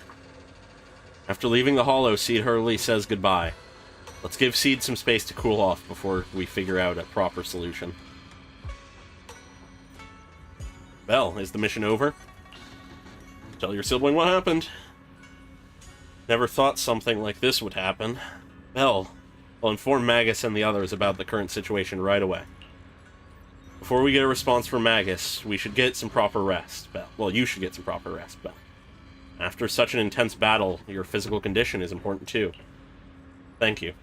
After leaving the Hollow, Seed hurriedly says goodbye. Let's give Seed some space to cool off before we figure out a proper solution. Well, is the mission over? Tell your sibling what happened. Never thought something like this would happen. Belle, I'll inform Magus and the others about the current situation right away. Before we get a response from Magus, we should get some proper rest, Belle. Well, you should get some proper rest, Belle. After such an intense battle, your physical condition is important too. Thank you.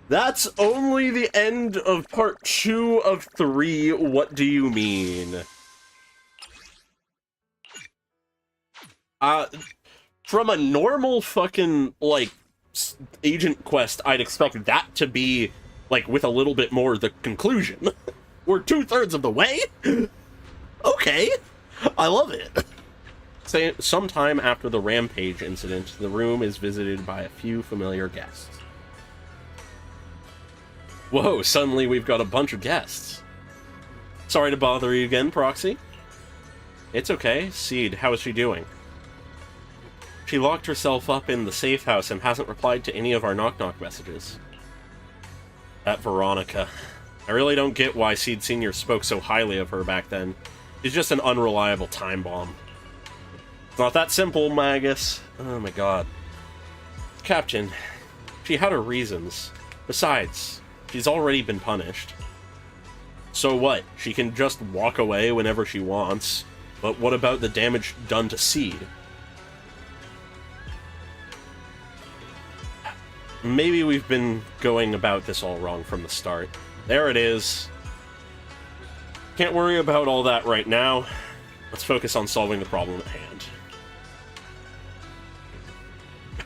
That's only the end of part 2 of 3. What do you mean? From a normal fucking, like, agent quest, I'd expect that to be, like, with a little bit more the conclusion. We're 2/3 of the way? Okay. I love it. Sometime after the rampage incident, the room is visited by a few familiar guests. Whoa, suddenly we've got a bunch of guests. Sorry to bother you again, Proxy. It's okay. Seed, how is she doing? She locked herself up in the safe house and hasn't replied to any of our knock-knock messages. That Veronica. I really don't get why Seed Sr. spoke so highly of her back then. She's just an unreliable time bomb. It's not that simple, Magus. Oh my god. Captain, she had her reasons. Besides, she's already been punished. So what? She can just walk away whenever she wants. But what about the damage done to Seed? Maybe we've been going about this all wrong from the start. There it is. Can't worry about all that right now. Let's focus on solving the problem at hand.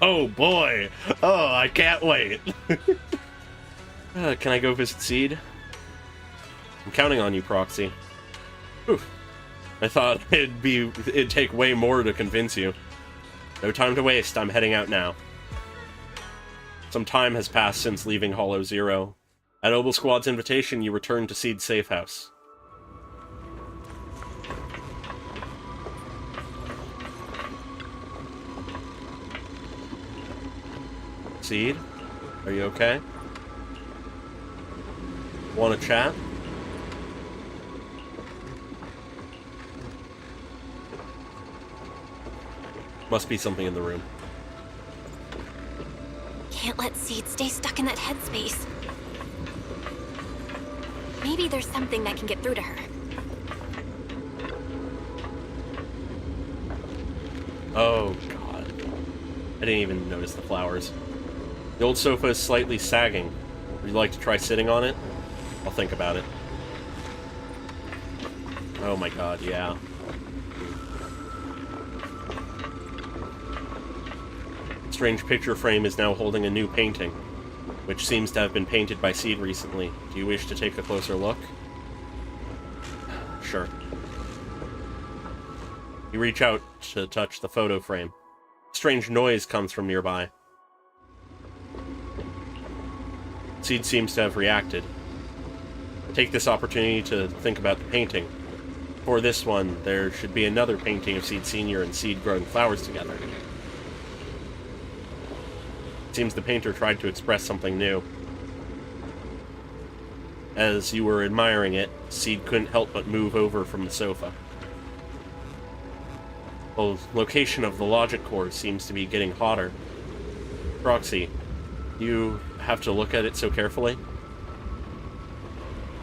Oh boy! Oh, I can't wait! Can I go visit Seed? I'm counting on you, Proxy. Oof. I thought it'd take way more to convince you. No time to waste, I'm heading out now. Some time has passed since leaving Hollow Zero. At Obel Squad's invitation, you returned to Seed's safe house. Seed? Are you okay? Want to chat? Must be something in the room. Can't let Seed stay stuck in that headspace. Maybe there's something that can get through to her. Oh, God. I didn't even notice the flowers. The old sofa is slightly sagging. Would you like to try sitting on it? I'll think about it. Oh my god, yeah. Strange picture frame is now holding a new painting, which seems to have been painted by Seed recently. Do you wish to take a closer look? Sure. You reach out to touch the photo frame. Strange noise comes from nearby. Seed seems to have reacted. Take this opportunity to think about the painting. For this one, there should be another painting of Seed Sr. and Seed growing flowers together. It seems the painter tried to express something new. As you were admiring it, Seed couldn't help but move over from the sofa. The location of the logic core seems to be getting hotter. Proxy, you have to look at it so carefully.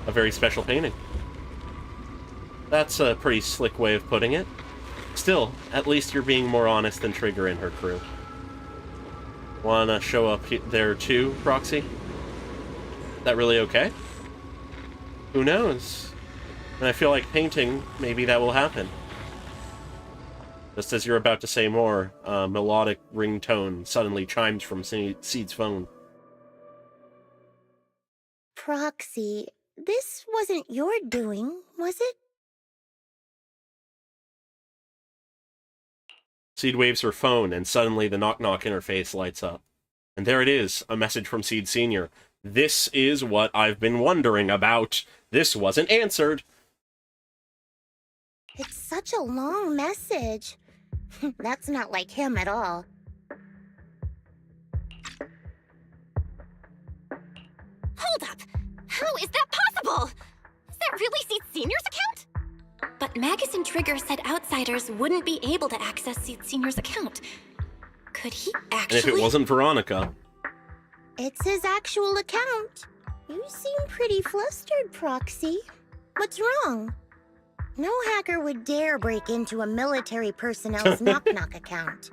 A very special painting. That's a pretty slick way of putting it. Still, at least you're being more honest than Trigger and her crew. Wanna show up there too, Proxy? That really okay? Who knows? When I feel like painting, maybe that will happen. Just as you're about to say more, a melodic ringtone suddenly chimes from Seed's phone. Proxy, this wasn't your doing, was it? Seed waves her phone, and suddenly the knock-knock interface lights up. And there it is, a message from Seed Sr. This is what I've been wondering about. This wasn't answered. It's such a long message. That's not like him at all. Hold up! How is that possible? Is that really Seed Senior's account? But Magus and Trigger said outsiders wouldn't be able to access Seed Senior's account. Could he actually... And if it wasn't Veronica... It's his actual account. You seem pretty flustered, Proxy. What's wrong? No hacker would dare break into a military personnel's knock-knock account.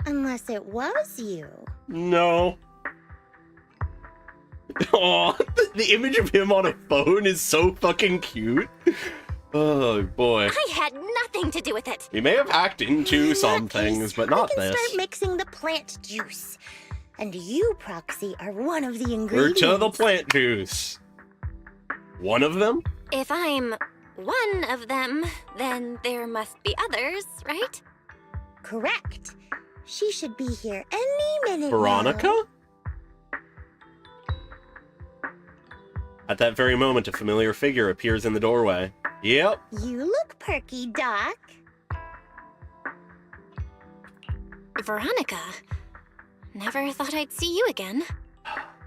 Unless it was you. No. Aw, the image of him on a phone is so fucking cute. Oh, boy. I had nothing to do with it. He may have hacked into some things, but not I can this. start mixing the plant juice. And you, Proxy, are one of the We're ingredients. to the plant juice. One of them? If I'm one of them, then there must be others, right? Correct. She should be here any minute Veronica? now. At that very moment, a familiar figure appears in the doorway. Yep. You look perky, Doc. Veronica. Never thought I'd see you again.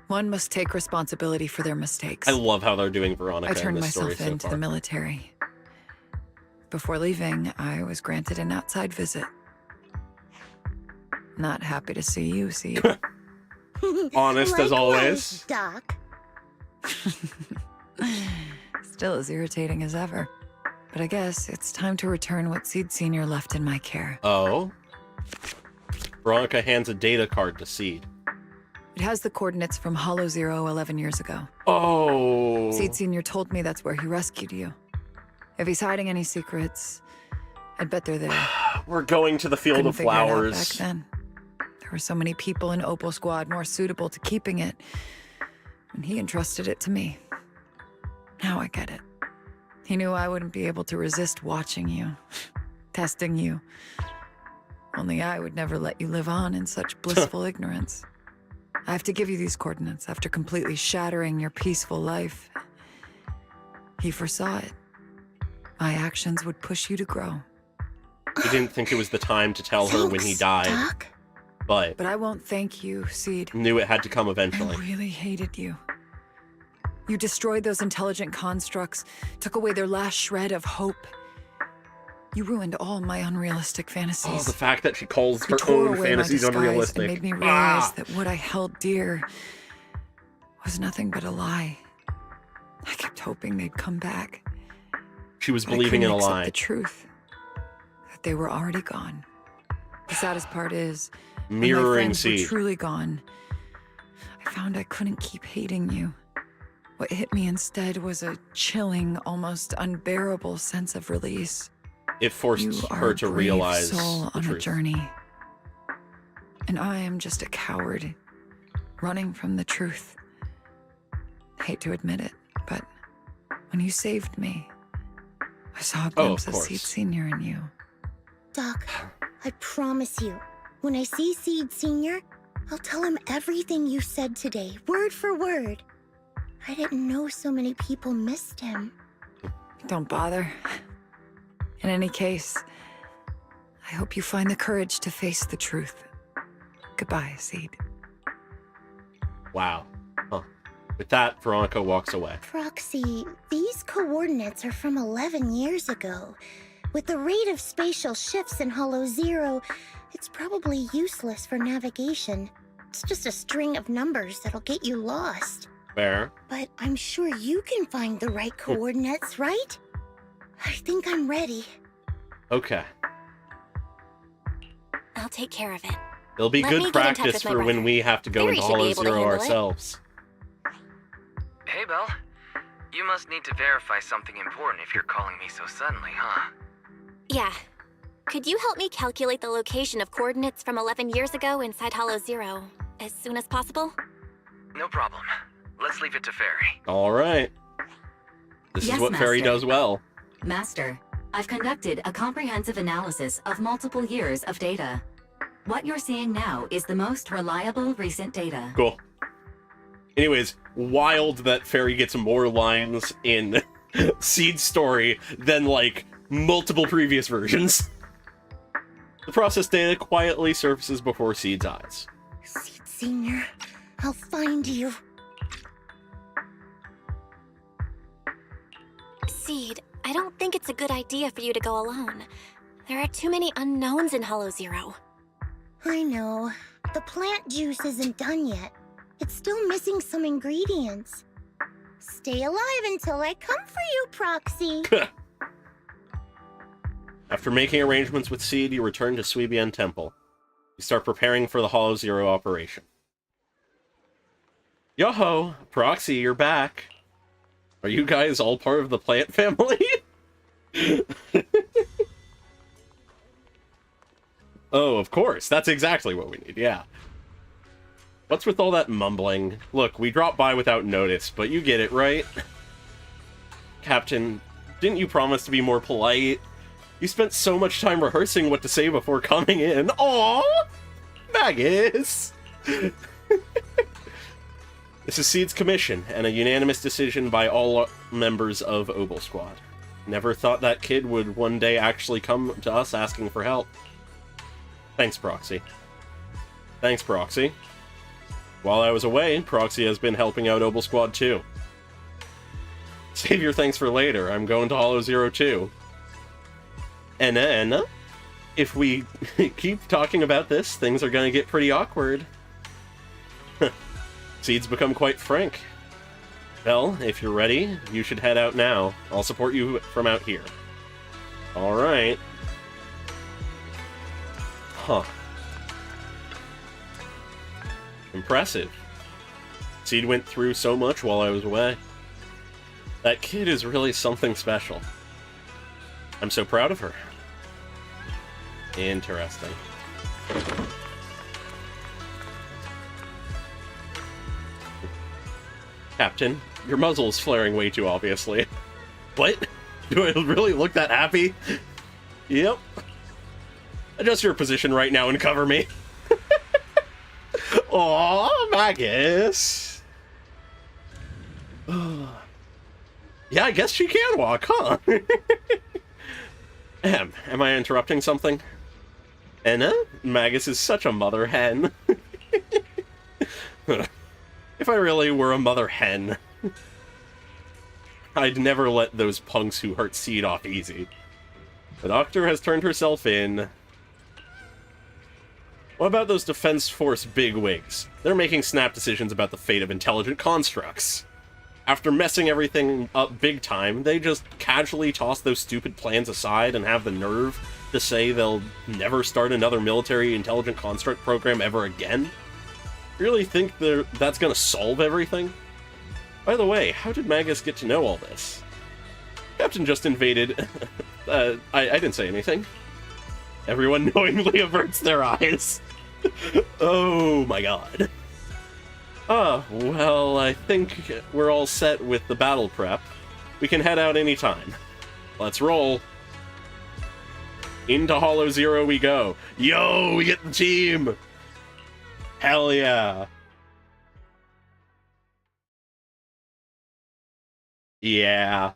One must take responsibility for their mistakes. I love how they're doing Veronica I turned in this story myself so into far. the military. Before leaving, I was granted an outside visit. Not happy to see you, Seed. Honest as Likewise, always. Doc. Still as irritating as ever. But I guess it's time to return what Seed Senior left in my care. Oh. Veronica hands a data card to Seed. It has the coordinates from Hollow Zero 11 years ago. Oh. Seed Senior told me that's where he rescued you. If he's hiding any secrets, I'd bet they're there. We're going to the field Couldn't of figure it out flowers. back then. There were so many people in Opal Squad more suitable to keeping it, and he entrusted it to me. Now I get it. He knew I wouldn't be able to resist watching you, testing you. Only I would never let you live on in such blissful ignorance. I have to give you these coordinates after completely shattering your peaceful life. He foresaw it. My actions would push you to grow. He didn't think it was the time to tell her when he died. Doc. But I won't thank you, Seed. knew it had to come I eventually. really hated you. You destroyed those intelligent constructs, took away their last shred of hope. You ruined all my unrealistic fantasies. Oh, the fact that she calls You her tore own away my fantasies disguise unrealistic. and made me realize that what I held dear was nothing but a lie. I kept hoping they'd come back. She was But I believing in couldn't a accept lie. the truth, that they were already gone. The saddest part is, when my Mirroring friends were Seed. truly gone, I found I couldn't keep hating you. What hit me instead was a chilling, almost unbearable sense of release. It forced You are her a to brave realize soul the on a truth. journey, and I am just a coward, running from the truth. Hate to admit it, but when you saved me, I saw a glimpse of Seed Senior in you. Doc, I promise you, when I see Seed Senior, I'll tell him everything you said today, word for word. I didn't know so many people missed him. Don't bother. In any case, I hope you find the courage to face the truth. Goodbye, Seed. Wow. Huh. With that, Veronica walks away. Proxy, these coordinates are from 11 years ago. With the rate of spatial shifts in Hollow Zero, it's probably useless for navigation. It's just a string of numbers that'll get you lost. Fair. But I'm sure you can find the right coordinates, right? I think I'm ready. Okay. I'll take care of it. It'll be Let me good get in touch practice with my for when brother. we have to go Barry into should be Hollow able to Zero handle it. ourselves. Hey, Belle. You must need to verify something important if you're calling me so suddenly, huh? Yeah. Could you help me calculate the location of coordinates from 11 years ago inside Hollow Zero as soon as possible? No problem. Let's leave it to Fairy. All right. This Yes, is what Fairy Master. does well. Master, I've conducted a comprehensive analysis of multiple years of data. What you're seeing now is the most reliable recent data. Cool. Anyways, wild that Fairy gets more lines in Seed's story than, like, multiple previous versions. The process data quietly surfaces before Seed's eyes. Seed Senior, I'll find you. Seed, I don't think it's a good idea for you to go alone. There are too many unknowns in Hollow Zero. I know. The plant juice isn't done yet. It's still missing some ingredients. Stay alive until I come for you, Proxy. After making arrangements with Seed, you return to Suibian Temple. You start preparing for the Hollow Zero operation. Yo-ho! Proxy, you're back. Are you guys all part of the plant family? Oh, of course. That's exactly what we need, yeah. What's with all that mumbling? Look, we dropped by without notice, but you get it, right? Captain, didn't you promise to be more polite? You spent so much time rehearsing what to say before coming in. Aww! Magus! This is Seed's commission, and a unanimous decision by all members of Obel Squad. Never thought that kid would one day actually come to us asking for help. Thanks, Proxy. Thanks, Proxy. While I was away, Proxy has been helping out Obel Squad too. Save your thanks for later. I'm going to Hollow Zero too. And then, if we keep talking about this, things are going to get pretty awkward. Seed's become quite frank. Well, if you're ready, you should head out now. I'll support you from out here. Alright. Huh. Impressive. Seed went through so much while I was away. That kid is really something special. I'm so proud of her. Interesting. Captain, your muzzle is flaring way too obviously. What? Do I really look that happy? Yep. Adjust your position right now and cover me. Aw, Magus. Yeah, I guess she can walk, huh? Am I interrupting something? Anna? Magus is such a mother hen. If I really were a mother hen, I'd never let those punks who hurt Seed off easy. The Doctor has turned herself in. What about those Defense Force bigwigs? They're making snap decisions about the fate of intelligent constructs. After messing everything up big time, they just casually toss those stupid plans aside and have the nerve to say they'll never start another military intelligent construct program ever again? Really think that's gonna solve everything? By the way, how did Magus get to know all this? Captain just invaded... I didn't say anything. Everyone knowingly averts their eyes. Oh my god. Well, I think we're all set with the battle prep. We can head out anytime. Let's roll. Into Hollow Zero we go. Yo, we get the team! Hell yeah. Yeah.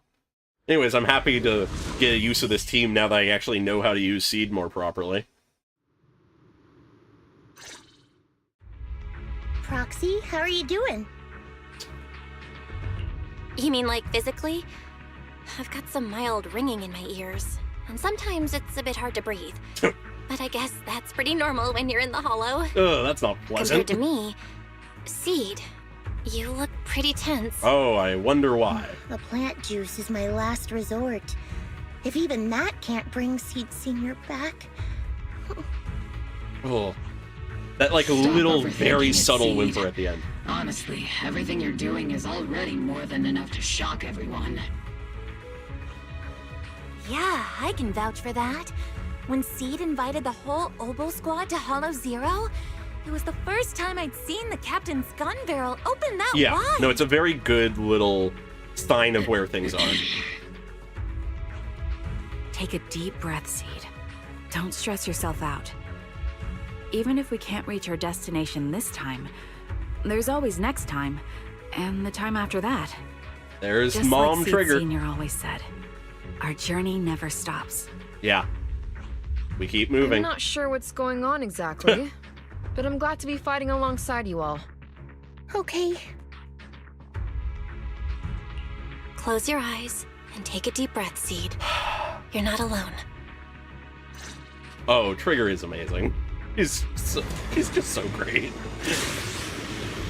Anyways, I'm happy to get a use of this team now that I actually know how to use Seed more properly. Proxy, how are you doing? You mean like physically? I've got some mild ringing in my ears, and sometimes it's a bit hard to breathe. But I guess that's pretty normal when you're in the Hollow. Oh, that's not pleasant. Compared to me, Seed, you look pretty tense. Oh, I wonder why. The plant juice is my last resort. If even that can't bring Seed Senior back... Oh. That, like, a little, very subtle whimper at the end. Honestly, everything you're doing is already more than enough to shock everyone. Yeah, I can vouch for that. When Seed invited the whole Obel Squad to Hollow Zero, it was the first time I'd seen the captain's gun barrel open that wide. Yeah, no, it's a very good little sign of where things are. Take a deep breath, Seed. Don't stress yourself out. Even if we can't reach our destination this time, there's always next time, and the time after that. There's Just Mom like Seed Trigger. Senior always said, our journey never stops. Yeah. We keep moving. I'm not sure what's going on exactly, but I'm glad to be fighting alongside you all. Okay. Close your eyes And take a deep breath, Seed. You're not alone. Oh, Trigger is amazing. He's just so great.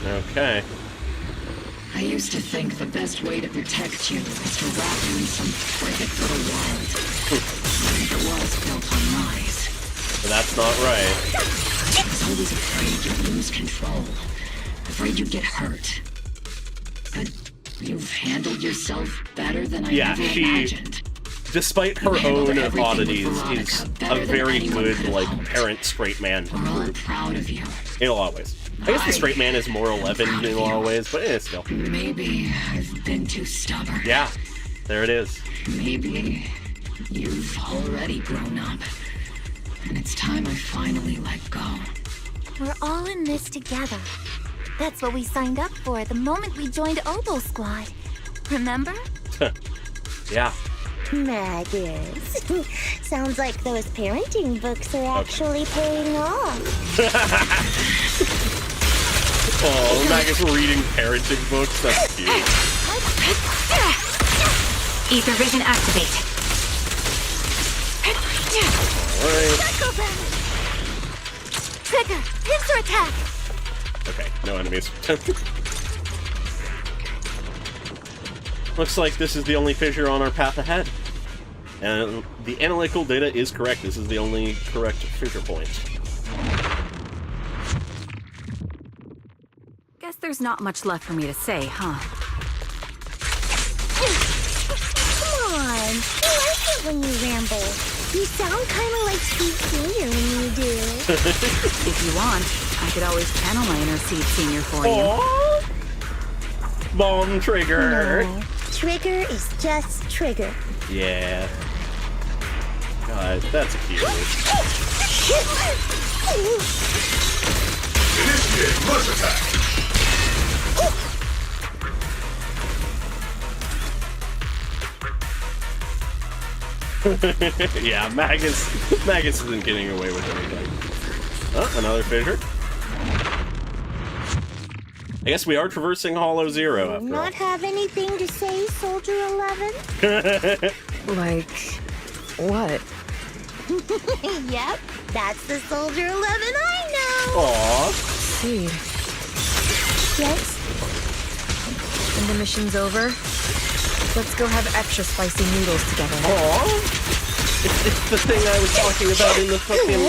Okay. I used to think the best way to protect you was to wrap you in some frigate little world. It was built on lies. But that's not right. I was always afraid you'd lose control. Afraid you'd get hurt. But you've handled yourself better than I ever imagined. Despite her own oddities, is a very good, like, parent straight man. We're all proud of you. In a lot of ways. I guess the straight man is more 11 in a lot of ways, but still. Maybe I've been too stubborn. Yeah, there it is. Maybe you've already grown up. And it's time I finally let go. We're all in this together. That's what we signed up for the moment we joined Oboe Squad. Remember? Yeah. Magus. Sounds like those parenting books are actually paying off. Oh, Magus reading parenting books, that's cute. Ether vision activate. Alright. Trigger, pincer attack! Okay, no enemies. Looks like this is the only fissure on our path ahead. And the analytical data is correct. This is the only correct fissure point. Guess there's not much left for me to say, huh? Come on. I like it when you ramble. You sound kind of like Seed Senior when you do. If you want, I could always channel my inner Seed Senior for you. Bomb Trigger. No. Trigger is just Trigger. Yeah. God, that's cute. Initiate rush attack. Yeah, Magus isn't getting away with anything. Oh, another fissure. I guess we are traversing Hollow Zero after Not have anything to say, Soldier 11? Like, what? Yep, that's the Soldier 11 I know. Aww. Seed. Yes? And the mission's over? Let's go have extra spicy noodles together. Aww. It's the thing I was talking about in the fucking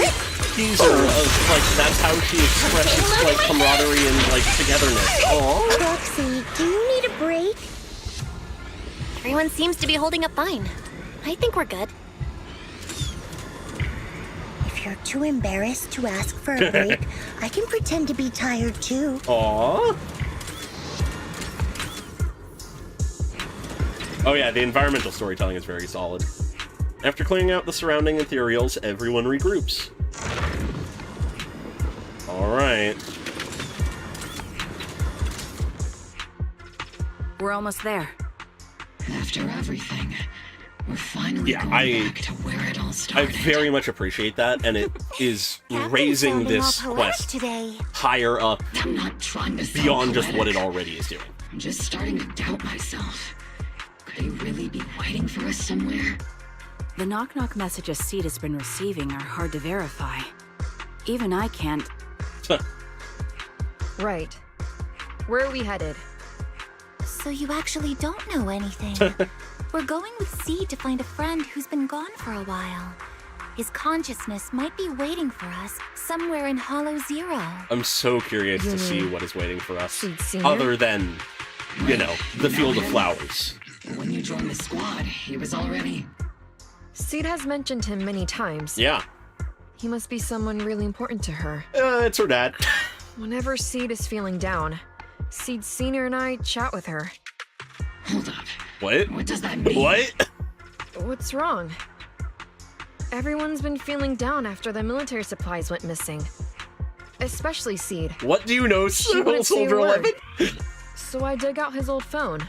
teaser of, like, that's how she expresses, like, camaraderie and, like, togetherness. Aww. Roxy, do you need a break? Everyone seems to be holding up fine. I think we're good. If you're too embarrassed to ask for a break, I can pretend to be tired too. Aww. Oh yeah, the environmental storytelling is very solid. After clearing out the surrounding ethereals, everyone regroups. Alright. We're almost there. After everything, we're finally going back to where it all I started. very much appreciate that, and it is raising this quest today. higher up I'm not trying to sound beyond just what poetic. it already is doing. I'm just starting to doubt myself. Could he really be waiting for us somewhere? The knock-knock messages Seed has been receiving are hard to verify. Even I can't. Right. Where are we headed? So you actually don't know anything. We're going with Seed to find a friend who's been gone for a while. His consciousness might be waiting for us somewhere in Hollow Zero. I'm so curious to see what is waiting for us. Seed Senior? Other than, you know, the field of flowers. When you joined the squad, he was already... Seed has mentioned him many times. Yeah. He must be someone really important to her. It's her dad. Whenever Seed is feeling down, Seed Senior and I chat with her. Hold up. What? What does that mean? What? What's wrong? Everyone's been feeling down after the military supplies went missing. Especially Seed. What do you know, She wouldn't say a Soldier word. 11? So I dug out his old phone.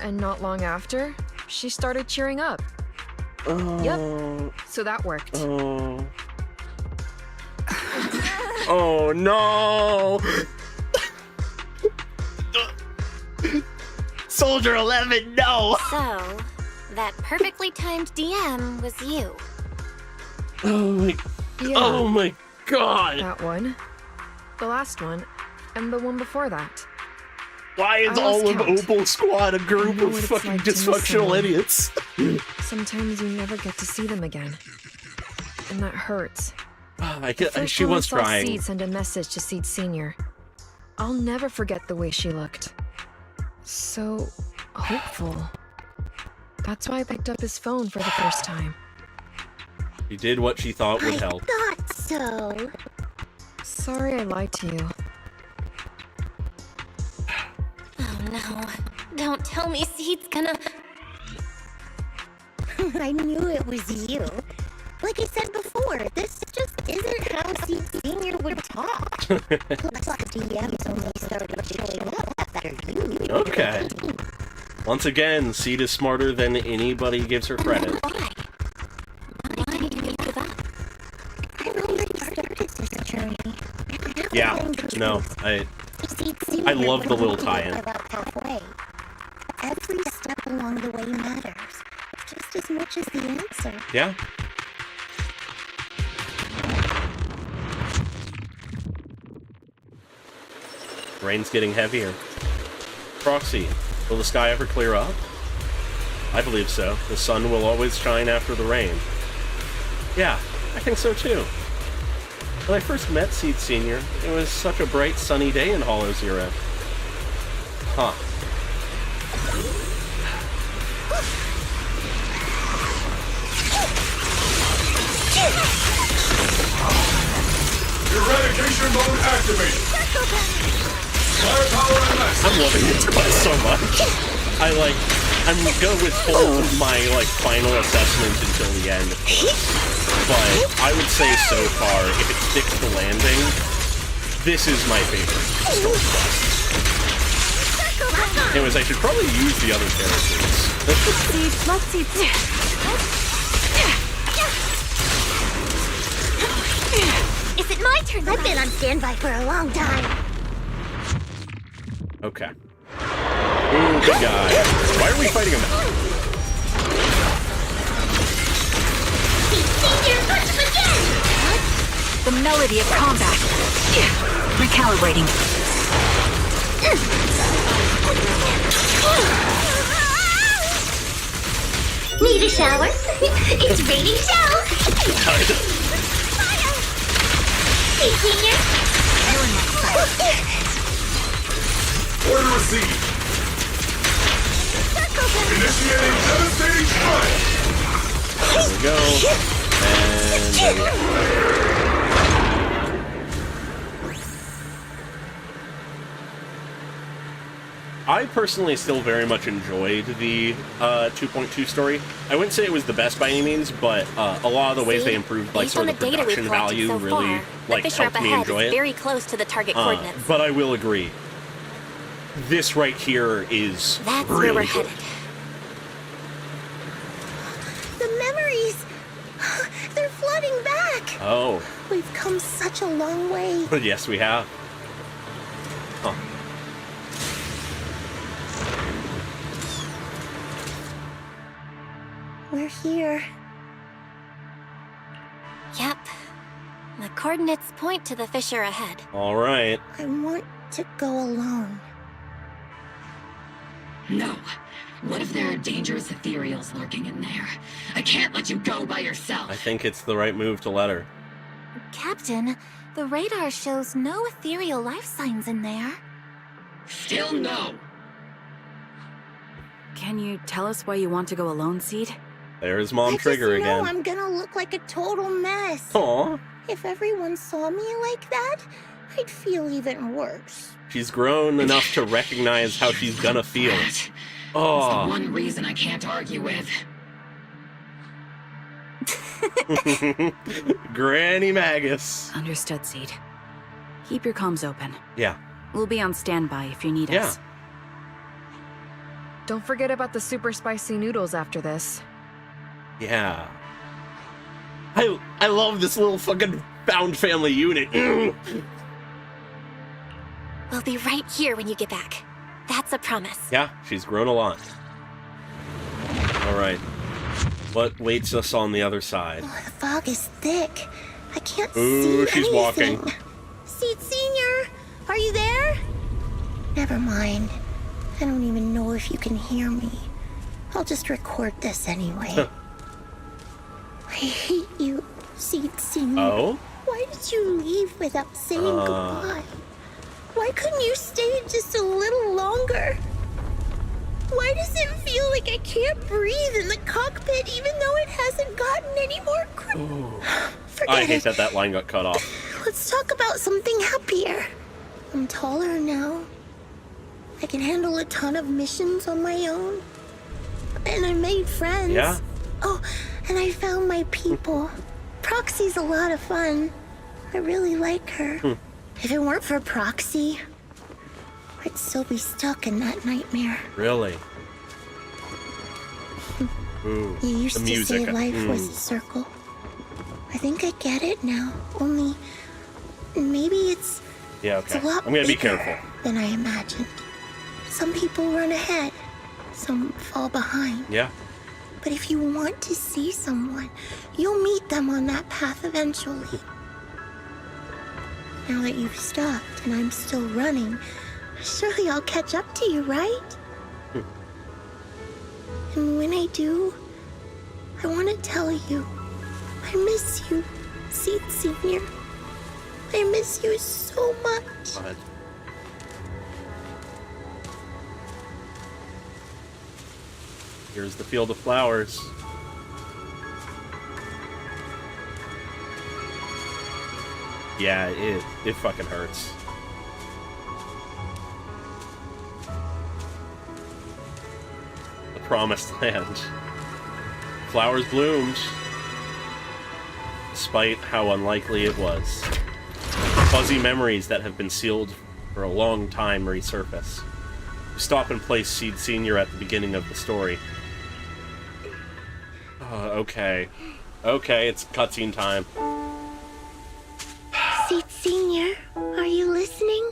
And not long after, she started cheering up. Yep. So that worked. Oh no! Soldier 11, no! So, that perfectly timed DM was you. Oh my... Yeah. Oh my god! That one, the last one, and the one before that. Why is I all lost of count. Opal Squad a group know of what it's fucking like to miss dysfunctional someone. idiots? Sometimes you never get to see them again. And that hurts. She was First time I saw trying. Seed send a message to Seed Sr. I'll never forget the way she looked. So hopeful. That's why I picked up his phone for the first time. She did what she thought would help. I thought so. Sorry I lied to you. Oh no. Don't tell me Seed's gonna... I knew it was you. Like I said before, this just isn't how Seed Senior would talk. Looks like DMs only started showing up after you. Okay. Once again, Seed is smarter than anybody gives her credit. Why did you give up? I've already started this journey. Yeah, no, I love the little tie-in. About halfway. Every step along the way matters, just as much as the answer. Yeah. Rain's getting heavier. Proxy, will the sky ever clear up? I believe so. The sun will always shine after the rain. Yeah, I think so too. When I first met Seed Senior, it was such a bright, sunny day in Hollow Zero. Huh. Eradication mode activated. Firepower unmatched. I'm loving this quest so much. I'm gonna withhold my, final assessment until the end, of course. But I would say so far, if it sticks to landing, this is my favorite story quest. Anyways, I should probably use the other characters. Let's see. Is it my turn? I've been on standby for a long time. Okay. Ooh, good guy. Why are we fighting him? Senior, push him again! The melody of combat. Recalibrating. Need a shower? It's raining showers! Kinda. Hey, Senior! Order received. Initiating devastating strike. There we go. And there we go. I personally still very much enjoyed the 2.2 story. I wouldn't say it was the best by any means, but a lot of the ways they improved, Based sort on of the the data we've production collected value so really, far, the fissure up helped me ahead enjoy is it. very close to the target coordinates. But I will agree. This right here is That's really where we're good. headed. The memories! They're flooding back! Oh, We've come such a long way. yes, we have. Huh. We're here. Yep. The coordinates point to the fissure ahead. All right. I want to go alone. No. What if there are dangerous ethereals lurking in there? I can't let you go by yourself. I think it's the right move to let her. Captain, the radar shows no ethereal life signs in there. Still no. Can you tell us why you want to go alone, Seed? There's Mom I Trigger just know again. I'm gonna look like a total mess. Aw, If everyone saw me like that, I'd feel even worse. she's grown enough to recognize how she's gonna feel. That's the Oh, one reason I can't argue with. Granny Magus. Understood, Seed. Keep your comms open. Yeah. We'll be on standby if you need Yeah. us. Don't forget about the super spicy noodles after this. Yeah. I love this little fucking found family unit. We'll be right here when you get back. That's a promise. Yeah, she's grown a lot. Alright. What waits us on the other side? Oh, the fog is thick. I can't Ooh, see she's anything. walking. Seed Senior, are you there? Never mind. I don't even know if you can hear me. I'll just record this anyway. I hate you, Seed Senior. Oh? Why did you leave without saying goodbye? Why couldn't you stay just a little longer? Why does it feel like I can't breathe in the cockpit even though it hasn't gotten any more Forget I hate it. that line got cut off. Let's talk about something happier. I'm taller now. I can handle a ton of missions on my own. And I made friends. Yeah? Oh, and I found my people. Proxy's a lot of fun. I really like her. If it weren't for Proxy, I'd still be stuck in that nightmare. Really? Ooh, You used the to music. say life was a circle. I think I get it now. Only, maybe it's Yeah, it's a okay. lot I'm gonna be bigger careful. than I imagined. Some people run ahead, some fall behind. Yeah. But if you want to see someone, you'll meet them on that path eventually. Now that you've stopped and I'm still running, surely I'll catch up to you, right? And when I do, I want to tell you, I miss you, Seed Senior. I miss you so much. Go ahead. Here's the field of flowers. Yeah, it fucking hurts. The promised land. Flowers bloomed, despite how unlikely it was. Fuzzy memories that have been sealed for a long time resurface. We stop and place Seed Senior at the beginning of the story. Okay. Okay, it's cutscene time. Seed Senior, are you listening?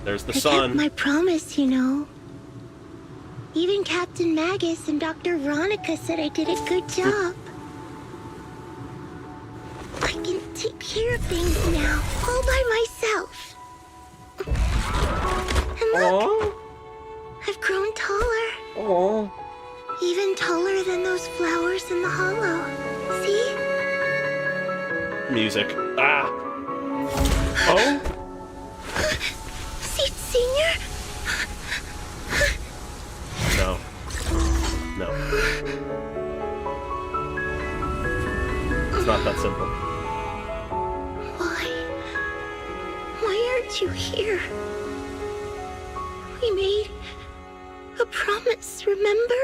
There's the I sun. kept my promise, you know. Even Captain Magus and Dr. Veronica said I did a good job. I can take care of things now, all by myself. And look, I've grown taller. Oh. Even taller than those flowers in the hollow. See? Music. Ah. Oh. Seed Senior? No. No. It's not that simple. Why aren't you here? We made a promise, remember?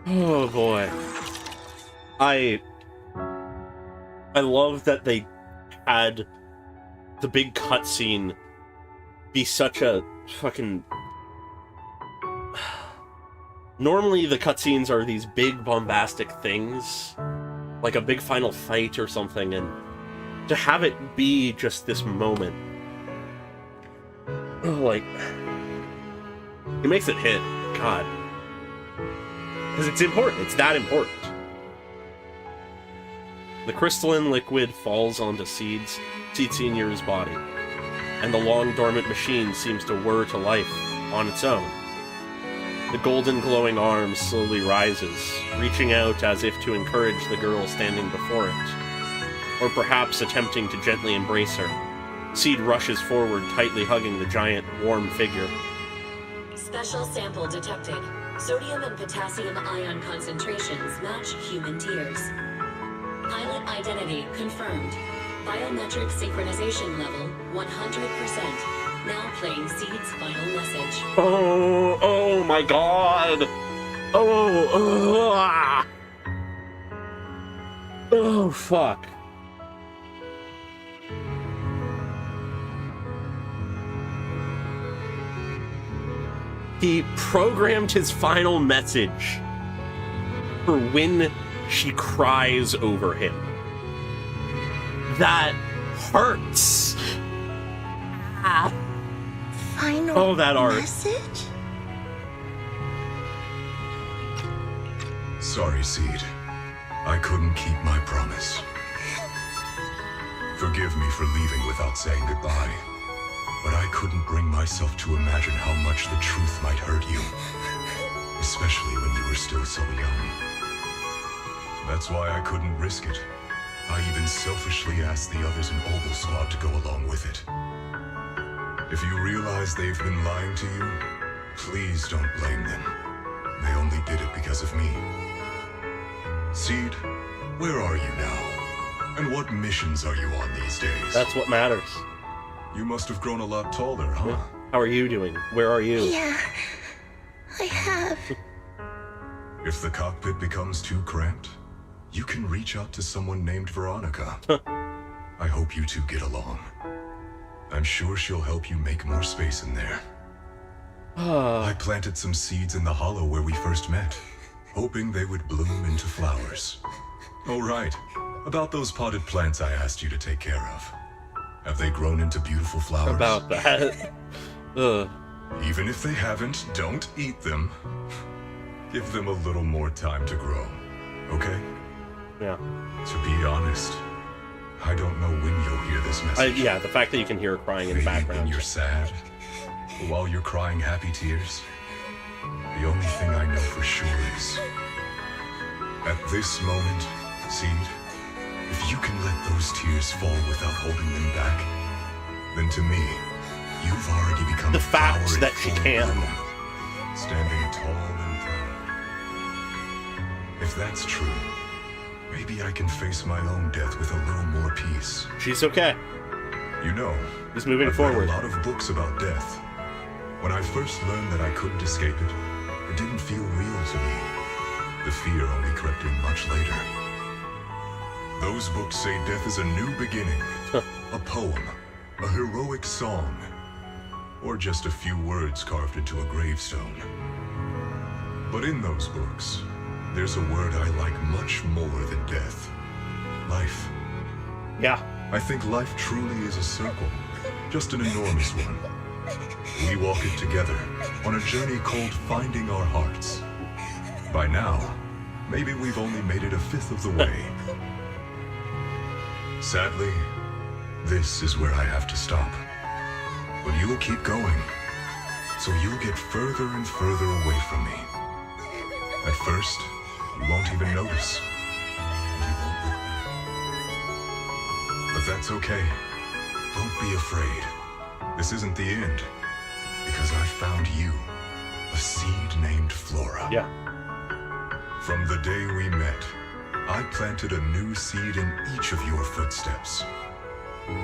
Oh boy. I love that they had the big cutscene be such a fucking... Normally the cutscenes are these big bombastic things, like a big final fight or something, and to have it be just this moment, like, it makes it hit. God. Because it's important. It's that important. The crystalline liquid falls onto Seed Senior's body, and the long-dormant machine seems to whir to life on its own. The golden glowing arm slowly rises, reaching out as if to encourage the girl standing before it, or perhaps attempting to gently embrace her. Seed rushes forward, tightly hugging the giant, warm figure. Special sample detected. Sodium and potassium ion concentrations match human tears. Pilot identity confirmed. Biometric synchronization level 100%. Now playing Seed's final message. Oh my god! Oh, fuck. He programmed his final message for when she cries over him. That hurts. Ah. Final that art. message? Sorry, Seed. I couldn't keep my promise. Forgive me for leaving without saying goodbye, but I couldn't bring myself to imagine how much the truth might hurt you, especially when you were still so young. That's why I couldn't risk it. I even selfishly asked the others in Oval Squad to go along with it. If you realize they've been lying to you, please don't blame them. They only did it because of me. Seed, where are you now? And what missions are you on these days? That's what matters. You must have grown a lot taller, huh? How are you doing? Where are you? Yeah, I have. If the cockpit becomes too cramped, you can reach out to someone named Veronica. I hope you two get along. I'm sure she'll help you make more space in there. I planted some seeds in the hollow where we first met, hoping they would bloom into flowers. Oh, right. About those potted plants I asked you to take care of. Have they grown into beautiful flowers? About that. Even if they haven't, don't eat them. Give them a little more time to grow, okay? Yeah. To be honest, I don't know when you'll hear this message. Yeah, the fact that you can hear her crying in the background. When you're sad, or while you're crying happy tears. The only thing I know for sure is, at this moment, Seed, if you can let those tears fall without holding them back, then to me, you've already become the fact that she can. Standing tall and proud. If that's true, maybe I can face my own death with a little more peace. She's okay. You know, he's moving I've forward. read a lot of books about death. When I first learned that I couldn't escape it, it didn't feel real to me. The fear only crept in much later. Those books say death is a new beginning, a poem, a heroic song, or just a few words carved into a gravestone. But in those books, there's a word I like much more than death. Life. Yeah. I think life truly is a circle, just an enormous one. We walk it together on a journey called Finding Our Hearts. By now, maybe we've only made it a fifth of the way. Sadly, this is where I have to stop. But you'll keep going, so you'll get further and further away from me. At first, you won't even notice. And you won't look back. But that's okay. Don't be afraid. This isn't the end. Because I found you, a seed named Flora. Yeah. From the day we met, I planted a new seed in each of your footsteps.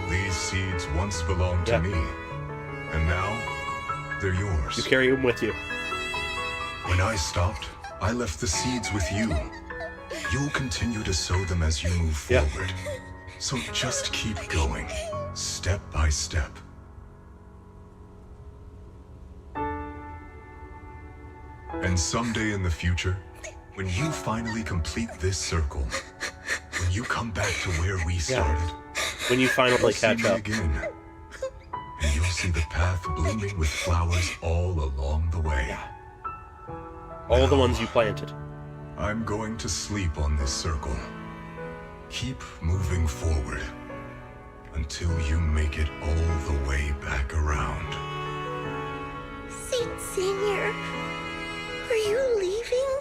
These seeds once belonged to me, and now they're yours. You carry them with you. When I stopped, I left the seeds with you. You'll continue to sow them as you move forward. So just keep going, step by step. And someday in the future, when you finally complete this circle, when you come back to where we started, when you finally catch up again, and you'll see the path blooming with flowers all along the way. All the ones you planted. I'm going to sleep on this circle. Keep moving forward until you make it all the way back around. Seed Senior, are you leaving?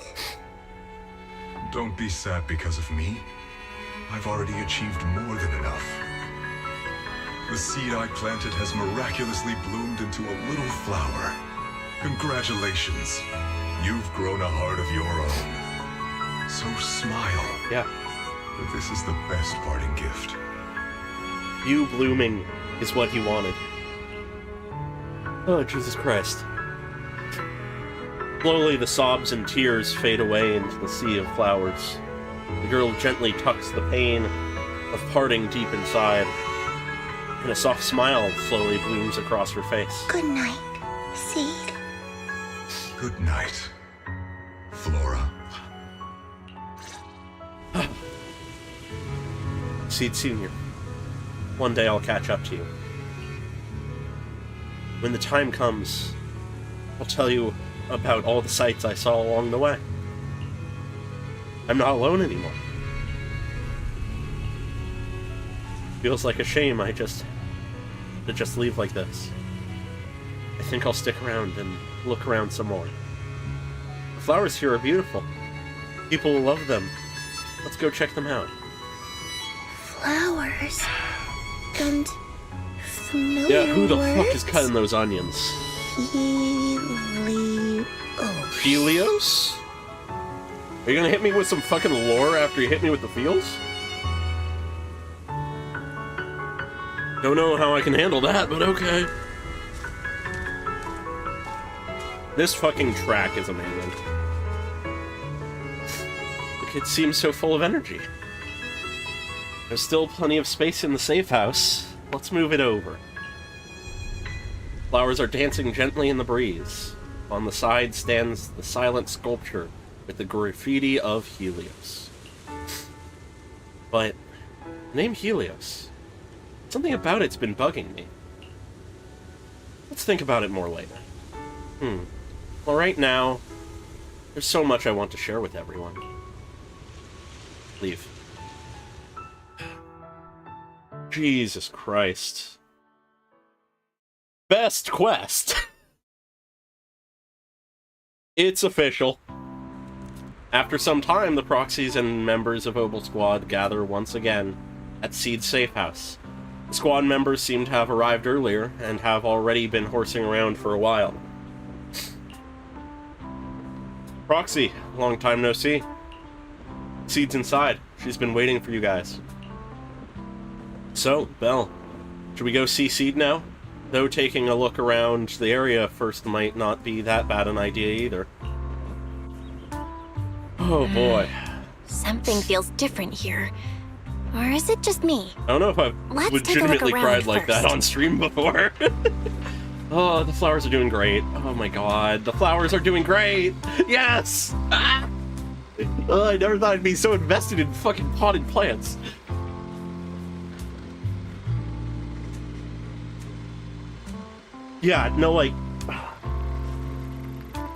Don't be sad because of me. I've already achieved more than enough. The seed I planted has miraculously bloomed into a little flower. Congratulations. You've grown a heart of your own. So smile. Yeah. This is the best parting gift. You blooming is what he wanted. Oh, Jesus Christ. Slowly, the sobs and tears fade away into the sea of flowers. The girl gently tucks the pain of parting deep inside, and a soft smile slowly blooms across her face. Good night, Seed. Good night, Flora. Seed Senior, one day I'll catch up to you. When the time comes, I'll tell you about all the sights I saw along the way. I'm not alone anymore. Feels like a shame to just leave like this. I think I'll stick around and look around some more. The flowers here are beautiful. People will love them. Let's go check them out. Flowers? And familiar Yeah, who the words? fuck is cutting those onions? Helios. Helios? Are you gonna hit me with some fucking lore after you hit me with the feels? Don't know how I can handle that, but okay. This fucking track is amazing. The kid seems so full of energy. There's still plenty of space in the safe house. Let's move it over. Flowers are dancing gently in the breeze. On the side stands the silent sculpture with the graffiti of Helios. But the name Helios, something about it's been bugging me. Let's think about it more later. Well, right now, there's so much I want to share with everyone. Leave. Jesus Christ. Best quest! It's official. After some time, the proxies and members of Obel Squad gather once again at Seed's safe house. The squad members seem to have arrived earlier and have already been horsing around for a while. Proxy, long time no see. Seed's inside. She's been waiting for you guys. So, Belle, should we go see Seed now? Though taking a look around the area first might not be that bad an idea either. Oh boy. Something feels different here. Or is it just me? I don't know if I've Let's take a legitimately look cried around like that first. on stream before. Oh, the flowers are doing great. Oh my god, the flowers are doing great! Yes! Ah! Oh, I never thought I'd be so invested in fucking potted plants. Yeah, no, like...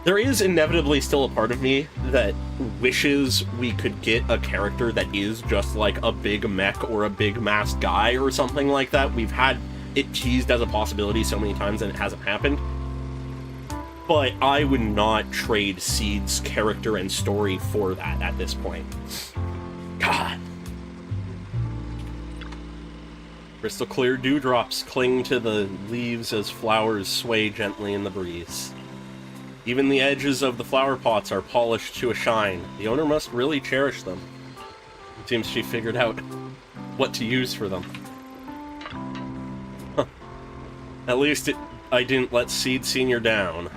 There is inevitably still a part of me that wishes we could get a character that is just like a big mech or a big masked guy or something like that. We've had it teased as a possibility so many times and it hasn't happened. But I would not trade Seed's character and story for that at this point. God. Crystal clear dewdrops cling to the leaves as flowers sway gently in the breeze. Even the edges of the flower pots are polished to a shine. The owner must really cherish them. It seems she figured out what to use for them. Huh. At least I didn't let Seed Senior down.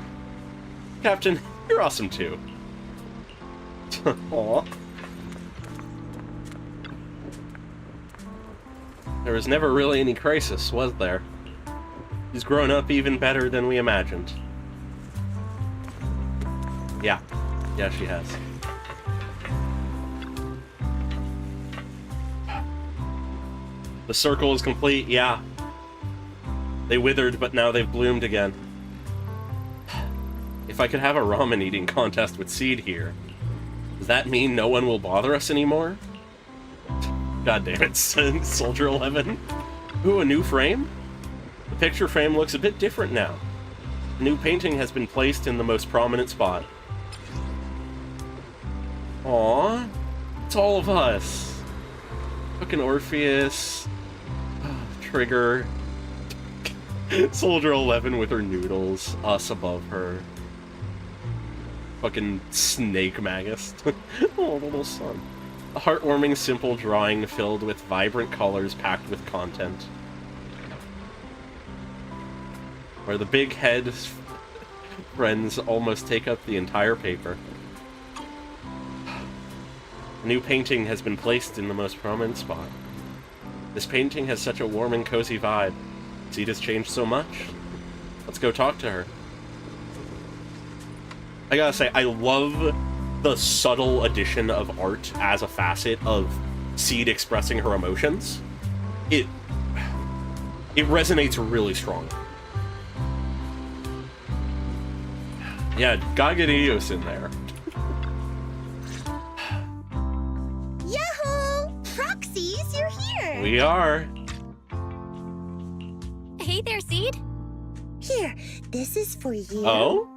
Captain, you're awesome too. Aww. There was never really any crisis, was there? She's grown up even better than we imagined. Yeah. Yeah, she has. The circle is complete, yeah. They withered, but now they've bloomed again. If I could have a ramen eating contest with Seed here, does that mean no one will bother us anymore? God damn it, Soldier 11. Ooh, a new frame? The picture frame looks a bit different now. A new painting has been placed in the most prominent spot. Aww, it's all of us. Fucking Orpheus, Trigger, Soldier 11 with her noodles, us above her. Fucking Snake Magus. Oh, little son. A heartwarming, simple drawing filled with vibrant colors packed with content. Where the big head friends almost take up the entire paper. A new painting has been placed in the most prominent spot. This painting has such a warm and cozy vibe. Seed has changed so much. Let's go talk to her. I gotta say, I love the subtle addition of art as a facet of Seed expressing her emotions. It resonates really strong. Yeah, gotta get Eos in there. Yahoo! Proxies, you're here! We are. Hey there, Seed. Here, this is for you. Oh?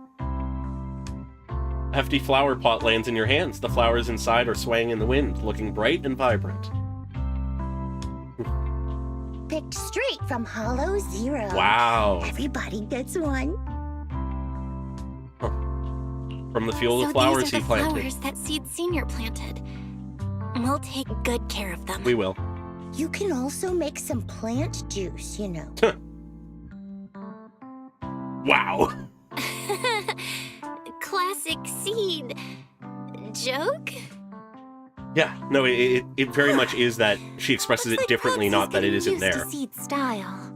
A hefty flower pot lands in your hands. The flowers inside are swaying in the wind, looking bright and vibrant. Picked straight from Hollow Zero. Wow. Everybody gets one. From the field of flowers he planted. Flowers that Seed Senior planted. We'll take good care of them. We will. You can also make some plant juice, you know. Wow. Classic Seed. Joke? Yeah, no, it very much is that she expresses it differently, not that it isn't there. Seed style.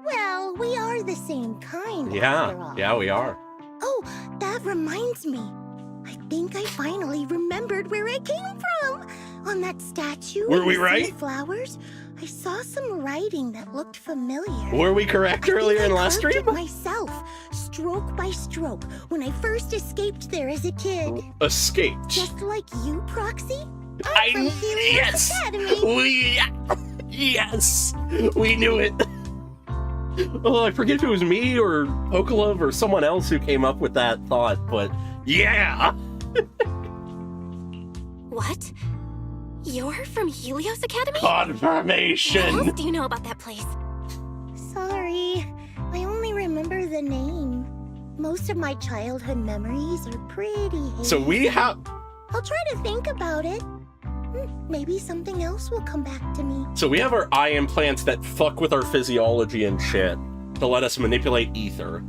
Well, we are the same kind, after Yeah, all. yeah, we are. Oh, that reminds me. I think I finally remembered where it came from. On that statue Were in we the right? sea of flowers, I saw some writing that looked familiar. Were we correct earlier in last I stream? carved it myself, stroke by stroke, when I first escaped there as a kid. Escaped. Just like you, Proxy? I'm from Helios Yes! Academy. Yes! We knew it! Oh, I forget if it was me or Okolov or someone else who came up with that thought, but yeah! What? You're from Helios Academy? Confirmation! What else do you know about that place? Sorry, I only remember the name. Most of my childhood memories are pretty hazy. So we have... I'll try to think about it. Maybe something else will come back to me. So we have our eye implants that fuck with our physiology and shit to let us manipulate ether.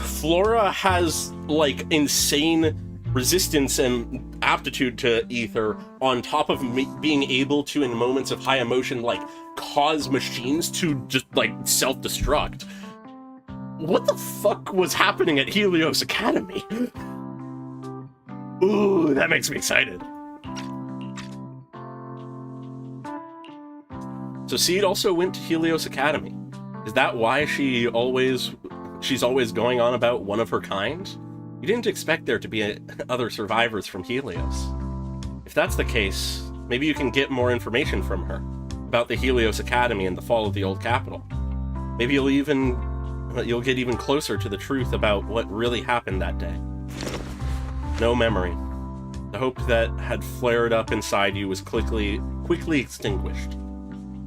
Flora has, like, insane resistance and aptitude to ether on top of being able to, in moments of high emotion, like, cause machines to just, like, self-destruct. What the fuck was happening at Helios Academy? Ooh, that makes me excited. So Seed also went to Helios Academy. Is that why she's always going on about one of her kind? You didn't expect there to be other survivors from Helios. If that's the case, maybe you can get more information from her about the Helios Academy and the fall of the old capital. Maybe you'll get even closer to the truth about what really happened that day. No memory. The hope that had flared up inside you was quickly extinguished.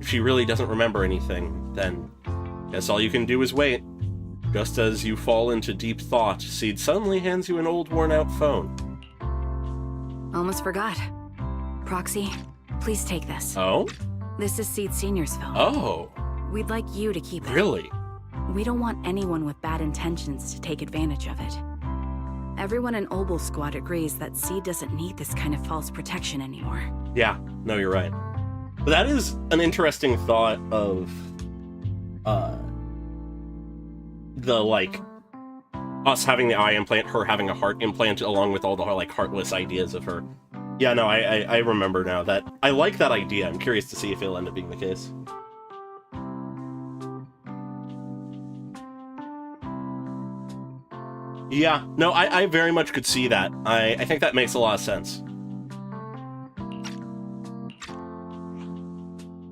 If she really doesn't remember anything, then guess all you can do is wait. Just as you fall into deep thought, Seed suddenly hands you an old, worn-out phone. Almost forgot. Proxy, please take this. Oh? This is Seed Senior's phone. Oh. We'd like you to keep it. Really? We don't want anyone with bad intentions to take advantage of it. Everyone in Obel Squad agrees that Seed doesn't need this kind of false protection anymore. Yeah, no, you're right. But that is an interesting thought of, us having the eye implant, her having a heart implant, along with all the, like, heartless ideas of her. Yeah, no, I remember now that. I like that idea. I'm curious to see if it'll end up being the case. Yeah, no, I very much could see that. I think that makes a lot of sense.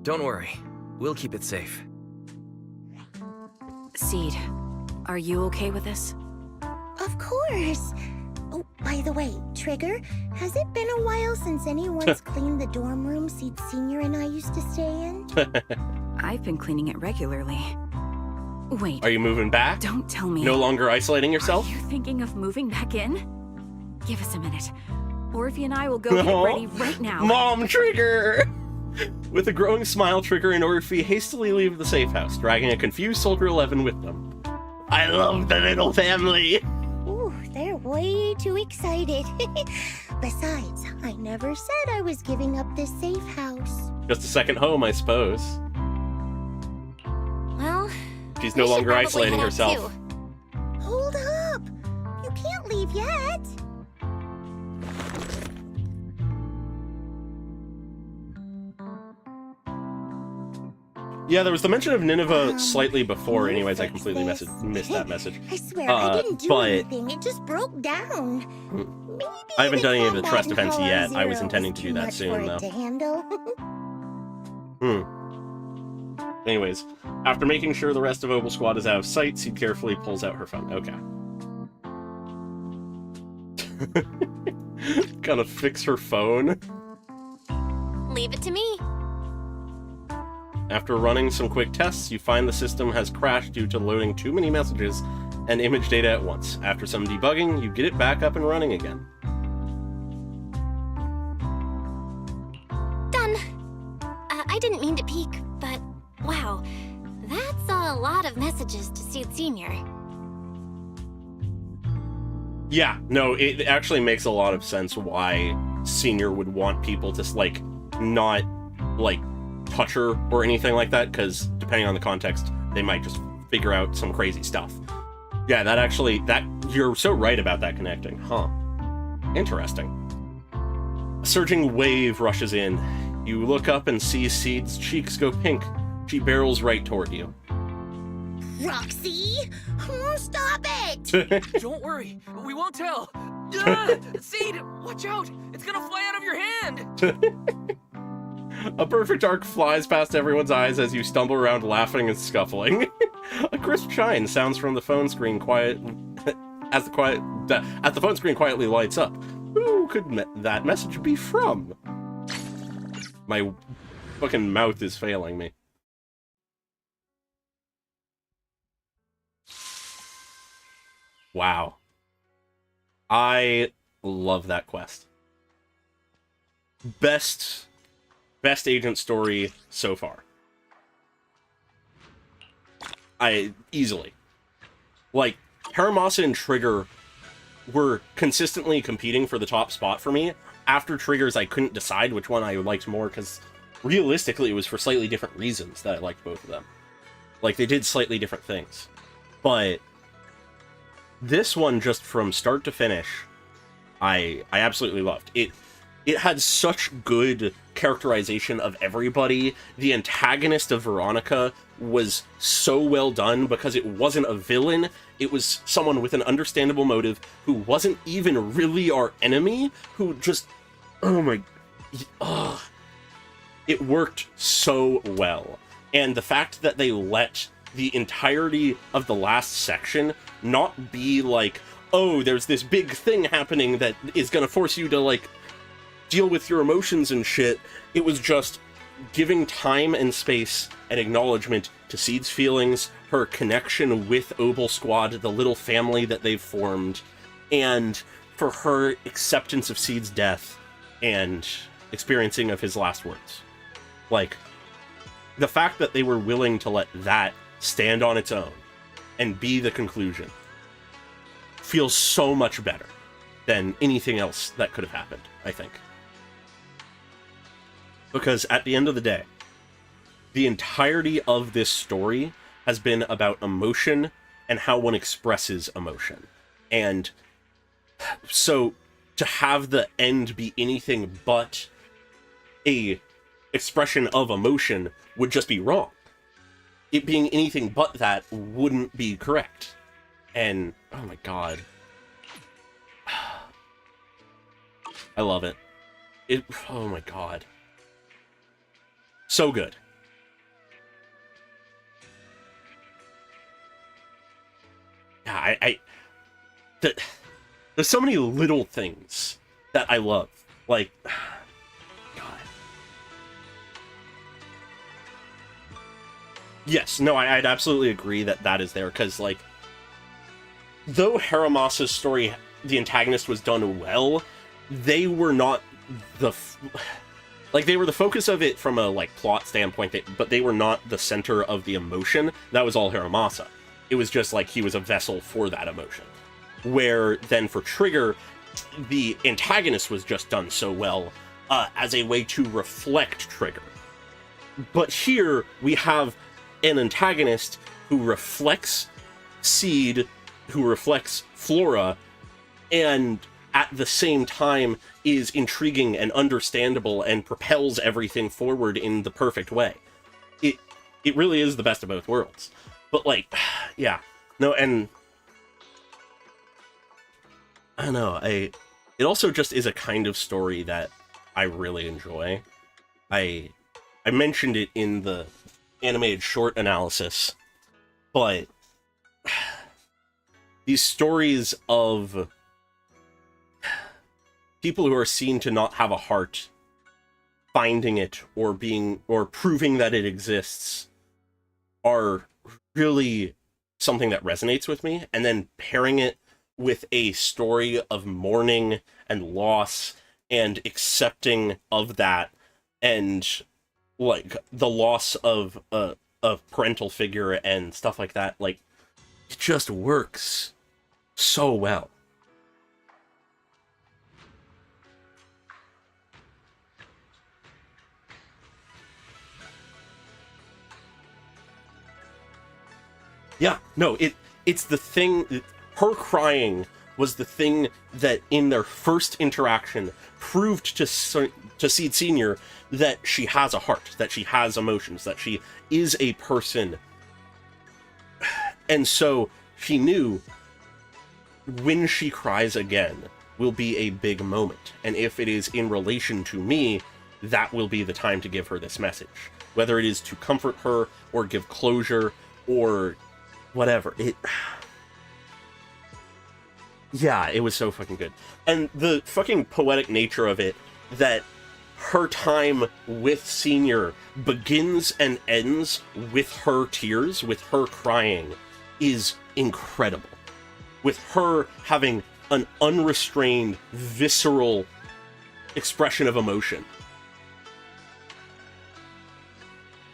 Don't worry. We'll keep it safe. Seed, are you okay with this? Of course. Oh, by the way, Trigger, has it been a while since anyone's cleaned the dorm room Seed Senior and I used to stay in? I've been cleaning it regularly. Wait. Are you moving back? Don't tell me. No longer isolating yourself? Are you thinking of moving back in? Give us a minute. Orphe and I will go get ready right now. Mom, Trigger! With a growing smile, Trigger and Orphe hastily leave the safe house, dragging a confused Soldier 11 with them. I love the little family! Ooh, they're way too excited. Besides, I never said I was giving up this safe house. Just a second home, I suppose. Well, She's no longer isolating herself. Hold up! You can't leave yet. Yeah, there was the mention of Nineveh slightly before. Anyways, I completely missed that message. I swear, I didn't do anything. It just broke down. Maybe I haven't done any of the combat trust in defense Hollow yet. I was Zero intending to too do that much soon, for it though. to handle. Anyways, after making sure the rest of Obel Squad is out of sight, Seed carefully pulls out her phone. Okay. Gonna fix her phone. Leave it to me. After running some quick tests, you find the system has crashed due to loading too many messages and image data at once. After some debugging, you get it back up and running again. Done. I didn't mean to peek, but wow, that's a lot of messages to Seed Senior. Yeah, no, it actually makes a lot of sense why Senior would want people to, like, not, like, touch her or anything like that, because depending on the context, they might just figure out some crazy stuff. Yeah, you're so right about that connecting, huh? Interesting. A surging wave rushes in. You look up and see Seed's cheeks go pink. She barrels right toward you. Roxy? Stop it! Don't worry, we won't tell. Seed, watch out! It's gonna fly out of your hand! A perfect arc flies past everyone's eyes as you stumble around laughing and scuffling. A crisp chime sounds from the phone screen as the phone screen quietly lights up. Who could that message be from? My fucking mouth is failing me. Wow. I love that quest. Best agent story so far. Easily. Like, Haramasa and Trigger were consistently competing for the top spot for me. After Triggers, I couldn't decide which one I liked more, because realistically, it was for slightly different reasons that I liked both of them. Like, they did slightly different things. But this one, just from start to finish, I absolutely loved. It had such good characterization of everybody. The antagonist of Veronica was so well done because it wasn't a villain. It was someone with an understandable motive who wasn't even really our enemy, who just, it worked so well. And the fact that they let the entirety of the last section not be like, oh, there's this big thing happening that is gonna force you to, like, deal with your emotions and shit. It was just giving time and space and acknowledgement to Seed's feelings, her connection with Obel Squad, the little family that they've formed, and for her acceptance of Seed's death and experiencing of his last words. Like, the fact that they were willing to let that stand on its own and be the conclusion feels so much better than anything else that could have happened, I think. Because at the end of the day, the entirety of this story has been about emotion and how one expresses emotion. And so to have the end be anything but a expression of emotion would just be wrong. It being anything but that wouldn't be correct. And, oh my god. I love it. Oh my god. So good. Yeah, there's so many little things that I love. Like, God. Yes, no, I'd absolutely agree that that is there, because, like, though Haramasa's story, the antagonist was done well, they were not the... Like, they were the focus of it from a, like, plot standpoint, but they were not the center of the emotion. That was all Haramasa. It was just, like, he was a vessel for that emotion. Where, then, for Trigger, the antagonist was just done so well as a way to reflect Trigger. But here, we have an antagonist who reflects Seed, who reflects Flora, and at the same time is intriguing and understandable and propels everything forward in the perfect way. It really is the best of both worlds. But, like, yeah. No, and I don't know, it also just is a kind of story that I really enjoy. I mentioned it in the animated short analysis, but these stories of people who are seen to not have a heart finding it or proving that it exists are really something that resonates with me, and then pairing it with a story of mourning and loss and accepting of that, and like the loss of a parental figure and stuff like that, like, it just works so well. Yeah, no, it's the thing. Her crying was the thing that in their first interaction proved to Seed Senior that she has a heart, that she has emotions, that she is a person. And so she knew when she cries again will be a big moment. And if it is in relation to me, that will be the time to give her this message. Whether it is to comfort her or give closure or whatever. Yeah, it was so fucking good. And the fucking poetic nature of it, that her time with Senior begins and ends with her tears, with her crying, is incredible. With her having an unrestrained, visceral expression of emotion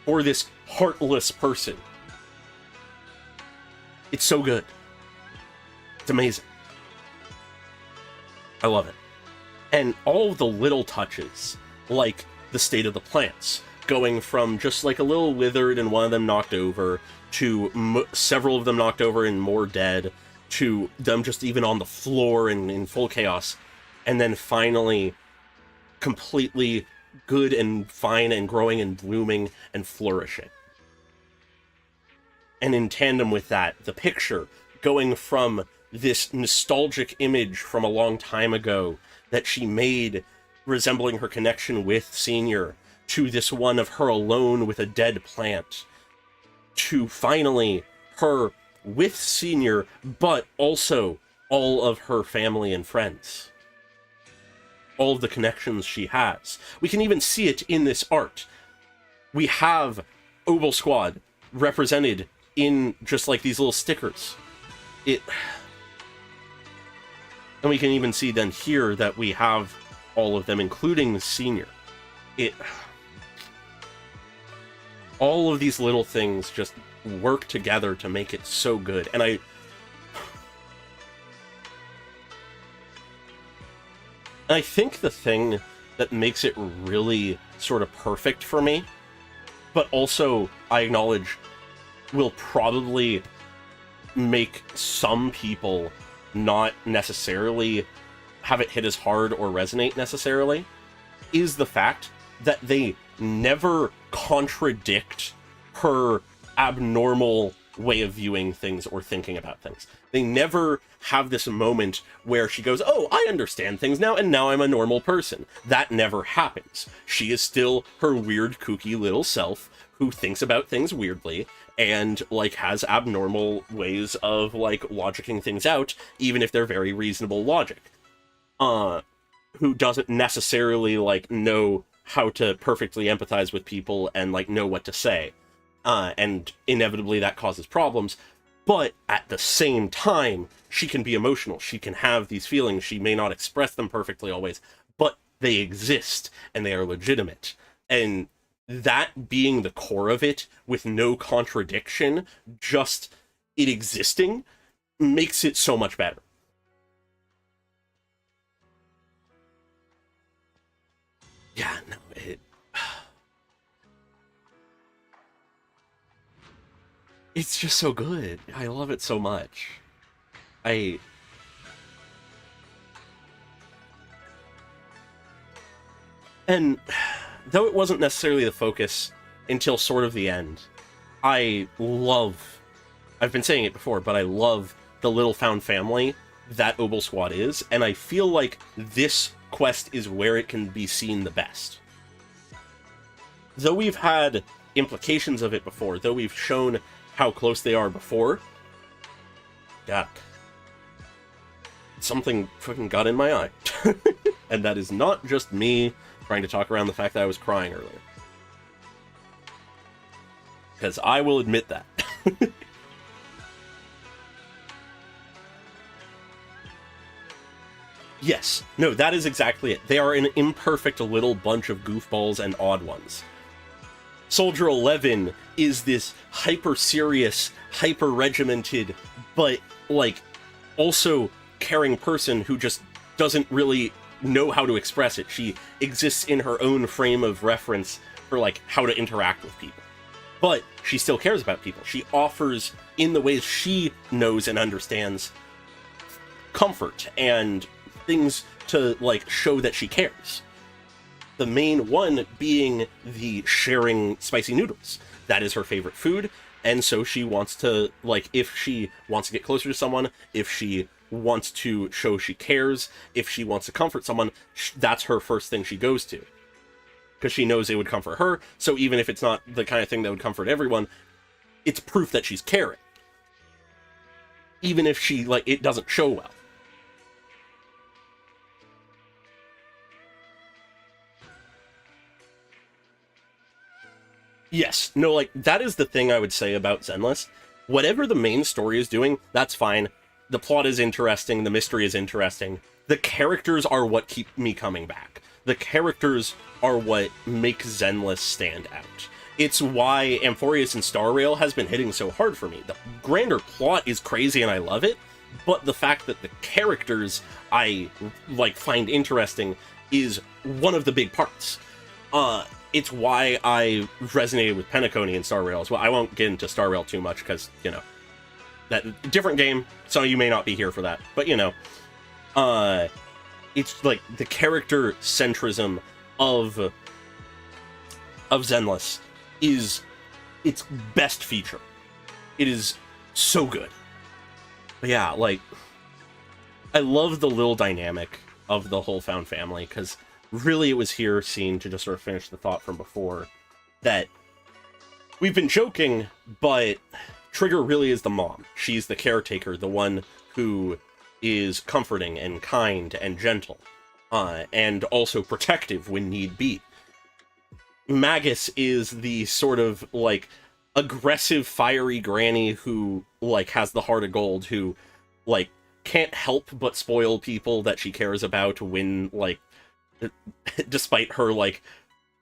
for this heartless person. It's so good. It's amazing. I love it. And all the little touches, like the state of the plants, going from just like a little withered and one of them knocked over, to several of them knocked over and more dead, to them just even on the floor and in full chaos, and then finally completely good and fine and growing and blooming and flourishing. And in tandem with that, the picture going from this nostalgic image from a long time ago that she made resembling her connection with Senior, to this one of her alone with a dead plant, to finally her with Senior, but also all of her family and friends. All of the connections she has. We can even see it in this art. We have Obel Squad represented in just like these little stickers. And we can even see then here that we have all of them, including Senior. All of these little things just work together to make it so good. And I think the thing that makes it really sort of perfect for me, but also I acknowledge will probably make some people not necessarily have it hit as hard or resonate necessarily, is the fact that they never contradict her abnormal way of viewing things or thinking about things. They never have this moment where she goes, oh, I understand things now, and now I'm a normal person. That never happens. She is still her weird, kooky little self who thinks about things weirdly and, like, has abnormal ways of, like, logicking things out, even if they're very reasonable logic. Who doesn't necessarily, like, know how to perfectly empathize with people and, like, know what to say. And inevitably that causes problems. But at the same time, she can be emotional. She can have these feelings. She may not express them perfectly always, but they exist and they are legitimate. And that being the core of it, with no contradiction, just it existing, makes it so much better. Yeah, no, it's just so good. I love it so much. And though it wasn't necessarily the focus until sort of the end, I've been saying it before, but I love the little found family that Obel Squad is, and I feel like this quest is where it can be seen the best. Though we've had implications of it before, though we've shown how close they are before, yeah, something fucking got in my eye. And that is not just me trying to talk around the fact that I was crying earlier. Because I will admit that. Yes, no, that is exactly it. They are an imperfect little bunch of goofballs and odd ones. Soldier 11 is this hyper-serious, hyper-regimented, but, like, also caring person who just doesn't really know how to express it. She exists in her own frame of reference for, like, how to interact with people. But she still cares about people. She offers, in the ways she knows and understands, comfort and things to, like, show that she cares. The main one being the sharing spicy noodles. That is her favorite food, and so she wants to, like, if she wants to get closer to someone, if she wants to show she cares, if she wants to comfort someone, that's her first thing she goes to. Because she knows it would comfort her, so even if it's not the kind of thing that would comfort everyone, it's proof that she's caring. Even if she, like, it doesn't show well. Yes, no, like, that is the thing I would say about Zenless. Whatever the main story is doing, that's fine. The plot is interesting, the mystery is interesting. The characters are what keep me coming back. The characters are what make Zenless stand out. It's why Amphorius and Star Rail has been hitting so hard for me. The grander plot is crazy and I love it, but the fact that the characters I, like, find interesting is one of the big parts. It's why I resonated with Penacony and Star Rail as well. I won't get into Star Rail too much because, you know, that different game. Some of you may not be here for that, but, you know, it's like the character centrism of Zenless is its best feature. It is so good. But yeah, like, I love the little dynamic of the whole found family, because really it was here seen to just sort of finish the thought from before that we've been joking, but Trigger really is the mom. She's the caretaker, the one who is comforting and kind and gentle, and also protective when need be. Magus is the sort of, like, aggressive, fiery granny who, like, has the heart of gold, who, like, can't help but spoil people that she cares about when, like, despite her, like,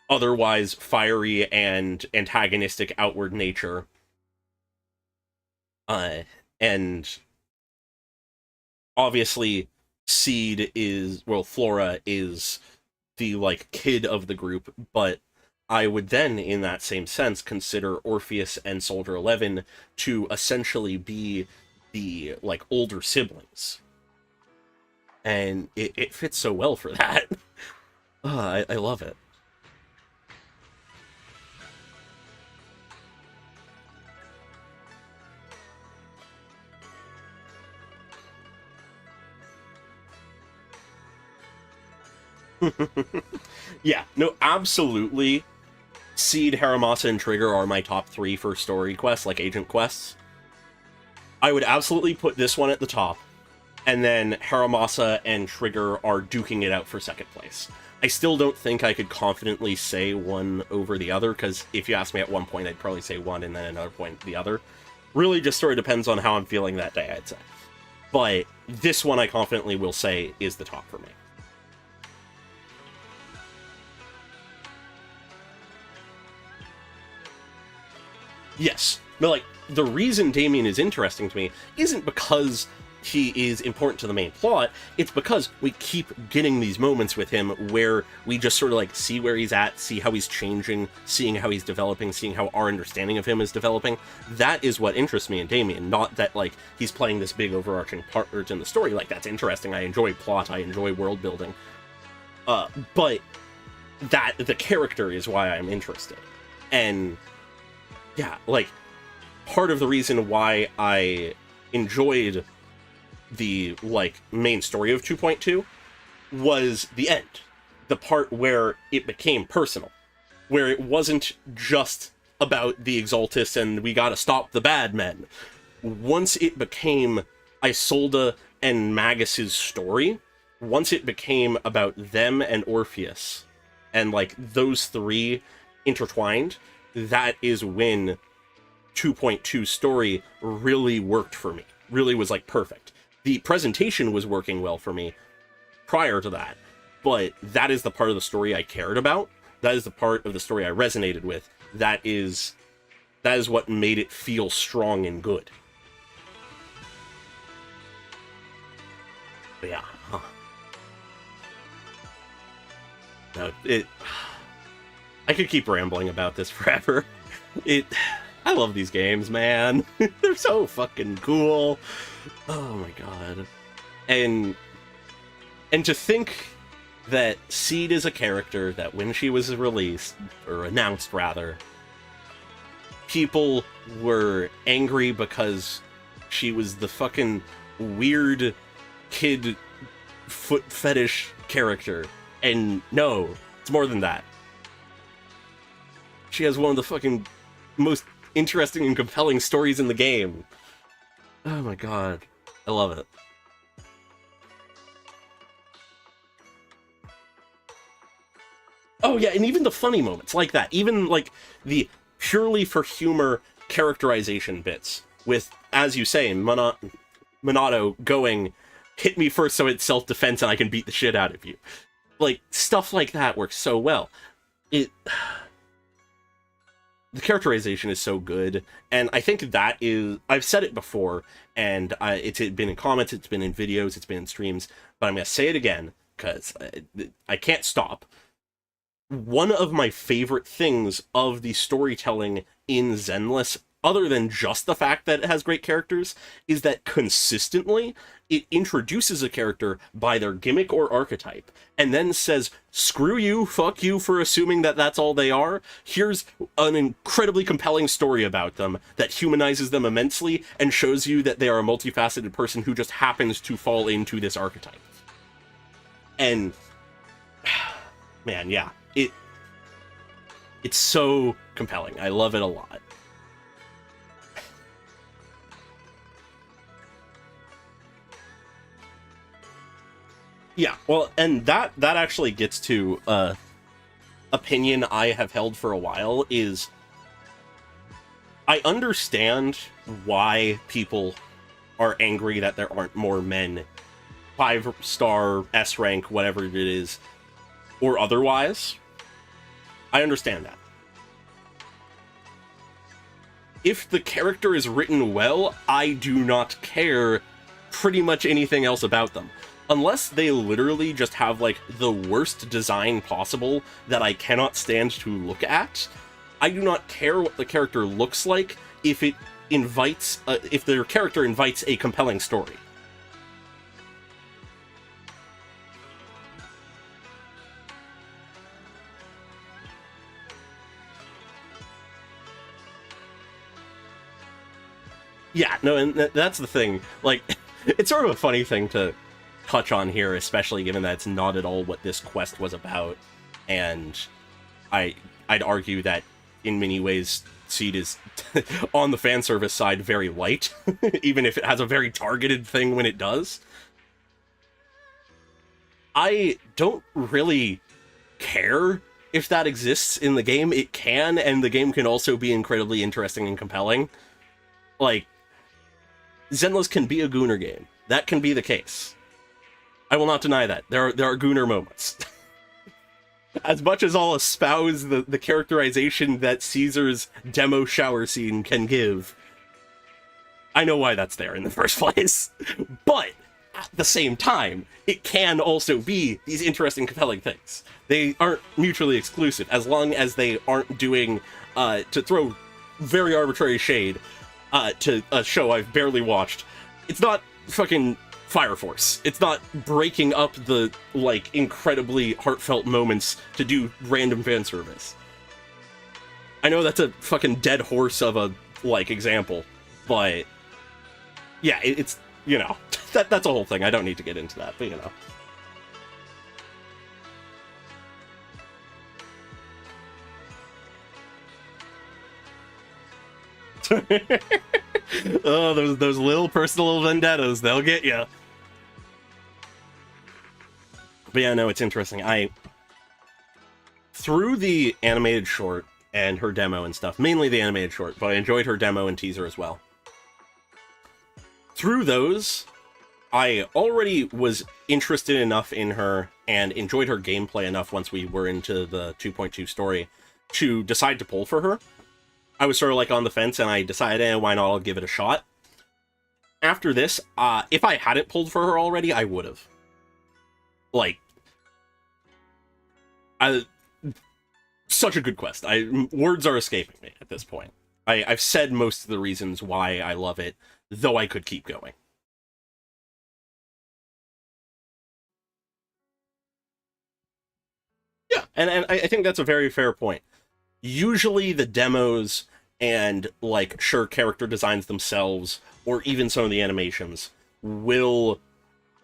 otherwise fiery and antagonistic outward nature. And obviously Seed is, well, Flora is the, like, kid of the group, but I would then, in that same sense, consider Orpheus and Soldier 11 to essentially be the, like, older siblings. And it fits so well for that. I love it. Yeah, no, absolutely. Seed, Haramasa, and Trigger are my top 3 for story quests, like agent quests. I would absolutely put this one at the top, and then Haramasa and Trigger are duking it out for second place. I still don't think I could confidently say one over the other, because if you ask me at one point, I'd probably say one, and then another point the other. Really just sort of depends on how I'm feeling that day, I'd say. But this one I confidently will say is the top for me. Yes, but, like, the reason Damien is interesting to me isn't because he is important to the main plot, it's because we keep getting these moments with him where we just sort of, like, see where he's at, see how he's changing, seeing how he's developing, seeing how our understanding of him is developing. That is what interests me in Damien, not that, like, he's playing this big overarching part in the story. Like, that's interesting, I enjoy plot, I enjoy world building. But that the character is why I'm interested. And yeah, like, part of the reason why I enjoyed the, like, main story of 2.2 was the end. The part where it became personal. Where it wasn't just about the Exaltus and we gotta stop the bad men. Once it became Isolde and Magus's story, once it became about them and Orpheus, and, like, those three intertwined, that is when 2.2's story really worked for me. Really was, like, perfect. The presentation was working well for me prior to that, but that is the part of the story I cared about. That is the part of the story I resonated with. That is what made it feel strong and good. But yeah. No, I could keep rambling about this forever. I love these games, man. They're so fucking cool. Oh my god. And to think that Seed is a character that when she was released, or announced rather, people were angry because she was the fucking weird kid foot fetish character. And no, it's more than that. She has one of the fucking most interesting and compelling stories in the game. Oh my god. I love it. Oh yeah, and even the funny moments like that. Even, like, the purely for humor characterization bits. With, as you say, Minato going, hit me first so it's self-defense and I can beat the shit out of you. Like, stuff like that works so well. The characterization is so good, and I think that is... I've said it before, and it's been in comments, it's been in videos, it's been in streams, but I'm going to say it again, because I can't stop. One of my favorite things of the storytelling in Zenless, other than just the fact that it has great characters, is that consistently it introduces a character by their gimmick or archetype, and then says, screw you, fuck you for assuming that that's all they are. Here's an incredibly compelling story about them that humanizes them immensely and shows you that they are a multifaceted person who just happens to fall into this archetype. And, man, yeah. It's so compelling. I love it a lot. Yeah, well, and that actually gets to opinion I have held for a while, is I understand why people are angry that there aren't more men, 5-star, S rank, whatever it is, or otherwise. I understand that. If the character is written well, I do not care pretty much anything else about them. Unless they literally just have, like, the worst design possible that I cannot stand to look at, I do not care what the character looks like if it invites, if their character invites a compelling story. Yeah, no, and that's the thing. Like, it's sort of a funny thing to touch on here, especially given that it's not at all what this quest was about. And I'd argue that in many ways Seed is, on the fan service side, very light, even if it has a very targeted thing when it does. I don't really care if that exists in the game. It can, and the game can also be incredibly interesting and compelling. Like, Zenless can be a Gooner game. That can be the case. I will not deny that. There are Gooner moments. As much as I'll espouse the characterization that Caesar's demo shower scene can give, I know why that's there in the first place. But, at the same time, it can also be these interesting, compelling things. They aren't mutually exclusive, as long as they aren't doing, to throw very arbitrary shade, to a show I've barely watched. It's not fucking Fire Force. It's not breaking up the, like, incredibly heartfelt moments to do random fan service. I know that's a fucking dead horse of a, like, example, but yeah, it's, you know, that's a whole thing. I don't need to get into that, but you know. Oh, those little personal vendettas, they'll get you. But yeah, no, it's interesting. Through the animated short and her demo and stuff, mainly the animated short, but I enjoyed her demo and teaser as well. Through those, I already was interested enough in her and enjoyed her gameplay enough once we were into the 2.2 story to decide to pull for her. I was sort of like on the fence, and I decided, why not, I'll give it a shot. After this, if I hadn't pulled for her already, I would have. Like, such a good quest. Words are escaping me at this point. I've said most of the reasons why I love it, though I could keep going. Yeah, and I think that's a very fair point. Usually the demos and, like, sure, character designs themselves, or even some of the animations, will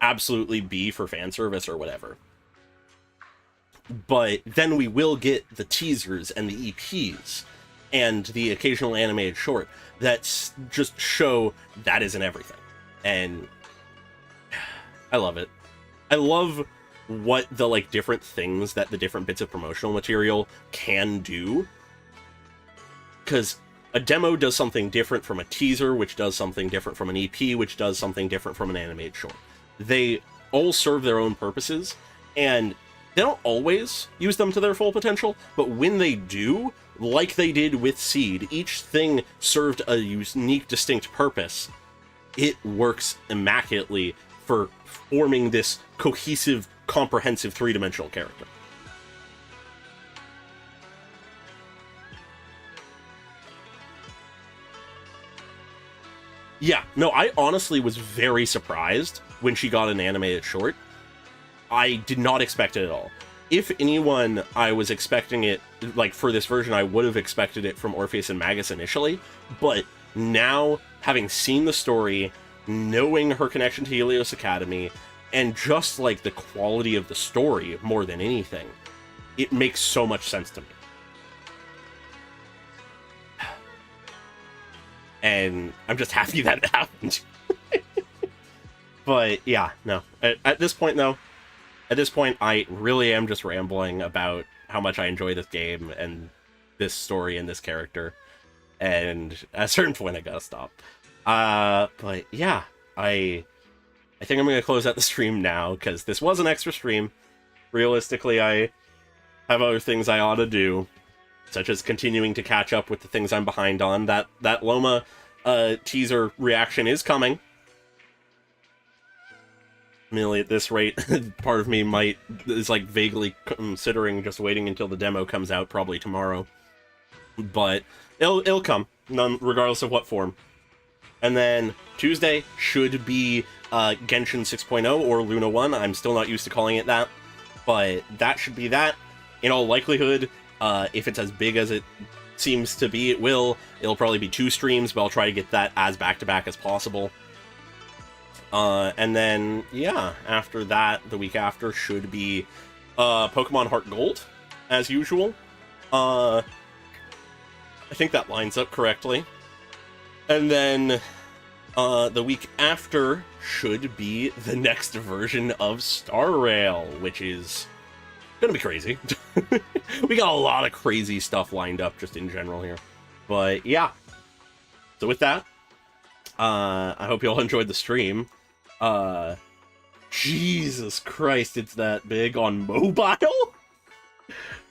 absolutely be for fan service or whatever. But then we will get the teasers and the EPs and the occasional animated short that just show that isn't everything. And I love it. I love what the, like, different things that the different bits of promotional material can do. Because a demo does something different from a teaser, which does something different from an EP, which does something different from an animated short. They all serve their own purposes, and they don't always use them to their full potential, but when they do, like they did with Seed, each thing served a unique, distinct purpose. It works immaculately for forming this cohesive, comprehensive three-dimensional character. Yeah, no, I honestly was very surprised when she got an animated short. I did not expect it at all. If anyone, I was expecting it, like, for this version, I would have expected it from Orpheus and Magus initially, but now, having seen the story, knowing her connection to Helios Academy, and just, like, the quality of the story more than anything, it makes so much sense to me. And I'm just happy that it happened. But, yeah, no. At this point, though, I really am just rambling about how much I enjoy this game and this story and this character. And at a certain point, I gotta stop. But, yeah, I think I'm gonna close out the stream now, because this was an extra stream. Realistically, I have other things I ought to do, such as continuing to catch up with the things I'm behind on. That Loma teaser reaction is coming. Merely at this rate, part of me is like vaguely considering just waiting until the demo comes out, probably tomorrow. But it'll come, regardless of what form. And then Tuesday should be Genshin 6.0 or Luna 1. I'm still not used to calling it that, but that should be that. In all likelihood, if it's as big as it seems to be, it'll probably be 2 streams, but I'll try to get that as back-to-back as possible. And then, yeah, after that, the week after should be Pokemon Heart Gold, as usual. I think that lines up correctly. And then the week after should be the next version of Star Rail, which is gonna be crazy. We got a lot of crazy stuff lined up just in general here. But yeah. So with that, I hope you all enjoyed the stream. Jesus Christ, it's that big on mobile?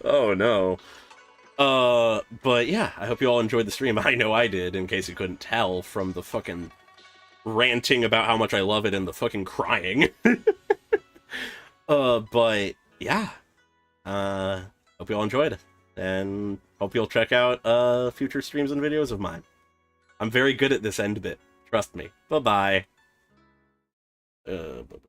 Oh no. But yeah, I hope you all enjoyed the stream. I know I did, in case you couldn't tell from the fucking ranting about how much I love it and the fucking crying. But yeah. Hope you all enjoyed it, and hope you'll check out future streams and videos of mine. I'm very good at this end bit. Trust me. Bye-bye. But